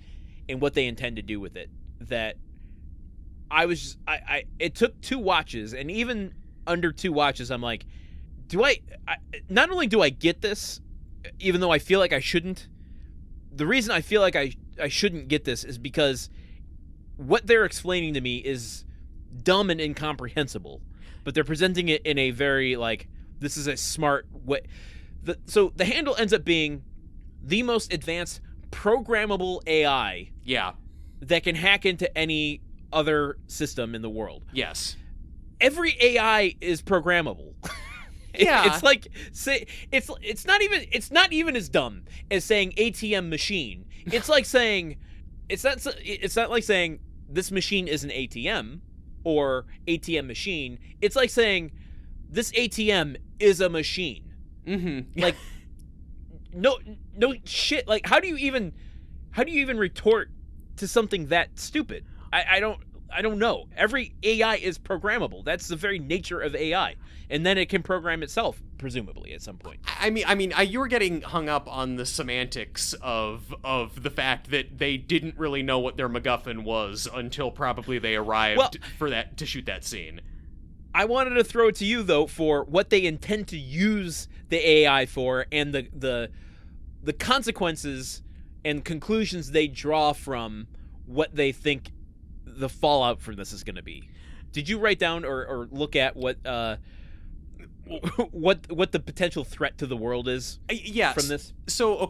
and what they intend to do with it. That it took 2 watches, and even under 2 watches, I'm like, not only do I get this, even though I feel like I shouldn't, the reason I feel like I shouldn't get this is because what they're explaining to me is dumb and incomprehensible, but they're presenting it in a very, like, this is a smart way. So the handle ends up being the most advanced programmable AI that can hack into any other system in the world. Yes. Every AI is programmable. Yeah. It's like, say, it's not even as dumb as saying ATM machine. It's like saying it's not like saying this machine is an ATM or ATM machine. It's like saying this ATM is a machine. Mm-hmm. Like, no shit. Like, how do you even retort to something that stupid? I I don't know. Every AI is programmable. That's the very nature of AI. And then it can program itself, presumably, at some point. I mean, you were getting hung up on the semantics of the fact that they didn't really know what their MacGuffin was until probably they arrived to shoot that scene. I wanted to throw it to you, though, for what they intend to use the AI for and the consequences and conclusions they draw from what they think the fallout from this is going to be. Did you write down or look at what the potential threat to the world is? Yes. From this? So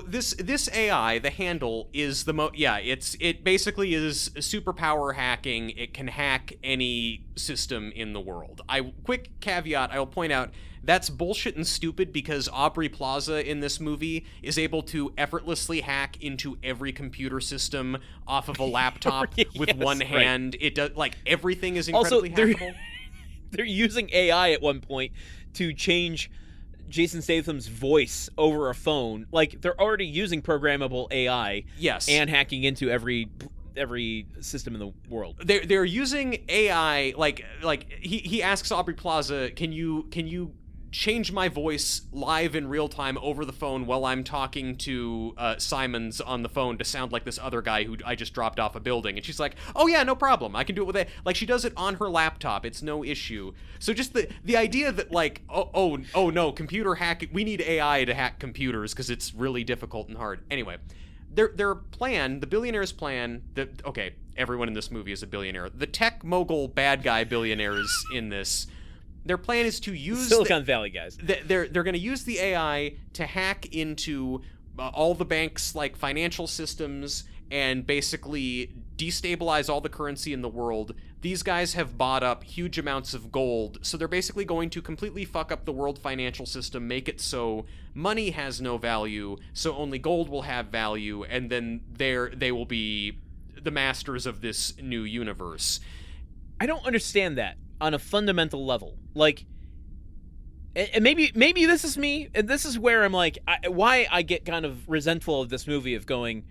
this AI, the handle, is it basically is superpower hacking. It can hack any system in the world. Quick caveat, I will point out that's bullshit and stupid because Aubrey Plaza in this movie is able to effortlessly hack into every computer system off of a laptop with one hand. Right. It does, like, everything is incredibly hackable. They're using AI at one point to change Jason Statham's voice over a phone. Like, they're already using programmable AI. Yes. And hacking into every system in the world. They're using AI, like he asks Aubrey Plaza, can you change my voice live in real time over the phone while I'm talking to Simons on the phone to sound like this other guy who I just dropped off a building. And she's like, oh yeah, no problem. I can do it with it. Like, she does it on her laptop. It's no issue. So just the idea that, like, oh no, computer hacking, we need AI to hack computers because it's really difficult and hard. Anyway, their plan, the billionaire's plan, everyone in this movie is a billionaire. The tech mogul bad guy billionaires in this, their plan is to use Silicon Valley guys. They're going to use the AI to hack into all the banks' like financial systems and basically destabilize all the currency in the world. These guys have bought up huge amounts of gold, so they're basically going to completely fuck up the world financial system, make it so money has no value, so only gold will have value, and then they will be the masters of this new universe. I don't understand that on a fundamental level. Like, and maybe this is me, and this is where I'm like, why I get kind of resentful of this movie, of going,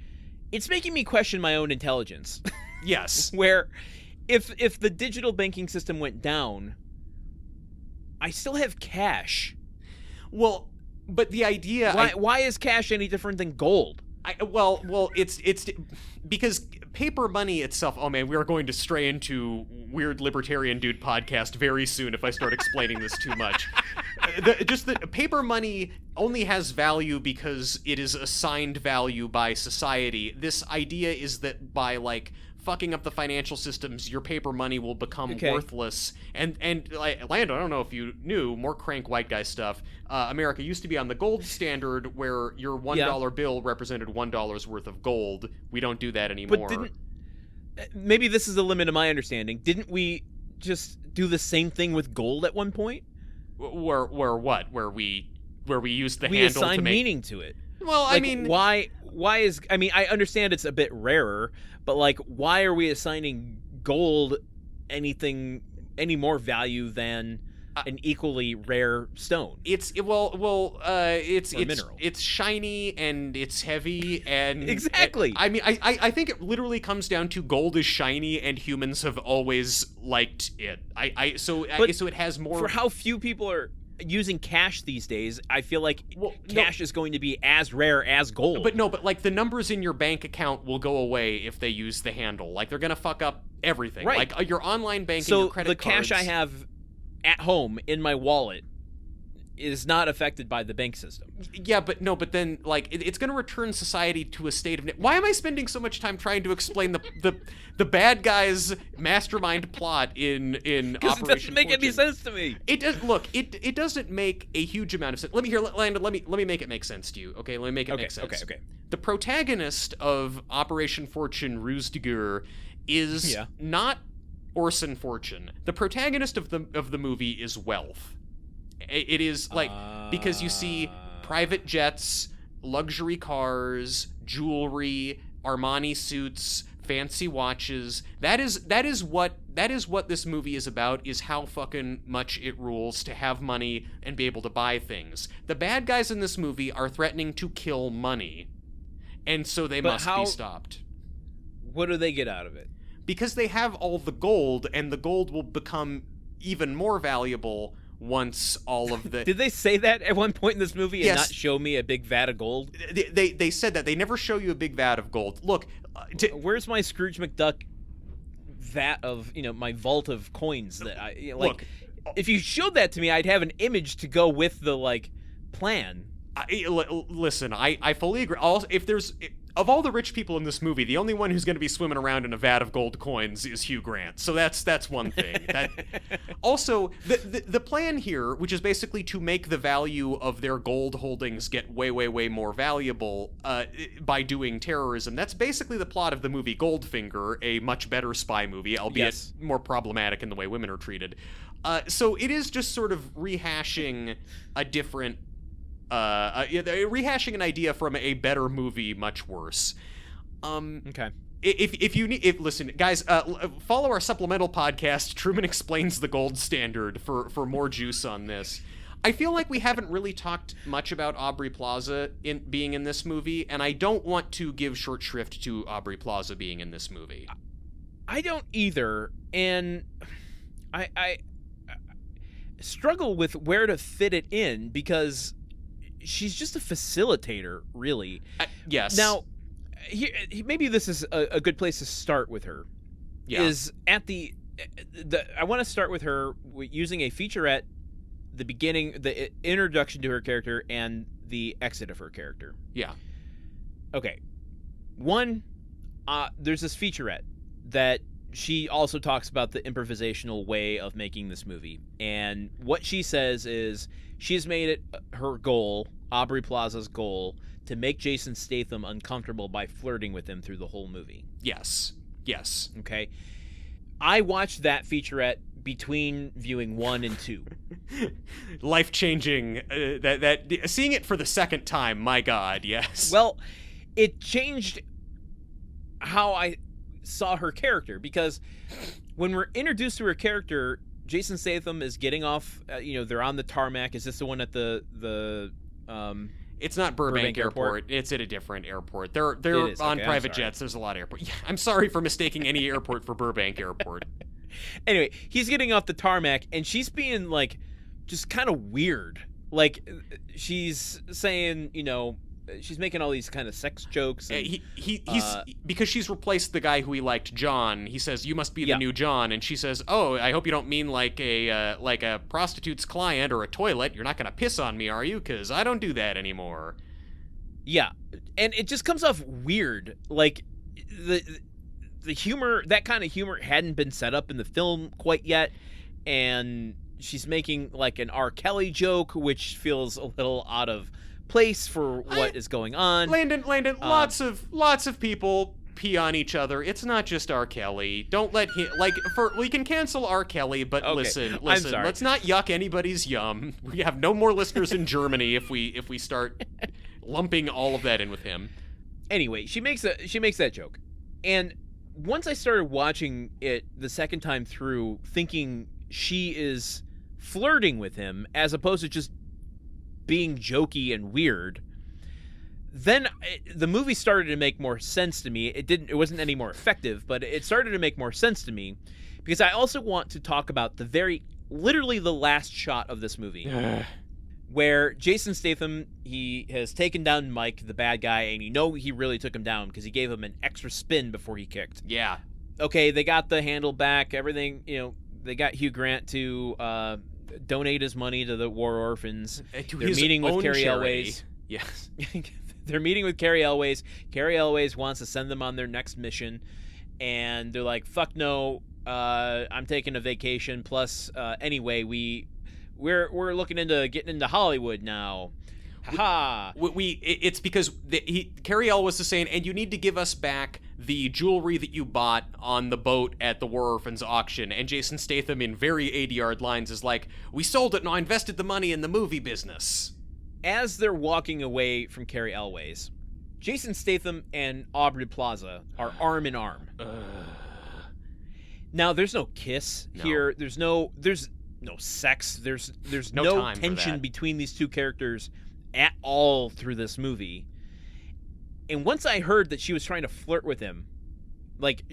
it's making me question my own intelligence. Yes. Where if the digital banking system went down, I still have cash. Well, but the idea... Why is cash any different than gold? Well, it's because paper money itself. Oh man, we are going to stray into weird libertarian dude podcast very soon if I start explaining this too much. The paper money only has value because it is assigned value by society. This idea is that by like fucking up the financial systems, your paper money will become worthless. And like, Lando, I don't know if you knew, more crank white guy stuff. America used to be on the gold standard where your $1 bill represented $1 worth of gold. We don't do that anymore. But maybe this is the limit of my understanding. Didn't we just do the same thing with gold at one point? Where what? Where we used the handle to make... We assigned meaning to it. Well, like, I mean... Why is... I mean, I understand it's a bit rarer, but, like, why are we assigning gold any more value than an equally rare stone? It's shiny and it's heavy and... Exactly. I mean, I think it literally comes down to gold is shiny and humans have always liked it. So it has more... For how few people are using cash these days, I feel like cash is going to be as rare as gold. But like the numbers in your bank account will go away if they use the handle. Like, they're gonna fuck up everything. Right. Like your online banking, so your credit cards. So the cash I have at home in my wallet is not affected by the bank system. Yeah, but then like it's going to return society to a state of... Why am I spending so much time trying to explain the bad guy's mastermind plot in Operation Fortune? It doesn't make any sense to me. It does. Look, it doesn't make a huge amount of sense. Let me make it make sense to you. Okay, let me make it make sense. Okay. The protagonist of Operation Fortune, Ruse de Guerre, is not Orson Fortune. The protagonist of the movie is wealth. It is like, because you see private jets, luxury cars, jewelry, Armani suits, fancy watches. That is what this movie is about, is how fucking much it rules to have money and be able to buy things. The bad guys in this movie are threatening to kill money, and so they must be stopped. What do they get out of it? because they have all the gold, and the gold will become even more valuable once all of the... Did they say that at one point in this movie and Yes. not show me a big vat of gold? They said that. They never show you a big vat of gold. Look, Where's my Scrooge McDuck vat of, my vault of coins that I... Look, if you showed that to me, I'd have an image to go with the, plan. listen, I fully agree. Of all the rich people in this movie, the only one who's going to be swimming around in a vat of gold coins is Hugh Grant. So that's one thing. Also, the plan here, which is basically to make the value of their gold holdings get way, way, way more valuable by doing terrorism, that's basically the plot of the movie Goldfinger, a much better spy movie, albeit more problematic in the way women are treated. So it is just sort of rehashing a different... rehashing an idea from a better movie, much worse. Okay. If listen, guys, follow our supplemental podcast. Truman Explains the Gold Standard for more juice on this. I feel like we haven't really talked much about Aubrey Plaza being in this movie, and I don't want to give short shrift to Aubrey Plaza being in this movie. I don't either, and I struggle with where to fit it in because she's just a facilitator, really. Yes. Now, maybe this is a good place to start with her. Yeah. Is at I want to start with her using a featurette, the beginning, the introduction to her character, and the exit of her character. Yeah. Okay. One, there's this featurette that she also talks about the improvisational way of making this movie. And what she says is she's made it her goal, Aubrey Plaza's goal, to make Jason Statham uncomfortable by flirting with him through the whole movie. Yes. Yes. Okay. I watched that featurette between viewing 1 and 2. Life-changing. That seeing it for the second time, my God, yes. Well, it changed how I saw her character, because when we're introduced to her character, Jason Statham is getting off, they're on the tarmac. Is this the one at the it's not Burbank Airport. It's at a different airport. They're on private jets. There's a lot of airports. Yeah, I'm sorry for mistaking any airport for Burbank Airport. Anyway, he's getting off the tarmac, and she's being, just kind of weird. She's saying, she's making all these kind of sex jokes. And, he's because she's replaced the guy who he liked, John. He says, "You must be the new John," and she says, "Oh, I hope you don't mean like a prostitute's client or a toilet. You're not gonna piss on me, are you? Because I don't do that anymore." Yeah, and it just comes off weird. The humor, that kind of humor, hadn't been set up in the film quite yet, and she's making an R. Kelly joke, which feels a little out of place for what is going on. Landon, lots of people pee on each other. It's not just R. Kelly. Don't let him we can cancel R. Kelly, but okay. listen, let's not yuck anybody's yum. We have no more listeners in Germany if we start lumping all of that in with him. Anyway, she makes that joke. And once I started watching it the second time through, thinking she is flirting with him as opposed to just being jokey and weird, then the movie started to make more sense to me. It wasn't any more effective, but it started to make more sense to me, because I also want to talk about literally the last shot of this movie where Jason Statham, he has taken down Mike, the bad guy, and he really took him down because he gave him an extra spin before he kicked. Yeah. Okay, they got the handle back, everything, they got Hugh Grant to donate his money to the war orphans. They're meeting with Carrie Elways. Yes. They're meeting with Carrie Elways. Carrie Elways wants to send them on their next mission, and they're like, "Fuck no, I'm taking a vacation. Plus, anyway, we're looking into getting into Hollywood now." Ha! It's because Carrie Elways is saying, and you need to give us back the jewelry that you bought on the boat at the War Orphans auction. And Jason Statham, in very 80-yard lines, is like, "We sold it, and I invested the money in the movie business." As they're walking away from Carrie Elways, Jason Statham and Aubrey Plaza are arm in arm. Now, there's no kiss here. There's no sex. There's no tension between these two characters at all through this movie. And once I heard that she was trying to flirt with him, Like,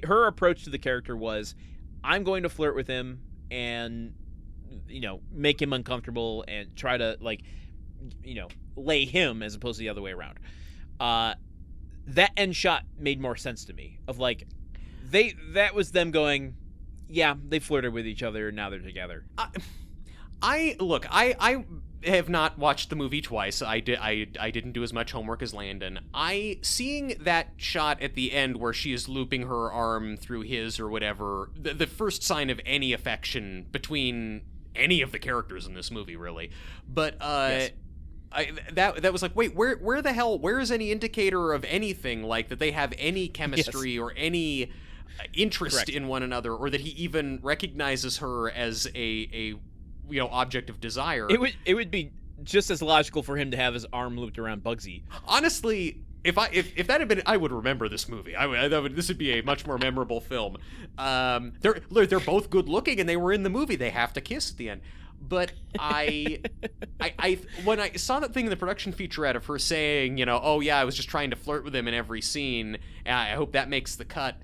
her approach to the character was, I'm going to flirt with him and, make him uncomfortable and try to, like, lay him as opposed to the other way around. That end shot made more sense to me, of like, that was them going, yeah, they flirted with each other and now they're together. I have not watched the movie twice. I didn't do as much homework as Landon. Seeing that shot at the end where she is looping her arm through his or whatever, the first sign of any affection between any of the characters in this movie, really. But yes. That was like, wait, where the hell, where is any indicator of anything, like that they have any chemistry yes. or any interest Correct. In one another, or that he even recognizes her as a object of desire? It would be just as logical for him to have his arm looped around Bugsy. Honestly, if that had been, I would remember this movie. This would be a much more memorable film. They're both good looking and they were in the movie. They have to kiss at the end. But I when I saw that thing in the production featurette of her saying, oh yeah, I was just trying to flirt with him in every scene, and I hope that makes the cut,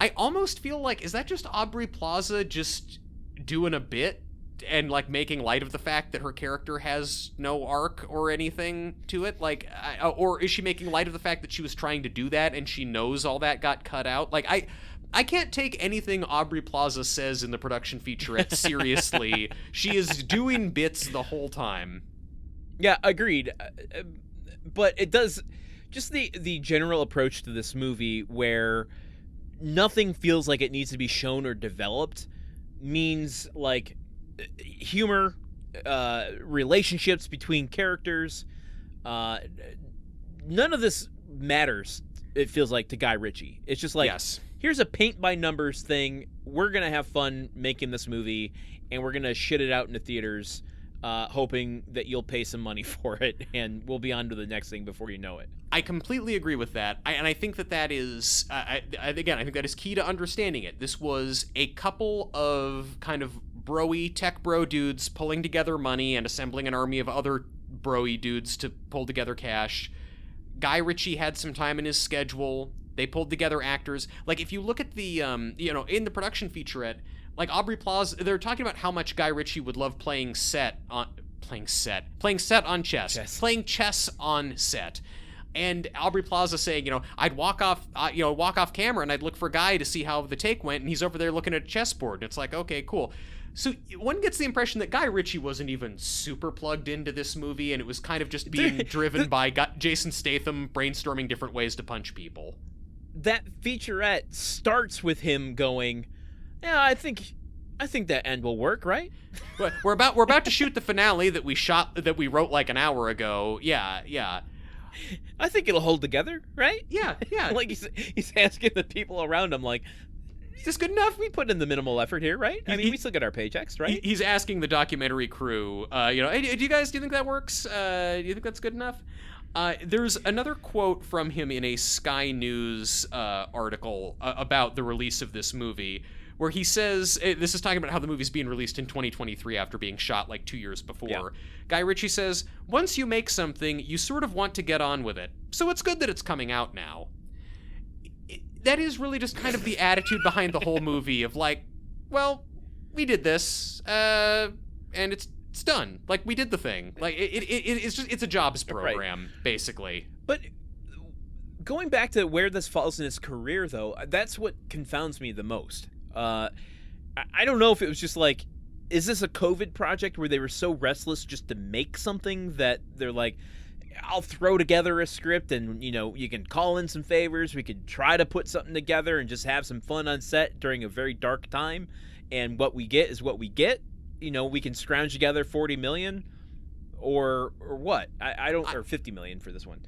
I almost feel like, is that just Aubrey Plaza just doing a bit and like making light of the fact that her character has no arc or anything to it? Like, or is she making light of the fact that she was trying to do that and she knows all that got cut out? Like, I can't take anything Aubrey Plaza says in the production featurette seriously. She is doing bits the whole time. Yeah, agreed. But it does, just the general approach to this movie where nothing feels like it needs to be shown or developed means, like, humor, relationships between characters, none of this matters, it feels like, to Guy Ritchie. It's just like, yes. Here's a paint-by-numbers thing. We're going to have fun making this movie, and we're going to shit it out in the theaters, hoping that you'll pay some money for it, and we'll be on to the next thing before you know it. I completely agree with that, and I think that is, again, I think that is key to understanding it. This was a couple of kind of bro-y, tech bro dudes pulling together money and assembling an army of other bro-y dudes to pull together cash. Guy Ritchie had some time in his schedule. They pulled together actors. Like, if you look at the, in the production featurette, like Aubrey Plaza, they're talking about how much Guy Ritchie would love playing chess on set. And Aubrey Plaza saying, I'd walk off camera and I'd look for Guy to see how the take went, and he's over there looking at a chessboard. And it's like, okay, cool. So one gets the impression that Guy Ritchie wasn't even super plugged into this movie, and it was kind of just being driven by Jason Statham brainstorming different ways to punch people. That featurette starts with him going, yeah, I think that end will work, right? We're about to shoot the finale that we wrote like an hour ago. Yeah. I think it'll hold together, right? Yeah. Like he's asking the people around him, like, is this good enough? We put in the minimal effort here, right? I mean, we still get our paychecks, right? He's asking the documentary crew, hey, do you think that works? Do you think that's good enough? There's another quote from him in a Sky News article about the release of this movie, where he says, this is talking about how the movie's being released in 2023 after being shot like 2 years before. Yeah. Guy Ritchie says, once you make something, you sort of want to get on with it. So it's good that it's coming out now. That is really just kind of the attitude behind the whole movie of like, well, we did this, and it's done. Like, we did the thing. Like, it's a jobs program, right, basically. But going back to where this falls in his career, though, that's what confounds me the most. I don't know if it was just like, is this a COVID project where they were so restless just to make something that they're like, I'll throw together a script and, you can call in some favors. We could try to put something together and just have some fun on set during a very dark time. And what we get is what we get. We can scrounge together $40 million or what? I don't, or $50 million for this one.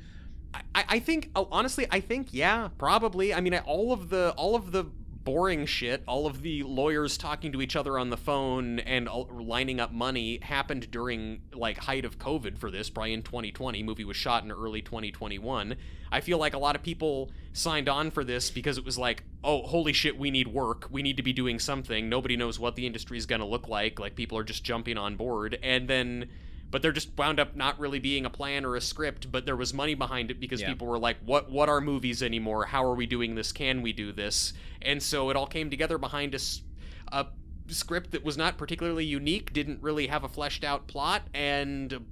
I think, honestly, yeah, probably. I mean, all of the boring shit, all of the lawyers talking to each other on the phone and lining up money happened during, like, height of COVID for this, probably in 2020. Movie was shot in early 2021. I feel like a lot of people signed on for this because it was like, oh, holy shit, we need work. We need to be doing something. Nobody knows what the industry is going to look like. Like, people are just jumping on board. And then but there just wound up not really being a plan or a script, but there was money behind it because people were like, what are movies anymore? How are we doing this? Can we do this? And so it all came together behind a script that was not particularly unique, didn't really have a fleshed out plot, and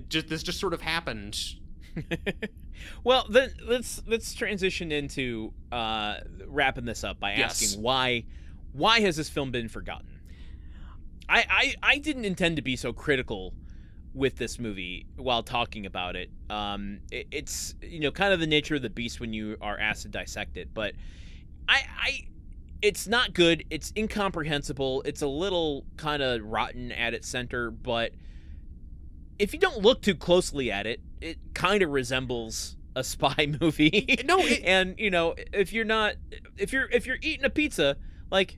this just sort of happened. Well, then let's transition into wrapping this up by asking why has this film been forgotten? I didn't intend to be so critical with this movie while talking about it. It's kind of the nature of the beast when you are asked to dissect it, but it's not good. It's incomprehensible. It's a little kind of rotten at its center, but if you don't look too closely at it, it kind of resembles a spy movie. And if you're eating a pizza, like,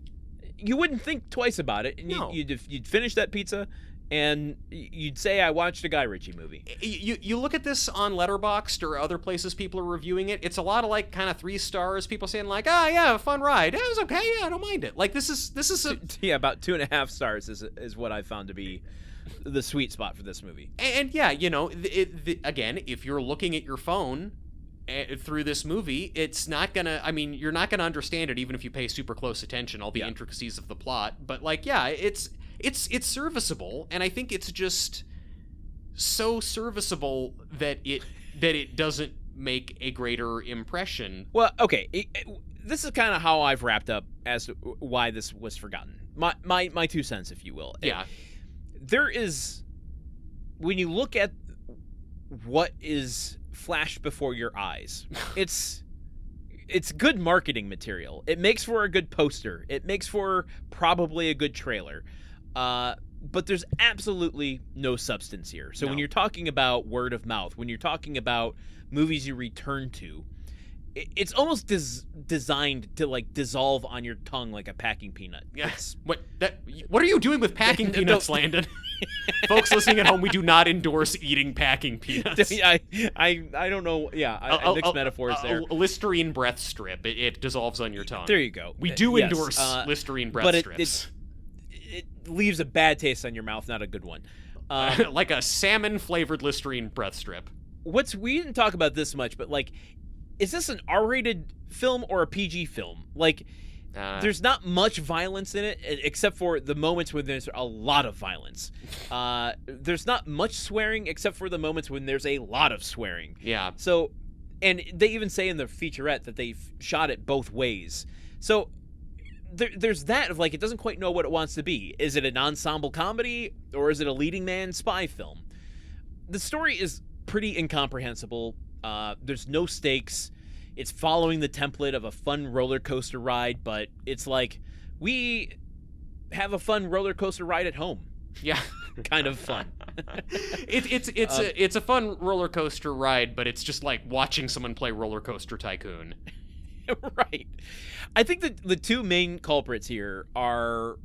you wouldn't think twice about it, and you'd finish that pizza, and you'd say, I watched a Guy Ritchie movie. You look at this on Letterboxd or other places people are reviewing it, it's a lot of like kind of 3 stars, people saying like, yeah, fun ride. It was okay, yeah, I don't mind it. Like, this is about 2.5 stars is what I found to be the sweet spot for this movie. And again, if you're looking at your phone through this movie, it's not gonna, you're not gonna understand it even if you pay super close attention, all the intricacies of the plot, but like, it's serviceable, and I think it's just so serviceable that it doesn't make a greater impression. Well, okay, this is kind of how I've wrapped up as to why this was forgotten. My 2 cents, if you will. Yeah. There is, when you look at what is flashed before your eyes, it's good marketing material. It makes for a good poster. It makes for probably a good trailer. But there's absolutely no substance here. So when you're talking about word of mouth, when you're talking about movies you return to, it's almost designed to like dissolve on your tongue like a packing peanut. Yes. What are you doing with packing peanuts, Landen? Folks listening at home, we do not endorse eating packing peanuts. I don't know. Yeah, I mixed metaphors there. A Listerine breath strip. It dissolves on your tongue. There you go. We do endorse Listerine breath strips. It leaves a bad taste on your mouth, not a good one. Like a salmon-flavored Listerine breath strip. We didn't talk about this much, but like, is this an R-rated film or a PG film? Like, there's not much violence in it, except for the moments when there's a lot of violence. There's not much swearing, except for the moments when there's a lot of swearing. Yeah. So, and they even say in the featurette that they've shot it both ways. So, there's that of like, it doesn't quite know what it wants to be. Is it an ensemble comedy, or is it a leading man spy film? The story is pretty incomprehensible. There's no stakes. It's following the template of a fun roller coaster ride, but it's like, we have a fun roller coaster ride at home. Yeah. Kind of fun. It's a fun roller coaster ride, but it's just like watching someone play Roller Coaster Tycoon. Right. I think that the 2 main culprits here are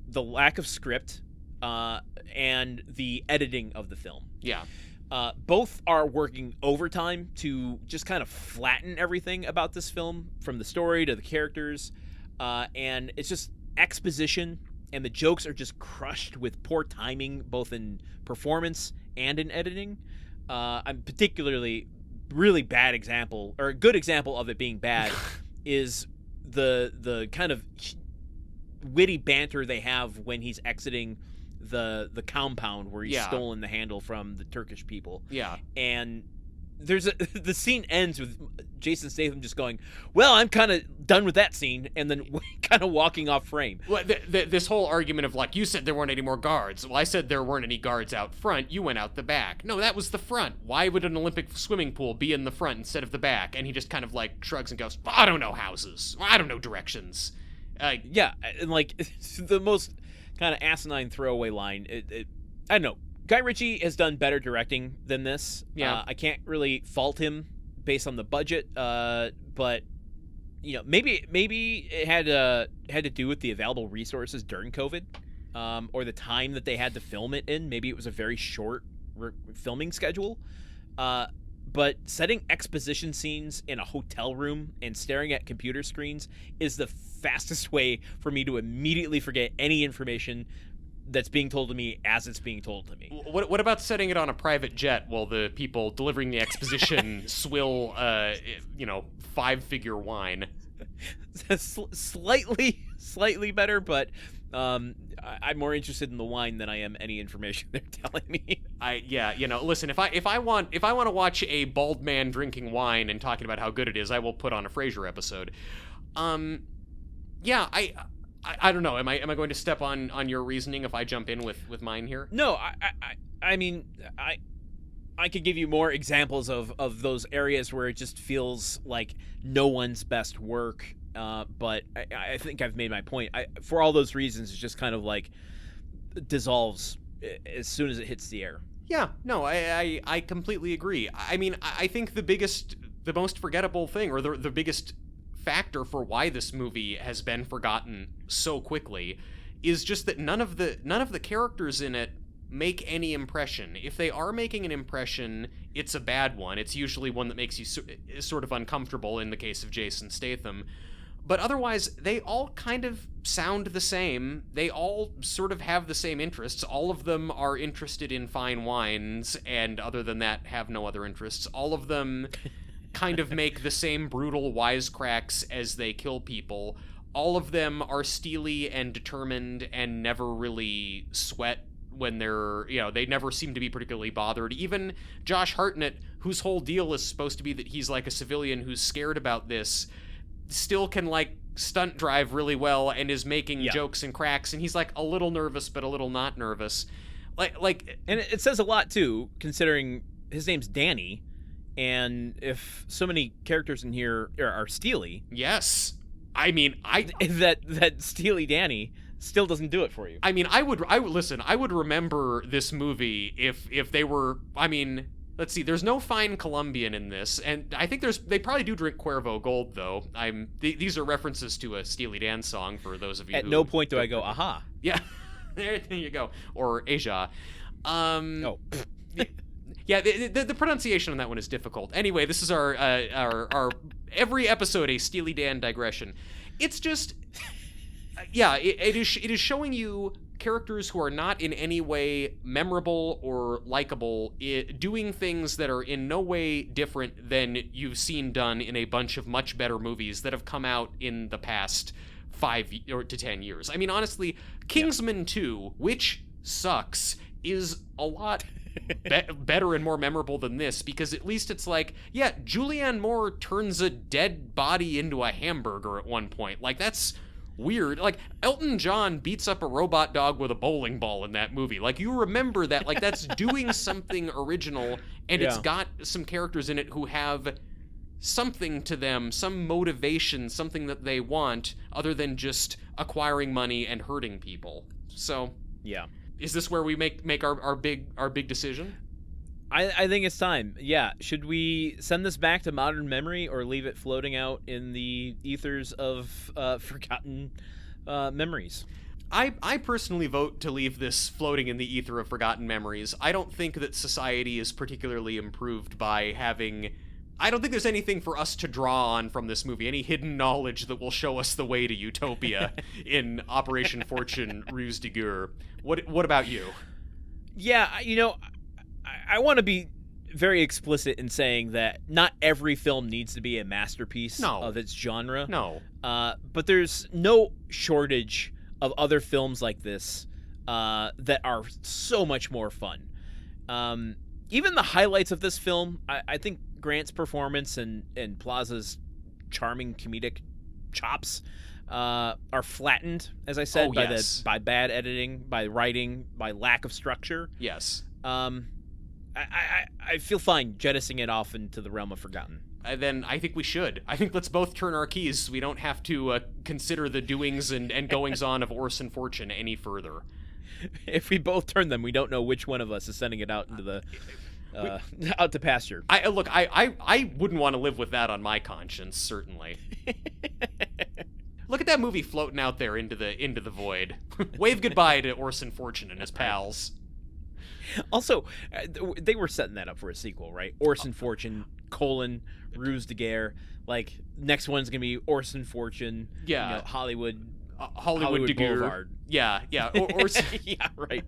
the lack of script and the editing of the film. Yeah. Both are working overtime to just kind of flatten everything about this film, from the story to the characters, and it's just exposition, and the jokes are just crushed with poor timing, both in performance and in editing. I'm particularly really bad example, or a good example of it being bad, is the kind of witty banter they have when he's exiting the compound where he's stolen the handle from the Turkish people. Yeah. And the scene ends with Jason Statham just going, well, I'm kind of done with that scene, and then kind of walking off frame. Well, this whole argument of like, you said there weren't any more guards. Well, I said there weren't any guards out front. You went out the back. No, that was the front. Why would an Olympic swimming pool be in the front instead of the back? And he just kind of like shrugs and goes, I don't know houses. I don't know directions. Yeah, and like, the most kind of asinine throwaway line. I don't know. Guy Ritchie has done better directing than this. Yeah. I can't really fault him based on the budget, but maybe it had to do with the available resources during COVID, or the time that they had to film it in. Maybe it was a very short filming schedule. But setting exposition scenes in a hotel room and staring at computer screens is the fastest way for me to immediately forget any information that's being told to me as it's being told to me. What about setting it on a private jet while the people delivering the exposition swill, 5-figure wine? Slightly better, but I'm more interested in the wine than I am any information they're telling me. Listen, if I want to watch a bald man drinking wine and talking about how good it is, I will put on a Frasier episode. I don't know. Am I going to step on your reasoning if I jump in with mine here? No, I mean, I could give you more examples of those areas where it just feels like no one's best work. But I think I've made my point. For all those reasons, it's just kind of like dissolves as soon as it hits the air. Yeah, no, I completely agree. I mean, I think the most forgettable thing, or the biggest factor for why this movie has been forgotten so quickly, is just that none of the characters in it make any impression. If they are making an impression, it's a bad one. It's usually one that makes you sort of uncomfortable in the case of Jason Statham. But otherwise, they all kind of sound the same. They all sort of have the same interests. All of them are interested in fine wines, and other than that, have no other interests. All of them kind of make the same brutal wisecracks as they kill people. All of them are steely and determined and never really sweat when they're, they never seem to be particularly bothered. Even Josh Hartnett, whose whole deal is supposed to be that he's like a civilian who's scared about this, still can stunt drive really well and is making jokes and cracks, and he's a little nervous but a little not nervous. And it says a lot too, considering his name's Danny, and if so many characters in here are steely. Yes. I mean, that steely Danny still doesn't do it for you. I mean, I would remember this movie if they were, let's see, there's no fine Colombian in this, and I think they probably do drink Cuervo Gold, though. These are references to a Steely Dan song for those of you At no point do I go, aha. Yeah, there you go. Or Asia. Oh. Yeah, the pronunciation on that one is difficult. Anyway, this is our every episode a Steely Dan digression. It's just, it is showing you characters who are not in any way memorable or likable, doing things that are in no way different than you've seen done in a bunch of much better movies that have come out in the past 5 to 10 years. I mean, honestly, Kingsman 2, which sucks, is a lot better and more memorable than this, because at least it's Julianne Moore turns a dead body into a hamburger at one point. That's weird. Elton John beats up a robot dog with a bowling ball in that movie. You remember that. That's doing something original, and it's got some characters in it who have something to them, some motivation, something that they want, other than just acquiring money and hurting people. So, yeah. Is this where we make our big decision? I think it's time. Yeah. Should we send this back to modern memory or leave it floating out in the ethers of forgotten memories? I personally vote to leave this floating in the ether of forgotten memories. I don't think that society is particularly improved by having... I don't think there's anything for us to draw on from this movie, any hidden knowledge that will show us the way to utopia in Operation Fortune Ruse de Guerre. What about you? Yeah, I want to be very explicit in saying that not every film needs to be a masterpiece of its genre. No. But there's no shortage of other films like this that are so much more fun. Even the highlights of this film, I think Grant's performance and Plaza's charming comedic chops are flattened, as I said, by bad editing, by writing, by lack of structure. Yes. I feel fine jettisoning it off into the realm of forgotten. Then I think we should. I think let's both turn our keys so we don't have to consider the doings and goings-on of Orson Fortune any further. If we both turn them, we don't know which one of us is sending it out into the out to pasture. I wouldn't want to live with that on my conscience, certainly. Look at that movie floating out there into the void. Wave goodbye to Orson Fortune and his pals. Also, they were setting that up for a sequel, right? Orson Fortune, Ruse de Guerre. Next one's going to be Orson Fortune, Hollywood Hollywood Boulevard. Yeah. Or yeah, right.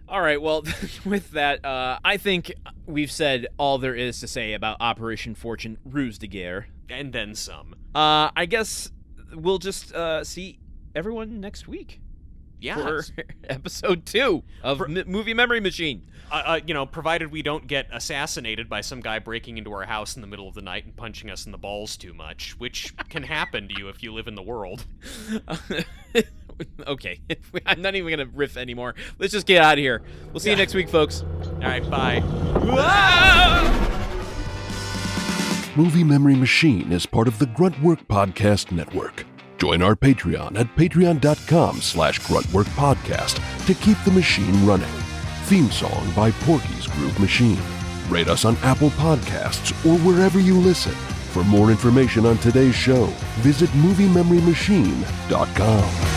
All right, well, with that, I think we've said all there is to say about Operation Fortune Ruse de Guerre. And then some. I guess we'll just see everyone next week. Yeah. For episode 2 of Movie Memory Machine. Provided we don't get assassinated by some guy breaking into our house in the middle of the night and punching us in the balls too much, which can happen to you if you live in the world. Okay, I'm not even going to riff anymore. Let's just get out of here. We'll see you next week, folks. All right, bye. Movie Memory Machine is part of the Gruntwork Podcast Network. Join our Patreon at patreon.com/gruntworkpodcast to keep the machine running. Theme song by Porky's Groove Machine. Rate us on Apple Podcasts or wherever you listen. For more information on today's show, visit moviememorymachine.com.